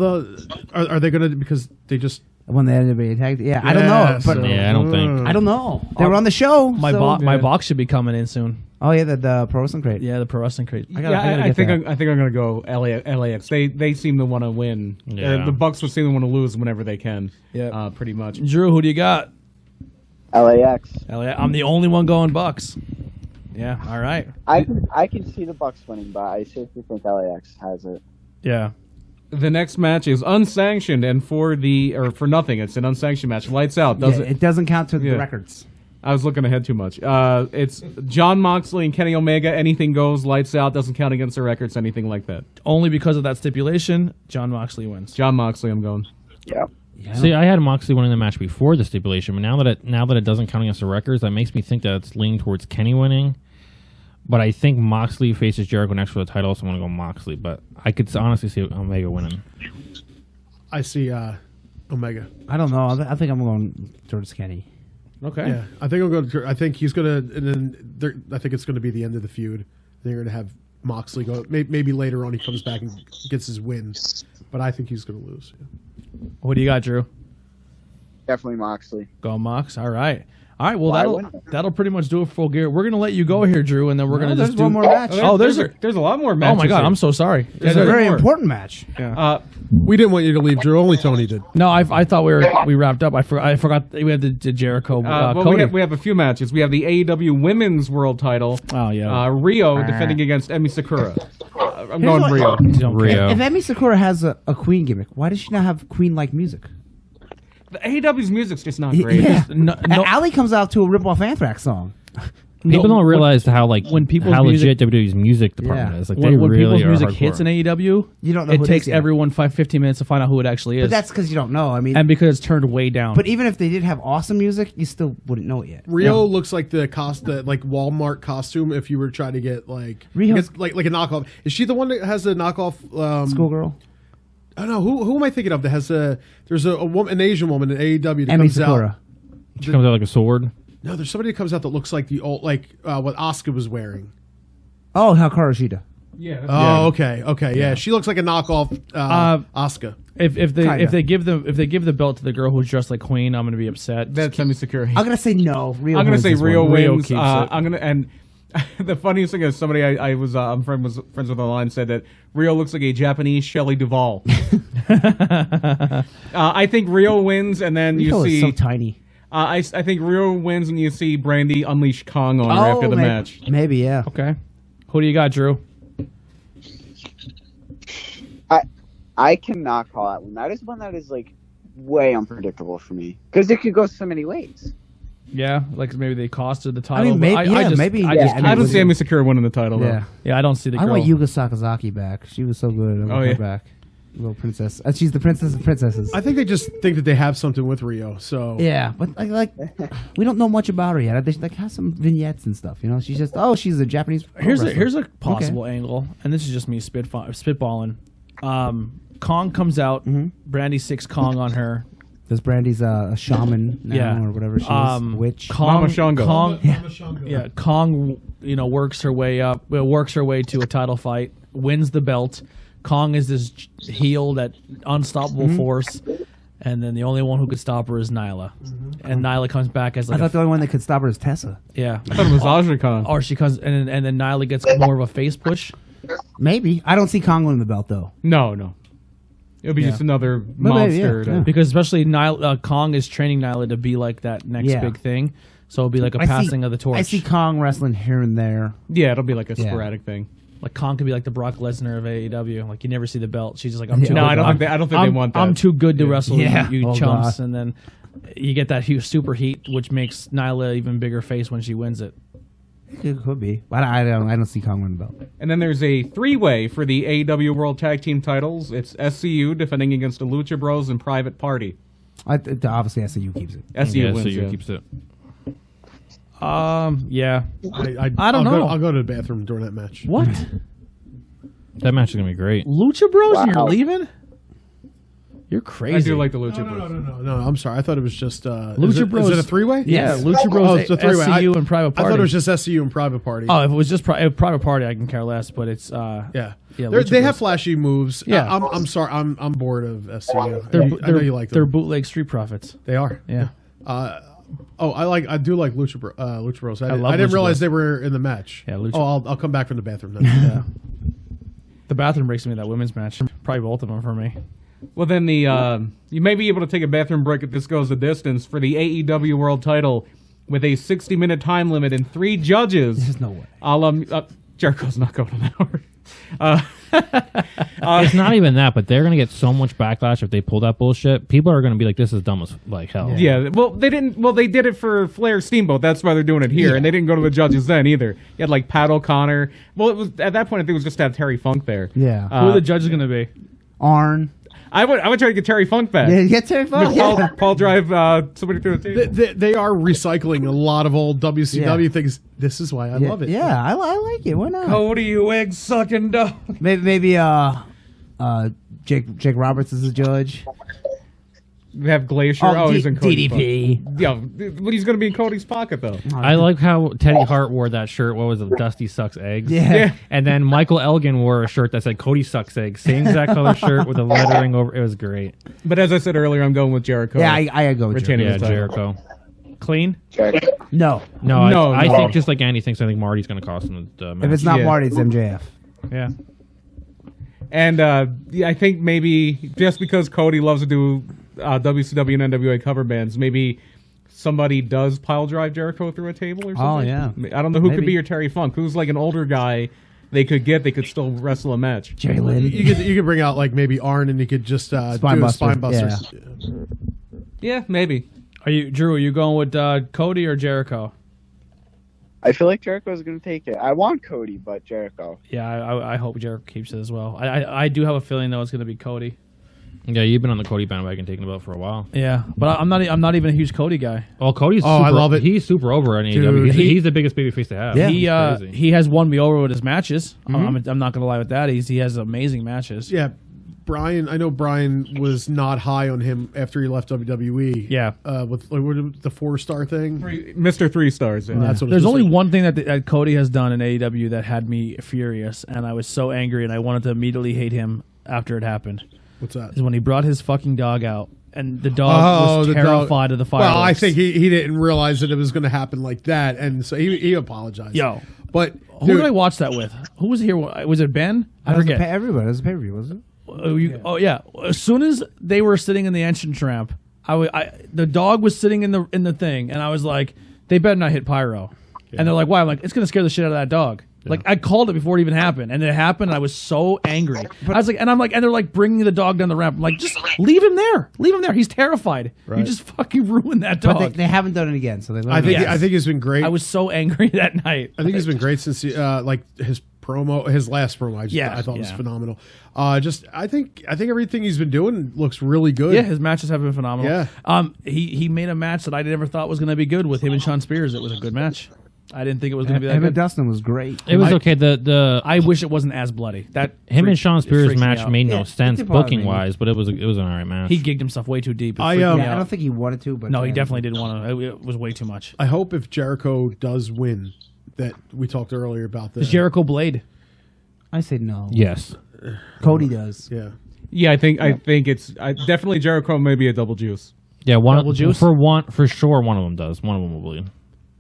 are they going to because they just when they ended up being tagged. Yeah, I don't know, but so- Yeah, I don't think. I don't know. They were on the show. My so- my box should be coming in soon. Oh yeah, the pro wrestling crate. Yeah, the pro wrestling crate. I think I'm gonna go LAX. They seem to want to win. Yeah. The Bucks will seem to want to lose whenever they can. Yeah. Pretty much. Drew, who do you got? LAX. I'm the only one going Bucks. Yeah. All right. I can see the Bucks winning, but I seriously think LAX has it. Yeah. The next match is unsanctioned, and for nothing. It's an unsanctioned match. Lights out. It doesn't count to the records. I was looking ahead too much. It's John Moxley and Kenny Omega. Anything goes. Lights out. Doesn't count against the records. Anything like that. Only because of that stipulation, John Moxley wins. John Moxley. I'm going. Yeah. See, I had Moxley winning the match before the stipulation, but now that it doesn't count against the records, that makes me think that it's leaning towards Kenny winning. But I think Moxley faces Jericho next for the title, so I'm going to go Moxley. But I could honestly see Omega winning. I see Omega. I don't know. I think I'm going towards Kenny. Okay. Yeah, I think I'm going to. I think he's going to, and then I think it's going to be the end of the feud. They're going to have Moxley go. Maybe later on he comes back and gets his win, but I think he's going to lose. Yeah. What do you got, Drew? Definitely Moxley. Go Mox. All right. All right. Well, Why wouldn't that'll pretty much do it for Full Gear. We're gonna let you go here, Drew, and then we're gonna there's just do one more match. Oh, there's a lot more Oh matches. my God, here. I'm so sorry. It's a very important match. We didn't want you to leave, Drew. Only Tony did. No, I thought we wrapped up. I forgot we had the Jericho. Well, Cody. we have a few matches. We have the AEW Women's World Title. Oh yeah. Rio defending against Emi Sakura. I'm going Rio. Rio. If Emi Sakura has a Queen gimmick, why does she not have Queen-like music? The AEW's music's just not great. Yeah. No- Ali comes out to a rip-off Anthrax song. People don't realize how when people's how music- legit WWE's music department Yeah. is. Like when they people's really are music hardcore. hits in AEW, You don't know it who it takes is yet. everyone 15 minutes to find out who it actually is. But that's because you don't know. I mean, and because it's turned way down. but even if they did have awesome music, you still wouldn't know it yet. Rio looks like the like Walmart costume if you were trying to get like Rio's- like a knockoff. Is she the one that has a knockoff? Schoolgirl. I don't know who am I thinking of that has there's a woman, an Asian woman in AEW that Emi comes Sakura. out. She comes out like a sword. No, there's somebody that comes out that looks like the old what Asuka was wearing. Oh, Hikaru Shida. Yeah. Oh, okay, yeah. She looks like a knockoff Asuka. if Kinda. they give the belt to the girl who's dressed like Queen, I'm gonna be upset. That's Emi Sakura. I'm gonna say no. Rio I'm gonna wins say this Rio one. Rio wins. keeps it. I'm gonna and the funniest thing is somebody I'm friends with online said that Rio looks like a Japanese Shelley Duvall. I think Rio wins, and then Rio you is see. so tiny. I think Rio wins, and you see Brandy unleash Kong on her after the match. Maybe, yeah. Okay. Who do you got, Drew? I cannot call that one. That is one that is like way unpredictable for me because it could go so many ways. Yeah, like maybe they costed the title. I mean, but maybe, I yeah, just, maybe. I yeah, just I mean, I don't was see it- Emi Sakura winning the title. Yeah. I don't see the I girl. want Yuka Sakazaki back. She was so good. I want her yeah. back. Little princess. She's the princess of princesses. I think they just think that they have something with Rio. So Yeah, but like we don't know much about her yet. They should, like have some vignettes and stuff. You know, she's just she's a Japanese. pro wrestler. Here's a possible angle, and this is just me spitballing. Kong comes out. Brandy 6 Kong on her. This Brandy's a shaman now or whatever she is. Witch. Kong, Mama Shango. Kong, yeah, Kong. Works her way up. Works her way to a title fight. Wins the belt. Kong is this heel, that unstoppable force, and then the only one who could stop her is Nyla. And Nyla comes back as I like thought the only one that could stop her is Tessa. yeah, I thought it was Aja Kong. or she comes and then Nyla gets more of a face push. Maybe I don't see Kong winning the belt though. No. It'll be just another maybe, monster. yeah. Because especially Kong is training Nyla to be like that next Yeah. big thing. So it'll be like a passing of the torch. I see Kong wrestling here and there. Yeah, it'll be like a Yeah. sporadic thing. Like Kong could be like the Brock Lesnar of AEW. Like you never see the belt. She's just like, I'm too No, good. I don't think they want that. I'm too good to wrestle Yeah. you Oh, chumps. God. And then you get that huge super heat, which makes Nyla even bigger face when she wins it. It could be, but I don't see Kong winning the belt. And then there's a three-way for the AEW World Tag Team titles. It's SCU defending against the Lucha Bros and Private Party. Obviously, SCU keeps it. SCU Yeah, wins. so you yeah. keeps it. Yeah. I don't know. I'll go to the bathroom during that match. What? That match is gonna be great. Lucha Bros? Wow. You're leaving? You're crazy. I do like the Lucha Bros. No. I'm sorry. I thought it was just Lucha Bros. Is it a three-way? Yeah, Yes. Lucha Bros. Oh, it's a three-way. SCU and Private Party. I thought it was just SCU and Private Party. Oh, if it was just Private Party, I can care less. But it's yeah. yeah. They Lucha have Bros. flashy moves. Yeah. I'm sorry. I'm bored of SCU. They're I know you like They're them. bootleg Street Profits. They are. Yeah. Oh, I do like Lucha Bros. I love didn't Lucha realize Bros. they were in the match. Yeah, Lucha- Oh, I'll come back from the bathroom then. Yeah. The bathroom breaks me that women's match. Probably both of them for me. Well, then you may be able to take a bathroom break if this goes the distance for the AEW World Title with a 60-minute time limit and 3 judges. There's no way. Jericho's not going an hour. It's not even that, but they're gonna get so much backlash if they pull that bullshit. People are gonna be like, "This is dumb as like hell." Yeah, well, they didn't. Well, they did it for Flair Steamboat. That's why they're doing it here, and they didn't go to the judges then either. You had like Pat O'Connor. Well, it was at that point. I think it was just to have Terry Funk there. Yeah. Who are the judges going to be? Arn. I would try to get Terry Funk back. Yeah, get Terry Funk. Yeah. Paul drive somebody through the table. They are recycling a lot of old WCW things. This is why I love it. Yeah, I like it. Why not? Cody, you egg sucking dog. Maybe Jake Roberts is the judge. We have Glacier. He's in Cody's DDP. pocket. Yeah, but he's going to be in Cody's pocket though. I like how Teddy Hart wore that shirt. What was it? Dusty sucks eggs. Yeah. And then Michael Elgin wore a shirt that said Cody sucks eggs. Same exact color shirt with the lettering over. It was great. But as I said earlier, I'm going with Jericho. Yeah, I go with retaining Jericho. Yeah, his title. Jericho. Clean? No. No, I No. think just like Andy thinks, I think Marty's going to cost him the match. If it's not Yeah. Marty, it's MJF. Yeah. And I think maybe just because Cody loves to do WCW and NWA cover bands, maybe somebody does pile drive Jericho through a table or something. yeah. I don't know who could Maybe. be your Terry Funk. Who's like an older guy they could still wrestle a match. Jerry Lynn. You could bring out like maybe Arn and you could just do a spine buster. Yeah, maybe. Drew, are you going with Cody or Jericho? I feel like Jericho's going to take it. I want Cody, but Jericho. Yeah, I hope Jericho keeps it as well. I do have a feeling though it's going to be Cody. Yeah, you've been on the Cody bandwagon taking about for a while. Yeah, but I'm not even a huge Cody guy. Well, Cody's Oh, I love it. He's super over at AEW. Dude, He's the biggest babyface to have. Yeah. He's crazy. He has won me over with his matches. I'm not going to lie with that. He has amazing matches. Yeah, Brian. I know Brian was not high on him after he left WWE. Yeah. With the 4-star thing. Mr. 3 stars. Yeah. That's what There's it was only like. one thing that Cody has done in AEW that had me furious, and I was so angry, and I wanted to immediately hate him after it happened. What's that? Is when he brought his fucking dog out, and the dog was the terrified of the fireworks. Well, I think he didn't realize that it was going to happen like that, and so he apologized. Yo. But Who dude, did I watch that with? Who was here? Was it Ben? I That was forget. everybody. That was a pay-per-view, wasn't it? Oh yeah. As soon as they were sitting in the entrance ramp, the dog was sitting in the thing, and I was like, they better not hit pyro. And they're like, why? I'm like, it's gonna scare the shit out of that dog. Like I called it before it even happened, and it happened. And I was so angry. I was like, and they're like bringing the dog down the ramp. I'm like, just leave him there. Leave him there. He's terrified. You Right. just fucking ruined that But dog. they haven't done it again, so they. I think Yes. I think he's been great. I was so angry that night. I think he's been great since his last promo. I thought was Yeah. phenomenal. I think everything he's been doing looks really good. Yeah, his matches have been phenomenal. Yeah. He made a match that I never thought was going to be good with him and Sean Spears. It was a good match. I didn't think it was going to be that Him and good. Dustin was great. It was okay. The I wish it wasn't as bloody. That him and freaked- Sean it Spears freaked me match out. made Yeah, no it sense did bother booking me. wise, but it was an alright match. He gigged himself way too deep. It I, freaked me Yeah, I out. don't think he wanted to, but No, he definitely didn't want to. It was way too much. I hope if Jericho does win, that we talked earlier about the The Jericho Blade. I say no. yes. Cody does. Yeah. Yeah, I think it's definitely Jericho. Maybe a double juice. Yeah, Double juice? for sure. One of them does. One of them will bleed.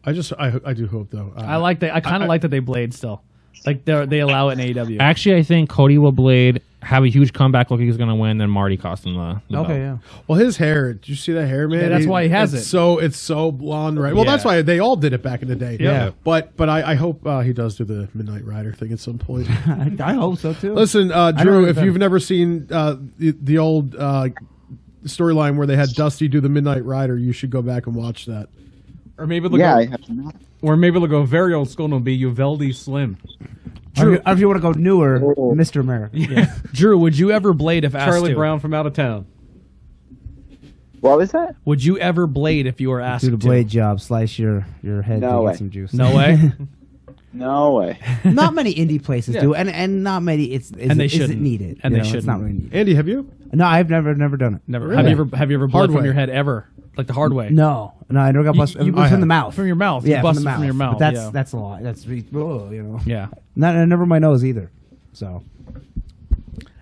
I do hope though. I like that. I kind of like that they blade still. Like they allow it in AEW. Actually, I think Cody will blade, have a huge comeback, look like he's going to win, then Marty cost him the belt. Okay, yeah. Well, his hair. Did you see that hair, man? Yeah, that's why he has it's it. It's so blonde, right? Well, that's Yeah. why they all did it back in the day. Yeah. But I hope he does do the Midnight Rider thing at some point. I hope so too. Listen, don't Drew, know if that. you've never seen the old storyline where they had Dusty do the Midnight Rider, you should go back and watch that. Or maybe they'll Yeah, I go, have to know. or maybe they'll go very old school and it'll be Uvalde Slim. Or if you want to go newer, Mr. America. Drew, would you ever blade if asked Charlie to? Brown from out of town. What was that? Would you ever blade if you were asked Do the to? blade job, slice your head No to way. get some juice. No way. No way. Not many indie places do, and not many. And they is shouldn't. it needed? And You they know, It's not shouldn't. really needed. Andy, have you? No, I've never done it. Never. Really? Have you ever bled Hard from way. your head ever? Like the hard way? No, I never got busted. you- It was I from the have. mouth. From your mouth. Yeah, You from busted the mouth. from your mouth. But yeah. that's a lot. That's you know. Yeah. Not never my nose either. So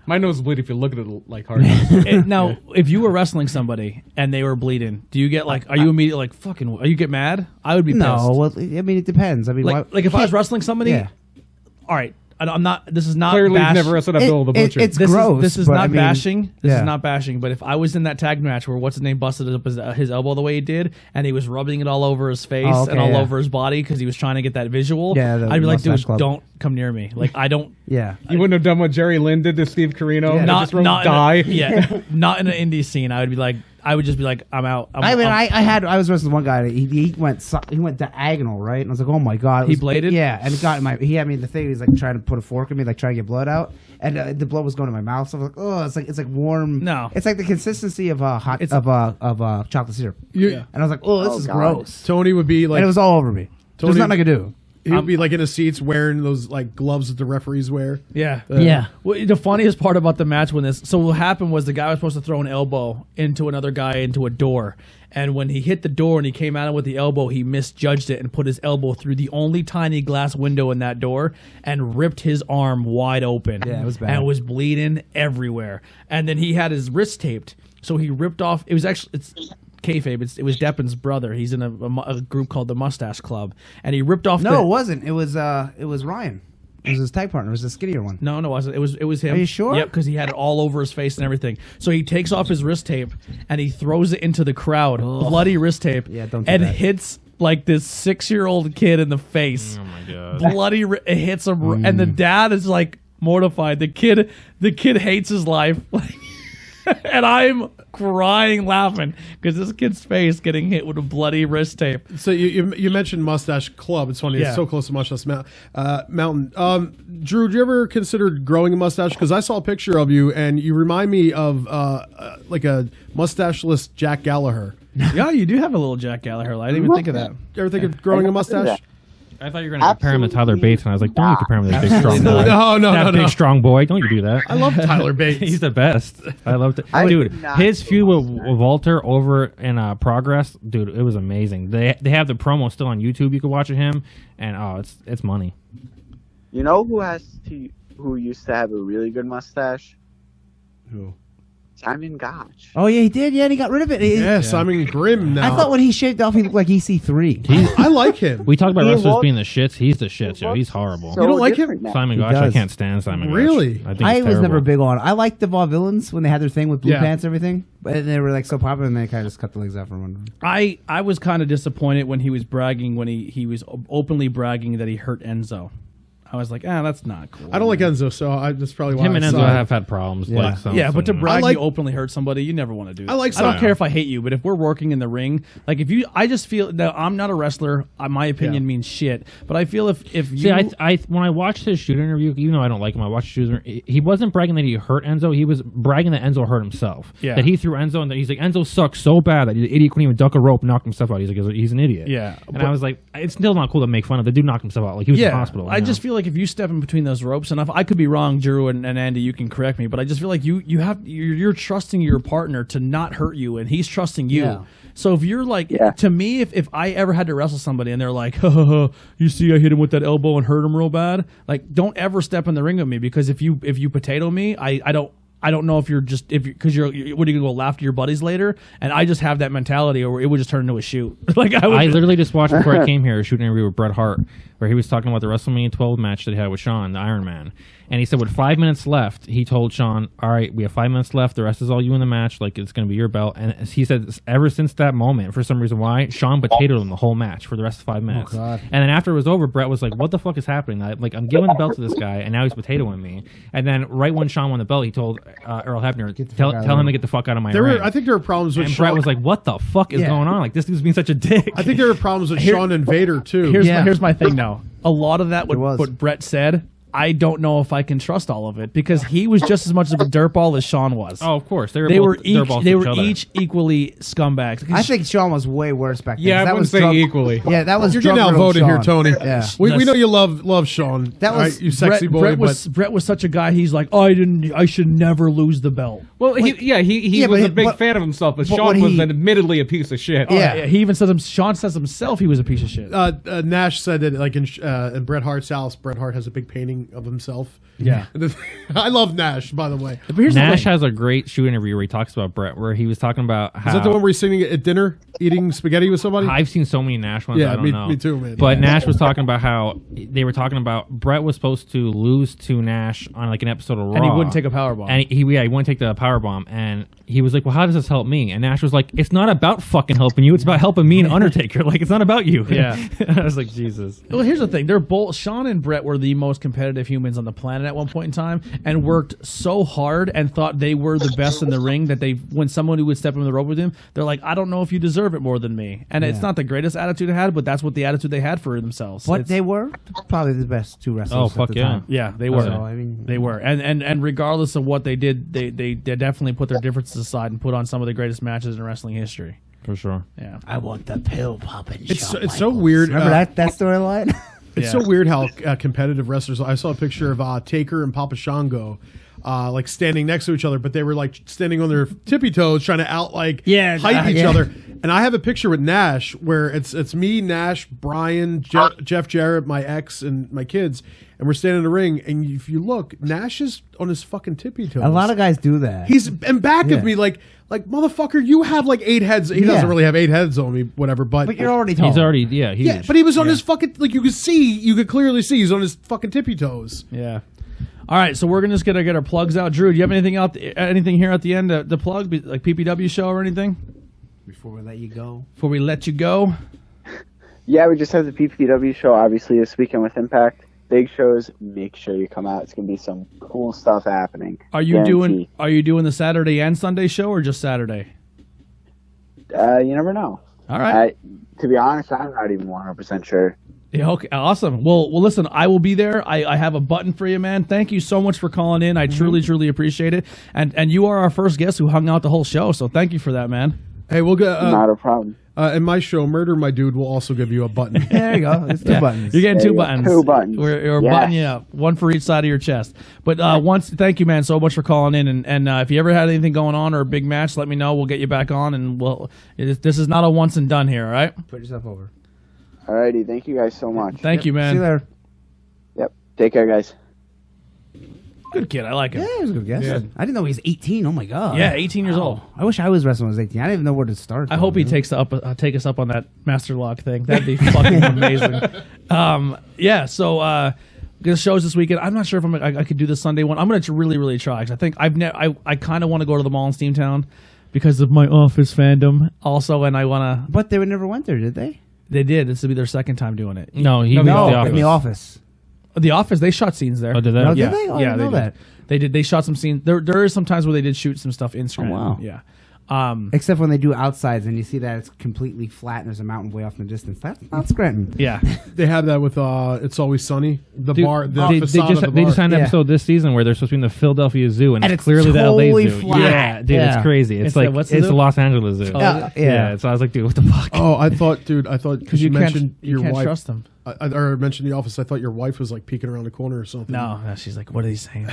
My nose will bleed if you look at it like hard. Now, if you were wrestling somebody and they were bleeding, do you get like? Are you immediately like fucking? Are you get mad? I would be pissed. No, well, I mean, it depends. I mean, like if I was wrestling somebody, Yeah. all right. I'm not. This is not. Clearly, bash- you've never wrestled Abdullah the Butcher. it's this gross. This is but not I mean, bashing. This yeah. is not bashing. But if I was in that tag match where what's his name busted up his elbow the way he did, and he was rubbing it all over his face Oh, okay, and all yeah. over his body because he was trying to get that visual, Yeah, the I'd be like, dude, Mustache Club. don't come near me. Like I don't. Yeah. You wouldn't have done what Jerry Lynn did to Steve Carino. Yeah. And Not just wrote not die. Yeah, not in an indie scene. I would be like, I would just be like, I'm out. I mean, I was wrestling one guy. He went diagonal, right? And I was like, oh my god, it He was- bladed? Yeah, and it got in my. He had me in the thing. He was like trying to put a fork in me, like trying to get blood out, and the blood was going to my mouth. So I was like, oh, it's like warm. No. it's like the consistency of hot It's- of chocolate syrup. You, And I was like, oh, this Oh, is God. gross. Tony would be like And it was all over me. There's Tony- nothing I could do. he would be like in the seats wearing those like gloves that the referees wear. Yeah. Yeah. Well, the funniest part about the match when this, so what happened was the guy was supposed to throw an elbow into another guy into a door. And when he hit the door and he came at him with the elbow, he misjudged it and put his elbow through the only tiny glass window in that door and ripped his arm wide open. Yeah, it was bad. And it was bleeding everywhere. And then he had his wrist taped. So he ripped off, it was actually, it's kayfabe, it was Deppin's brother. He's in a group called the Mustache Club. And he ripped off No, it wasn't. It was Ryan. It was his tag partner. It was the skinnier one. No, it wasn't. It was him. Are you sure? Yep, because he had it all over his face and everything. So he takes off his wrist tape and he throws it into the crowd, bloody wrist tape, Yeah, don't do and that. hits like this 6-year-old kid in the face. Oh my god. Bloody, it hits him, and the dad is like mortified. The kid hates his life, and I'm crying laughing because this kid's face getting hit with a bloody wrist tape. So you mentioned Mustache Club. It's funny. Yeah. It's so close to Mustache Mountain. Drew, did you ever consider growing a mustache? Because I saw a picture of you, and you remind me of like a mustacheless Jack Gallagher. Yeah, you do have a little Jack Gallagher. I didn't even think of that. You ever think of growing a mustache? I thought you were going to compare him to Tyler Absolutely Bates, and I was like, don't you not. compare him to that big strong boy. No, That big strong boy. Don't you do that. I love Tyler Bates. He's the best. I loved it. I Dude, did not his feud with think so. Walter over in Progress, dude, it was amazing. They have the promo still on YouTube. You can watch it him, and it's money. You know who used to have a really good mustache? Who? Simon Gotch. Oh yeah, he did. Yeah, and he got rid of it. Yeah, Simon Grimm now. I thought when he shaved off, he looked like EC3. I like him. We talked about He wrestlers looks- being the shits. He's the shits, yo. looks He's horrible. so You don't like him? different now. Simon He Gotch, I does. can't stand Simon Gotch. Really? I think I he's was never terrible. big on. I liked the Vaudevillains when they had their thing with blue Yeah. pants and everything, but they were like so popular, and they kind of just cut the legs out from under them. I was kind of disappointed when he was bragging, when he was openly bragging that he hurt Enzo. I was like, that's not cool. I don't like Enzo, so that's probably why Him and I Enzo saw it. have had problems. Yeah. Like some, Yeah, but to some- brag I like- you openly hurt somebody, you never want to do that. I like I don't Simon. care if I hate you, but if we're working in the ring, like if you, I just feel that I'm not a wrestler. My opinion Yeah. means shit. But I feel if you, See, I when I watched his shoot interview, you know I don't like him. I watched his shoot interview. He wasn't bragging that he hurt Enzo. He was bragging that Enzo hurt himself. Yeah. That he threw Enzo, and that he's like, Enzo sucks so bad that the idiot couldn't even duck a rope, knocked himself out. He's like, he's an idiot. Yeah, And but- I was like, it's still not cool to make fun of. The dude knocked himself out. Like he was in the hospital. I you know? just feel like if you step in between those ropes, and I could be wrong, Drew and Andy, you can correct me, but I just feel like you're trusting your partner to not hurt you, and he's trusting you. Yeah. So if you're like, Yeah. to me, if I ever had to wrestle somebody and they're like, you see, I hit him with that elbow and hurt him real bad, like don't ever step in the ring with me, because if you potato me, I don't know if you're just because you're what are you gonna go laugh to your buddies later? And I just have that mentality, or it would just turn into a shoot. Like I literally just watched before I came here a shooting interview with Bret Hart, where he was talking about the WrestleMania 12 match that he had with Shawn, the Iron Man. And he said, with 5 minutes left, he told Shawn, all right, we have 5 minutes left. The rest is all you in the match. Like, it's going to be your belt. And he said, ever since that moment, for some reason why, Shawn potatoed him the whole match for the rest of 5 minutes. God. And then after it was over, Bret was like, what the fuck is happening? I'm giving the belt to this guy, and now he's potatoing me. And then right when Shawn won the belt, he told Earl Hebner, tell fuck out of him him. to get the fuck out of my ring. I think there were problems with And Shawn. Bret was like, what the fuck is Yeah. going on? Like, this dude's being such a dick. I think there were problems with Shawn and Vader too. Here's my thing now. A lot of that, There was. what Brett said, I don't know if I can trust all of it, because he was just as much of a dirtball as Shawn was. Oh, of course. they both were dirtballs to they each were other. each equally scumbags. I think Shawn was way worse back then. Yeah, 'cause I that wouldn't was say drug- equally. Yeah, that was You're getting drug-riddled outvoted here, Shawn. Tony. Yeah. We know you love Shawn. That was- right? You sexy boy. Brett but was such a guy. He's like, I should never lose the belt. Well, he Yeah, was but a big what- fan of himself, but but Shawn when was he- admittedly a piece of shit. Yeah. He even says Shawn says himself he was a piece of shit. Nash said that like in Bret Hart's house, Bret Hart has a big painting king of himself. Yeah. I love Nash, by the way. But here's the Nash thing. has a great shoe interview where he talks about Brett, where he was talking about how Is that the one where he's sitting at dinner eating spaghetti with somebody? I've seen so many Nash ones. Yeah, I don't know. me too, man. But Nash was talking about how they were talking about Brett was supposed to lose to Nash on like an episode of Raw, And he wouldn't take a power bomb. And he wouldn't take the power bomb. And he was like, "Well, how does this help me?" And Nash was like, "It's not about fucking helping you. It's about helping me and Undertaker. Like, it's not about you." Yeah. I was like, Jesus. Well, here's the thing. They're both Sean and Brett were the most competitive humans on the planet at one point in time, and worked so hard and thought they were the best in the ring that when someone who would step in the rope with him, they're like, I don't know if you deserve it more than me. And it's not the greatest attitude they had, but that's what the attitude they had for themselves. But they were probably the best two wrestlers. Oh, at fuck the yeah. time. Yeah, they were. So, I mean, They were, and regardless of what they did, they definitely put their differences aside and put on some of the greatest matches in wrestling history. For sure. Yeah, I want the pill popping. It's so weird. Remember that storyline? It's so weird how competitive wrestlers. I saw a picture of Taker and Papa Shango, like standing next to each other, but they were like standing on their tippy toes, trying to hype each other. And I have a picture with Nash where it's me, Nash, Brian, Jeff Jarrett, my ex, and my kids, and we're standing in the ring. And if you look, Nash is on his fucking tippy toes. A lot of guys do that. He's in back of me, like motherfucker. You have like 8 heads. He doesn't really have 8 heads on me, whatever. But you're already tall. He's already, huge. yeah, but he was on his fucking like you could clearly see he's on his fucking tippy toes. yeah. All right, so we're just gonna get our plugs out. Drew, do you have anything here at the end to plug, like PPW show or anything? Before we let you go. Before we let you go. Yeah, we just have the PPW show, obviously, this weekend with Impact. Big shows, make sure you come out. It's going to be some cool stuff happening. Are you Guarantee. doing the Saturday and Sunday show, or just Saturday? You never know. All right. To be honest, I'm not even 100% sure. Yeah, okay, awesome. Well, listen, I will be there. I have a button for you, man. Thank you so much for calling in. I truly appreciate it. And you are our first guest who hung out the whole show, so thank you for that, man. Hey, we'll get Not a problem. in my show, Murder My Dude will also give you a button. There you go. It's two buttons. You're getting There two you go. buttons. 2 buttons. We're Yes. buttoning you up, one for each side of your chest. But thank you, man, so much for calling in. And if you ever had anything going on or a big match, let me know. We'll get you back on, and this is not a once and done here, all right? Put yourself over. Alrighty, thank you guys so much. Thank you, man. See you there. Yep. Take care, guys. Good kid. I like him. Yeah, he was a good guess. Yeah. I didn't know he was 18. Oh my god. Yeah, 18 years old. I wish I was wrestling when I was 18. I didn't even know where to start. I hope he take us up on that master lock thing. That'd be fucking amazing. Yeah. So the shows this weekend. I'm not sure if I could do the Sunday one. I'm gonna really try because I think I kind of want to go to the mall in Steamtown because of my Office fandom also, and I want to. But they never went there, did they? They did. This will be their second time doing it. No, he No, was in the office. The Office. They shot scenes there. Oh, did they? No, did Yeah, they? Oh, I yeah, didn't know they did. that. They did. They shot some scenes. There is some times where they did shoot some stuff in screen. wow. Yeah. Except when they do outsides and you see that it's completely flat and there's a mountain way off in the distance. That's not Scranton. Yeah. They have that with It's Always Sunny. The Dude, bar, the they facade just of the bar. had an Yeah. episode this season where they're supposed to be in the Philadelphia Zoo, and And it's it's clearly the LA totally Zoo. flat. Yeah, dude, Yeah. it's crazy. It's It's like the- what's the it's zoo? the Los Angeles Zoo. Yeah. So I was like, dude, what the fuck? Oh, I thought because you mentioned you your can't wife. trust them. Or mentioned the Office. I thought your wife was like peeking around the corner or something. No, she's like, what are you saying?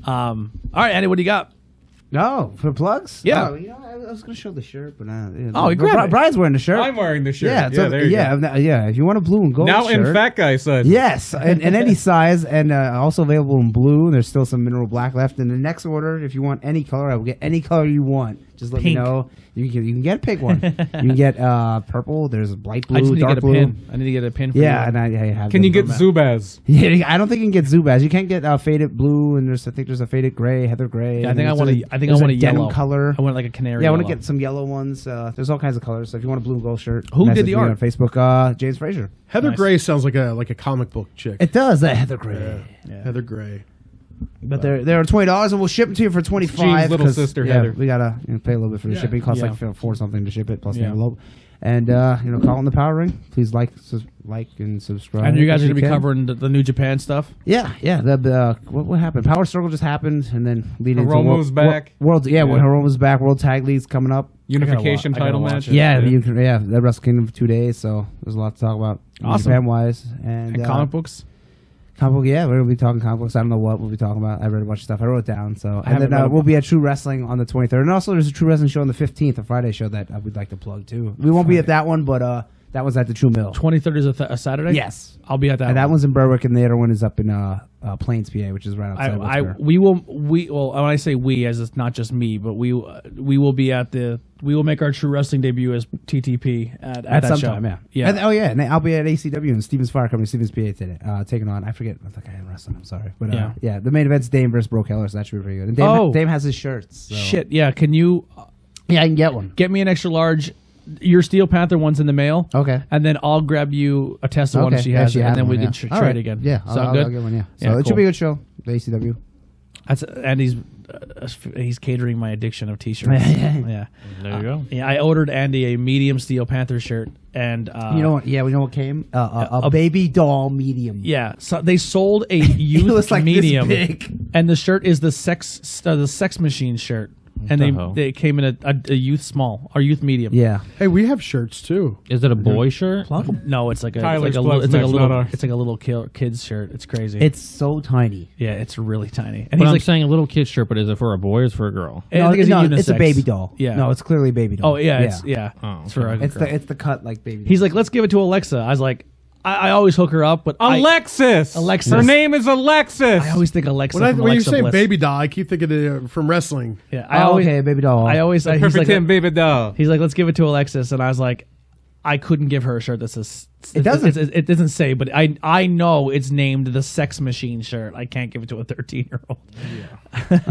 All right, Andy, what do you got? No, for plugs? Yeah. Oh, I was going to show the shirt, but Oh, you grab it. Brian's wearing the shirt. I'm wearing the shirt. Yeah, there you go. yeah. If you want a blue and gold Now shirt, in Fat Guy size. yes, and any size, and also available in blue. There's still some mineral black left. In the next order, if you want any color, I will get any color you want. Just let Pink. me know. You can get a pink one. You can get purple. There's light I just blue, need to dark get a blue. pin. I need to get a pin for Yeah, you. and I have. Can you them. get Zubaz? Yeah, I don't think you can get Zubaz. You can't get faded blue, and I think there's a faded gray, heather gray. Yeah, I and think I there's want a- to. I think I there's want a denim yellow color. I want like a canary. Yeah, I want to yellow. get some yellow ones. There's all kinds of colors. So if you want a blue and gold shirt, Who did message the me art? on Facebook? James Frazier. Heather Nice. Gray sounds like a comic book chick. It does that Heather Gray. Heather Gray. But they're $20, and we'll ship them to you for $25. Jean's little 'cause, sister, yeah, Heather. we gotta pay a little bit for the Yeah. shipping. It costs Yeah. like $4 something to ship it plus the Yeah. envelope. And call in the Power Ring. Please like and subscribe. And you guys are if going to be can. covering the New Japan stuff. Yeah. What happened? Power Struggle just happened, and then leading into Hiromu's back. World, when Hiromu's back. World Tag League's coming up. Unification I gotta title watch match. it. Yeah, that Wrestle Kingdom for 2 days. So there's a lot to talk about. Awesome. Japan wise and Comic books. Comic book, yeah, we're gonna be talking comic books. I don't know what we'll be talking about. I read a bunch of stuff. I wrote it down. So, and haven't then read we'll be at True Wrestling on the 23rd, and also there's a True Wrestling show on the 15th, a Friday show that we'd like to plug too. We won't be at that one, but That was at the True Mill. 23rd is a Saturday. Yes. I'll be at that. And that one. one's in Berwick, and the other one is up in Plains, PA, which is right outside. we will when I say we, as it's not just me, but we will be at we will make our True Wrestling debut as TTP at that some show. time, yeah. Yeah. And, and I'll be at ACW and Stevens Fire Company, Stevens PA today, taking on. I forget. I think I had wrestling. I'm sorry, but Yeah. the main event's Dame versus Bro Keller, so that should be pretty good. And Dame has his shirts. So. Shit, yeah. Can you Yeah, I can get one. get me an extra large? Your Steel Panther one's in the mail. Okay. And then I'll grab you a Tessa one if she has it, and then we can trade right. again. Yeah, Sound good? I'll get one. Yeah. So Yeah, it cool. should be a good show. The ACW. That's and he's catering my addiction of t-shirts. Yeah. There you go. Yeah, I ordered Andy a medium Steel Panther shirt, and You know what? Yeah, we know what came. A baby doll medium. yeah, so they sold a It youth was like medium, this big. and the shirt is the sex machine shirt, and the hell? they came in a youth small or youth medium. Yeah. Hey, we have shirts too. Is it a boy shirt? No, it's like a Tyler's it's plugs like a next, little not ours. it's like a little kid's shirt. It's crazy. It's so tiny. yeah, it's really tiny. And But he's I'm like, saying a little kid shirt, but is it for a boy or is it for a girl? I think it's it's a unisex. baby doll. Yeah. No, it's clearly a baby doll. Oh yeah, it's Oh, it's for a It's girl. the cut like baby. He's like, let's give it to Alexa. I was like, I always hook her up, but Alexis. Alexis. Her name is Alexis. I always think Alexa. When from you Alexa say Bliss. baby doll, I keep thinking from wrestling. Yeah, okay, baby doll. I always he's Perfect like, Tim baby doll. he's like, let's give it to Alexis, and I was like, I couldn't give her a shirt that says It doesn't. It doesn't say, but I know it's named the Sex Machine shirt. I can't give it to a 13-year-old.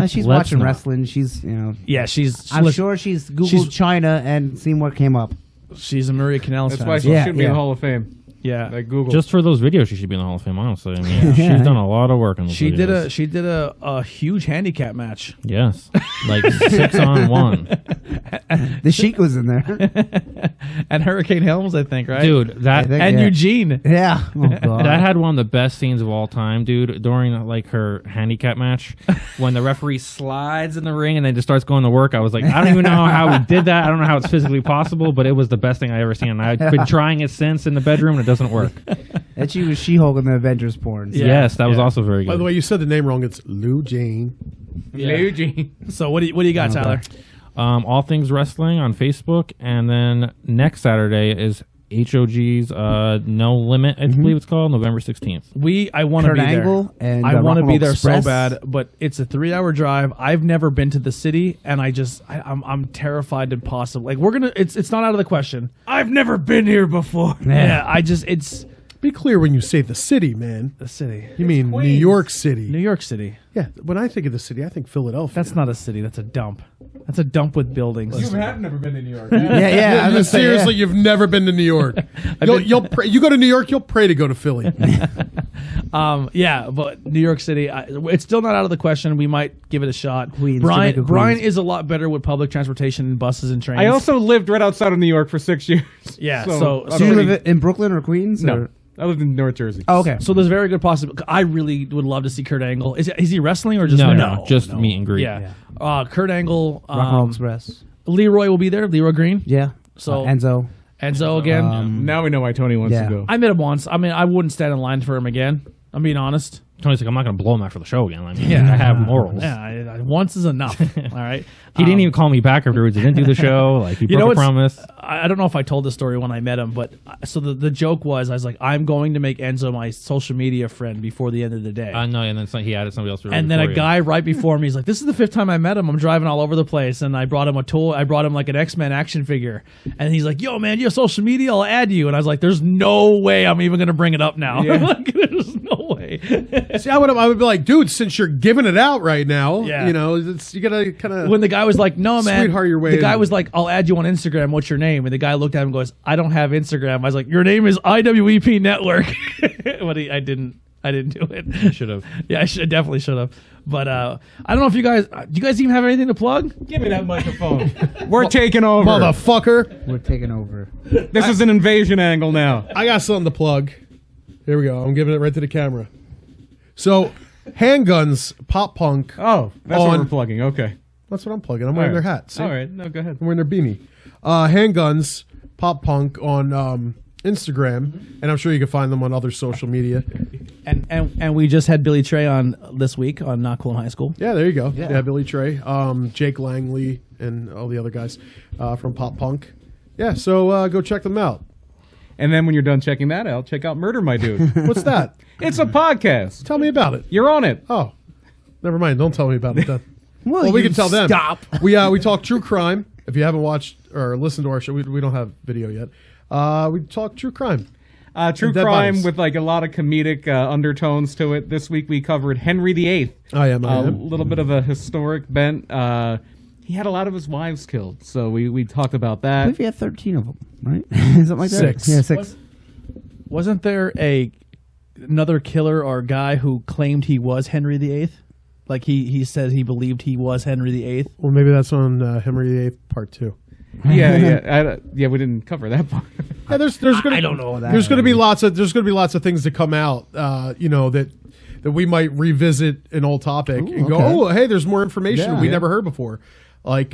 She's Let's watching not. wrestling. She's Yeah, she's. I'm listen, sure she's Googled she's- China and seen what came up. she's a Maria Kanellis That's fan. why she Yeah, should be in yeah. the Hall of Fame. Yeah, Like Google. Just for those videos, she should be in the Hall of Fame. Honestly, I mean, Yeah. she's done a lot of work on those she videos. did a huge handicap match. Yes, like 6-on-1, The Sheik was in there. And Hurricane Helms, I think, right? dude. That I think- and Yeah. Eugene. Yeah. Oh, God. That had one of the best scenes of all time, dude. During like her handicap match, when the referee slides in the ring and then just starts going to work, I was like, I don't even know how he did that. I don't know how it's physically possible, but it was the best thing I ever seen. And I've been trying it since in the bedroom, and it doesn't work. And she was She-Hulk in the Avengers porn. So. Yeah. Yes, that was also very good. By the way, you said the name wrong. It's Lou Jane. Eugene. So what do you got, Tyler? All Things Wrestling on Facebook, and then next Saturday is HOG's No Limit, I believe it's called, November 16th. I want to Kurt be there. Angle and, I want to Rock be and Roll there so Express. bad, but it's a 3-hour drive. I've never been to the city, and I'm terrified to possibly it's not out of the question. I've never been here before. Yeah, it's Be clear when you say the city, man. the city, You mean New Queens. York City. New York City. Yeah, when I think of the city, I think Philadelphia. That's not a city. That's a dump. That's a dump with buildings. You have never been to New York. Yeah. I was gonna say, Seriously, you've never been to New York. You'll pray, you go to New York, you'll pray to go to Philly. Yeah, but New York City, it's still not out of the question. We might give it a shot. Queens, Brian Jamaica, Brian Queens. is a lot better with public transportation, buses, and trains. I also lived right outside of New York for 6 years. Yeah, So so I'm Do you pretty- live in Brooklyn or Queens? No, Or? I lived in North Jersey. Oh, okay. So there's a very good possibility. I really would love to see Kurt Angle. Is he wrestling or just No, just meet and greet. Yeah. Kurt Angle. Rock and Roll Express. Leroy will be there. Leroy Green. Yeah. So- Enzo. Enzo again. Now we know why Tony wants Yeah. to go. I met him once. I mean, I wouldn't stand in line for him again. I'm being honest. Tony's like, I'm not going to blow him after the show again. I mean, Yeah. I have morals. Yeah, once is enough. All right. He didn't even call me back afterwards. He didn't do the show. Like, he broke a what's- promise. I don't know if I told this story when I met him, but so the joke was, I was like, I'm going to make Enzo my social media friend before the end of the day. No, and then he added somebody else. And then a guy right before me, he's like, this is the 5th time I met him. I'm driving all over the place. And I brought him a toy. I brought him like an X-Men action figure. And he's like, yo, man, you have social media? I'll add you. And I was like, there's no way I'm even going to bring it up now. Yeah. Like, there's no way. See, I would be like, dude, since you're giving it out right now, Yeah. you know, you gotta kind of. When the guy was like, no, man. Sweetheart your way the guy in. was like, I'll add you on Instagram. What's your name? And the guy looked at him and goes, I don't have Instagram. I was like, your name is IWEP Network. But I didn't do it. should have. Yeah, I definitely should have. But I don't know if you guys, do you guys even have anything to plug? Give me that microphone. We're taking over. Motherfucker. We're taking over. This is an invasion angle now. I got something to plug. Here we go. I'm giving it right to the camera. So, Handguns, Pop Punk. Oh, that's what On- we're plugging. Okay. That's what I'm plugging. I'm wearing All right. their hat. See? All right. No, go ahead. I'm wearing their beanie. Handguns, Pop Punk on Instagram, and I'm sure you can find them on other social media. And we just had Billy Trey on this week on Not Cool in High School. Yeah, there you go. Yeah, Billy Trey, Jake Langley, and all the other guys from Pop Punk. Yeah, so go check them out. And then when you're done checking that out, check out Murder My Dude. What's that? It's a podcast. Tell me about it. You're on it. Oh, never mind. Don't tell me about it then. Well, we you can tell them. Stop. We talk true crime. If you haven't watched or listened to our show, we don't have video yet. We talk true crime. True Dead crime bodies. with like a lot of comedic undertones to it. This week we covered Henry VIII. I am. A little bit of a historic bent. He had a lot of his wives killed, so we talked about I that. believe he had 13 of them, right? Something like that. 6. Yeah, 6. Wasn't there another killer or guy who claimed he was Henry VIII? Like he says he believed he was Henry VIII. Well, maybe that's on Henry VIII Part 2. Yeah. We didn't cover that part. Yeah, there's gonna, I don't know that. There's going to be lots of things to come out. That we might revisit an old topic and go, okay. oh, hey, there's more information Yeah. we never heard before. Like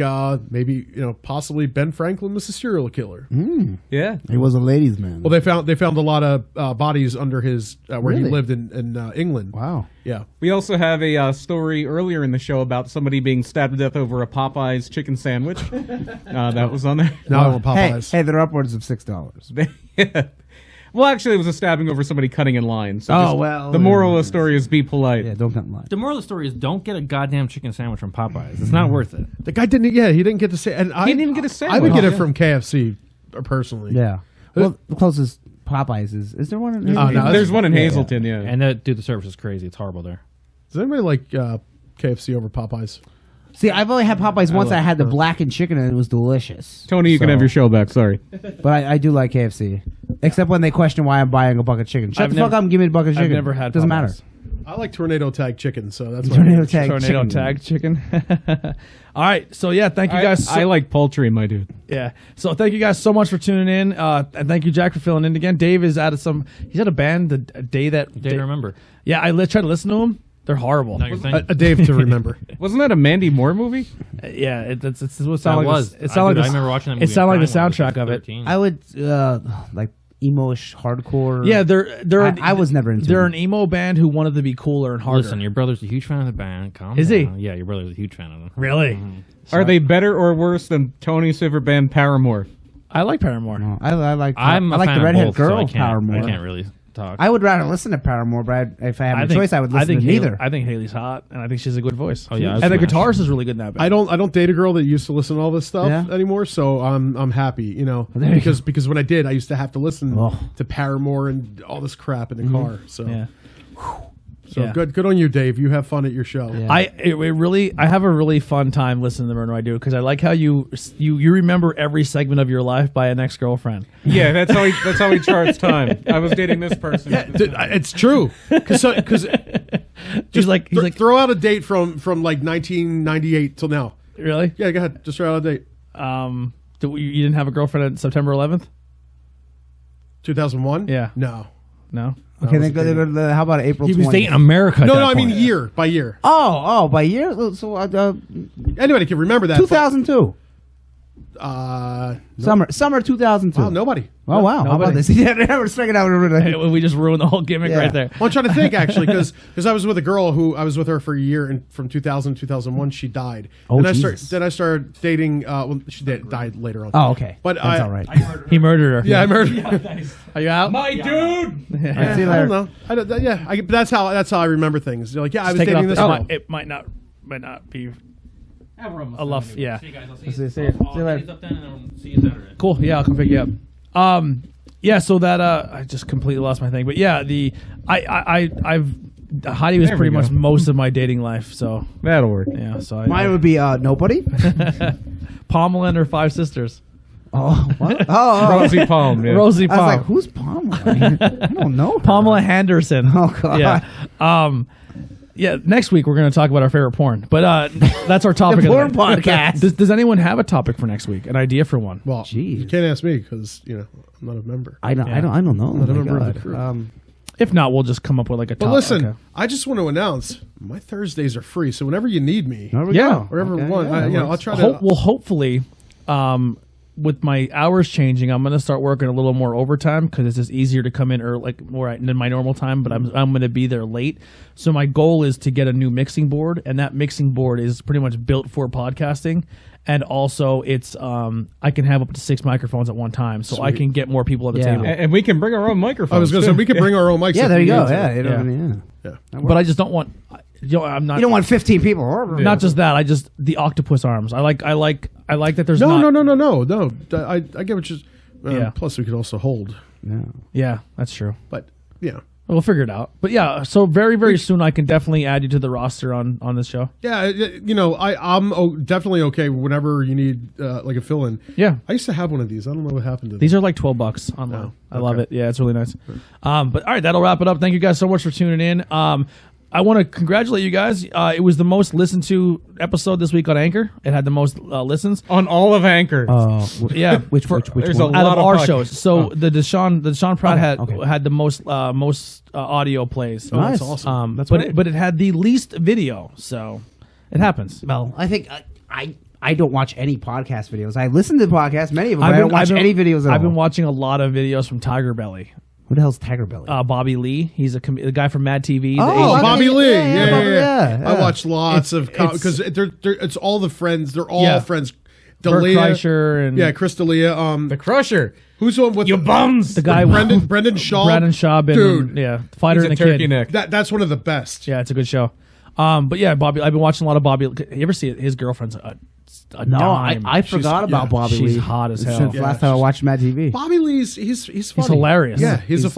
maybe possibly Ben Franklin was a serial killer. Yeah. He was a ladies' man. Well, they found a lot of bodies under his where he Really? lived in England. Wow. Yeah. We also have a story earlier in the show about somebody being stabbed to death over a Popeyes chicken sandwich. That was on there. Now I want Hey, Popeyes. hey, they're upwards of $6. Yeah. Well, actually, it was a stabbing over somebody cutting in line. So Oh, just well, the moral of the story is be polite. Yeah, don't come line. The moral of the story is don't get a goddamn chicken sandwich from Popeyes. It's not worth it. The guy didn't. Yeah, he didn't get to say. And He didn't even get a sandwich. I would get it Yeah. from KFC personally. Yeah. Well, the closest Popeyes is there one in Oh, no, There's one in Hazleton, yeah. And the service is crazy. It's horrible there. Does anybody like KFC over Popeyes? See, I've only had Popeyes once. I had the blackened chicken and it was delicious. Tony, you can have your show back. Sorry. But I do like KFC. Except when they question why I'm buying a bucket of chicken. Shut I've the fuck never- up and give me a bucket of I've chicken. never had Doesn't Popeyes. matter. I like tornado tag chicken, so that's what Tornado I tag Tornado chicken. tag chicken. All right, so yeah, thank you guys. I like poultry, my dude. Yeah. So thank you guys so much for tuning in. And thank you, Jack, for filling in again. Dave is out of he's at a band the day that. Day to remember. Yeah, I tried to listen to them. They're horrible. Now you're thinking. A Dave to remember. Wasn't that a Mandy Moore movie? Yeah, it's what That sound like was. It sounded like I remember watching that movie. It sounded like and the crying when I was soundtrack of it. 13. I would like emo-ish hardcore. Yeah, they're. I was never into They're them. an emo band who wanted to be cooler and harder. Listen, your brother's a huge fan of the band. Calm Is he? down. Yeah, your brother's a huge fan of them. Really? Are they better or worse than Tony's favorite band Paramore? I like Paramore. No, I like I'm I a like fan the of redhead both, girl so I Paramore. can't really talk. I would rather listen to Paramore, but if I had a choice, I would listen to neither. I think Haley's hot, and I think she's a good voice. Oh, yeah, and the smash. guitarist is really good in that band. I don't date a girl that used to listen to all this stuff Yeah. anymore, so I'm happy, there you because when I did, I used to have to listen Oh. to Paramore and all this crap in the car. So Yeah. so Yeah. good on you, Dave. You have fun at your show. Yeah. I have a really fun time listening to Murder I Do because I like how you remember every segment of your life by an ex-girlfriend. Yeah, that's how he charts time. I was dating this person. It's true because He's like throw out a date from like 1998 till now. really? Yeah, go ahead. Just throw out a date. You didn't have a girlfriend on September 11th? 2001. Yeah. No. No. Okay, then go to how about April 20th? he was dating America. at No, that I mean point. year by year. Oh, by year? So Anybody can remember that. 2002. Nope. Summer 2002. Wow, nobody. Oh, wow. How Nobody. about this? Yeah, we're striking out. Hey, we just ruined the whole gimmick Yeah. right there. Well, I'm trying to think actually because I was with a girl who I was with her for a year, and from 2000 to 2001 she died. Oh, and Jesus. then I started dating. Well, she died later on. Oh, okay. But That's I- all right. He murdered her. Yeah, I murdered. Are you out? My dude! All right, see you I don't later. know. But that's how I remember things. You're like, yeah, I was Take it dating off this the- girl. It might not be a luff. Yeah. See you guys. I'll see See you. you. See you later. Up then, and I'll see you Saturday. Cool. Yeah, I'll come pick you up. Yeah. So that I just completely lost my thing, but yeah, I've Heidi was There we pretty much go. most of my dating life. So That'll work. yeah. So Mine would be nobody. Pamela and her 5 sisters. Oh, what? Oh, Rosie Palm. Yeah. Rosie I was like, Palm. who's Pamela? I don't know. her. Pamela Henderson. Oh, God. Yeah. Yeah. Next week we're going to talk about our favorite porn, but that's our topic. The of porn the podcast. Does anyone have a topic for next week? An idea for one? Well, Jeez. you can't ask me because I'm not a member. I don't know. Not a Oh, member my of the God. crew. If not, we'll just come up with like a. But top- listen, okay. I just want to announce my Thursdays are free, so whenever you need me, There we Yeah. go. wherever Okay, one, yeah, that I'll works. try to. Hopefully, with my hours changing, I'm gonna start working a little more overtime because it's just easier to come in or like more than my normal time. But I'm gonna be there late. So my goal is to get a new mixing board, and that mixing board is pretty much built for podcasting. And also, it's I can have up to 6 microphones at one time, so I can get more people at the table. And we can bring our own microphones. I was going to say we could bring our own mics. Yeah, if there we you go. need to. Yeah, you know Yeah. what I mean? Yeah. But I just don't want. I'm not. You don't want 15 people. Not just that. I just the octopus arms. I like that. There's No, not, no. I get what you're. Yeah. Plus, we could also hold, Yeah, that's true. but yeah. We'll figure it out. But yeah, so very, very soon I can definitely add you to the roster on this show. Yeah, I'm definitely okay whenever you need like a fill-in. Yeah. I used to have one of these. I don't know what happened to them. These are like $12 online. I love it. Yeah, it's really nice. But all right, that'll wrap it up. Thank you guys so much for tuning in. I want to congratulate you guys. It was the most listened to episode this week on Anchor. It had the most listens. on all of Anchor. Yeah, Which There's one? a out lot of our podcasts. shows. So the Deshaun Pratt Okay. had the most audio plays. Oh, that's Nice. awesome. That's but great. but it had the least video. So it happens. Well, I think I don't watch any podcast videos. I listen to podcasts, many of them, but I don't watch any videos at all. I've been watching a lot of videos from Tiger Belly. Who the hell's Tiger Belly? Bobby Lee. He's the guy from Mad TV. Oh, the Asian- okay. Bobby Lee. Yeah, Bobby- Yeah. yeah. I watch lots of It's- because it's all the friends. They're all Yeah. friends. Bert D'Elia, Kreischer and Chris D'Elia. The Crusher. Who's the one with You bums. the guy Brendan Shaw. Brandon Schaub, and Dude. yeah, Fighter He's and a the turkey Kid. neck. That's one of the best. Yeah, it's a good show. But yeah, Bobby. I've been watching a lot of Bobby. You ever see it? His girlfriend's a No, dime. I forgot about Bobby she's Lee. hot as hell. Since Yeah, last time I watched Mad TV. Bobby Lee's he's funny. hilarious. Yeah, he's a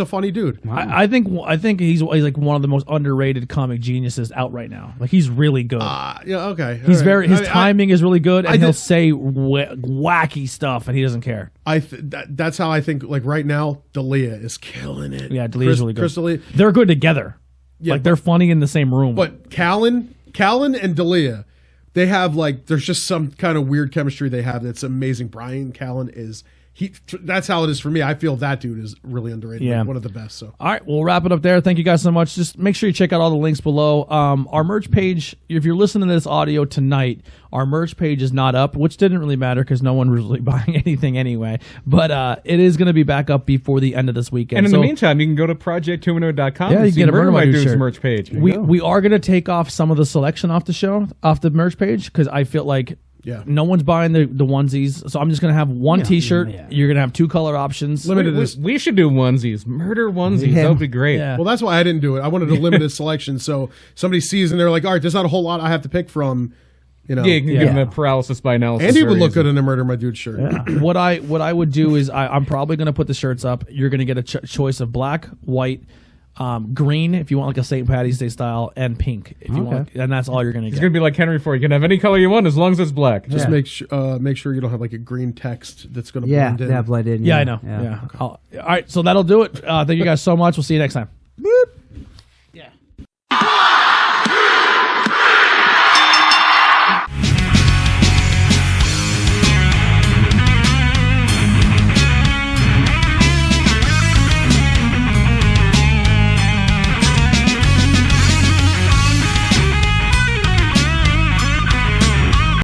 funny dude. I think he's like one of the most underrated comic geniuses out right now. Like he's really good. Yeah, okay. He's All right. his timing is really good, and I he'll did- say wacky stuff, and he doesn't care. That's how I think. Like right now, D'Elia is killing it. Yeah, D'Elia's really good. Chris D'Elia. They're good together. Yeah, like they're funny in the same room. But Callan and D'Elia, they have like there's just some kind of weird chemistry they have that's amazing. Brian Callan is that's how it is for me. I feel that dude is really underrated. Yeah. Like, one of the best. So All right, we'll wrap it up there. Thank you guys so much. Just make sure you check out all the links below. Our merch page, if you're listening to this audio tonight, our merch page is not up, which didn't really matter because no one was really buying anything anyway. But it is going to be back up before the end of this weekend. And in So, the meantime, you can go to project210.com Yeah, and you see get a Murder My Dude's shirt. merch page. we are going to take off some of the selection off the merch page because I feel like Yeah. no one's buying the onesies. So I'm just going to have one T-shirt. Yeah. You're going to have 2 color options. limited We, is. we should do onesies. Murder onesies. Yeah. That would be great. Yeah. Well, that's why I didn't do it. I wanted a limited selection. So somebody sees and they're like, all right, there's not a whole lot I have to pick from. You know, Yeah, you can give them a paralysis by analysis. Andy would very look easy. good in a Murder My Dude shirt. What I would do is I'm probably going to put the shirts up. You're going to get a choice of black, white, green if you want like a St. Patty's Day style, and pink if you want, and that's all you're going to It's get. going to be like Henry Ford. You can have any color you want as long as it's black. Just Yeah. make sure you don't have like a green text that's going to Yeah, blend in. that blend in. Yeah, I know. Yeah. All right, so that'll do it. Thank you guys so much. We'll see you next time.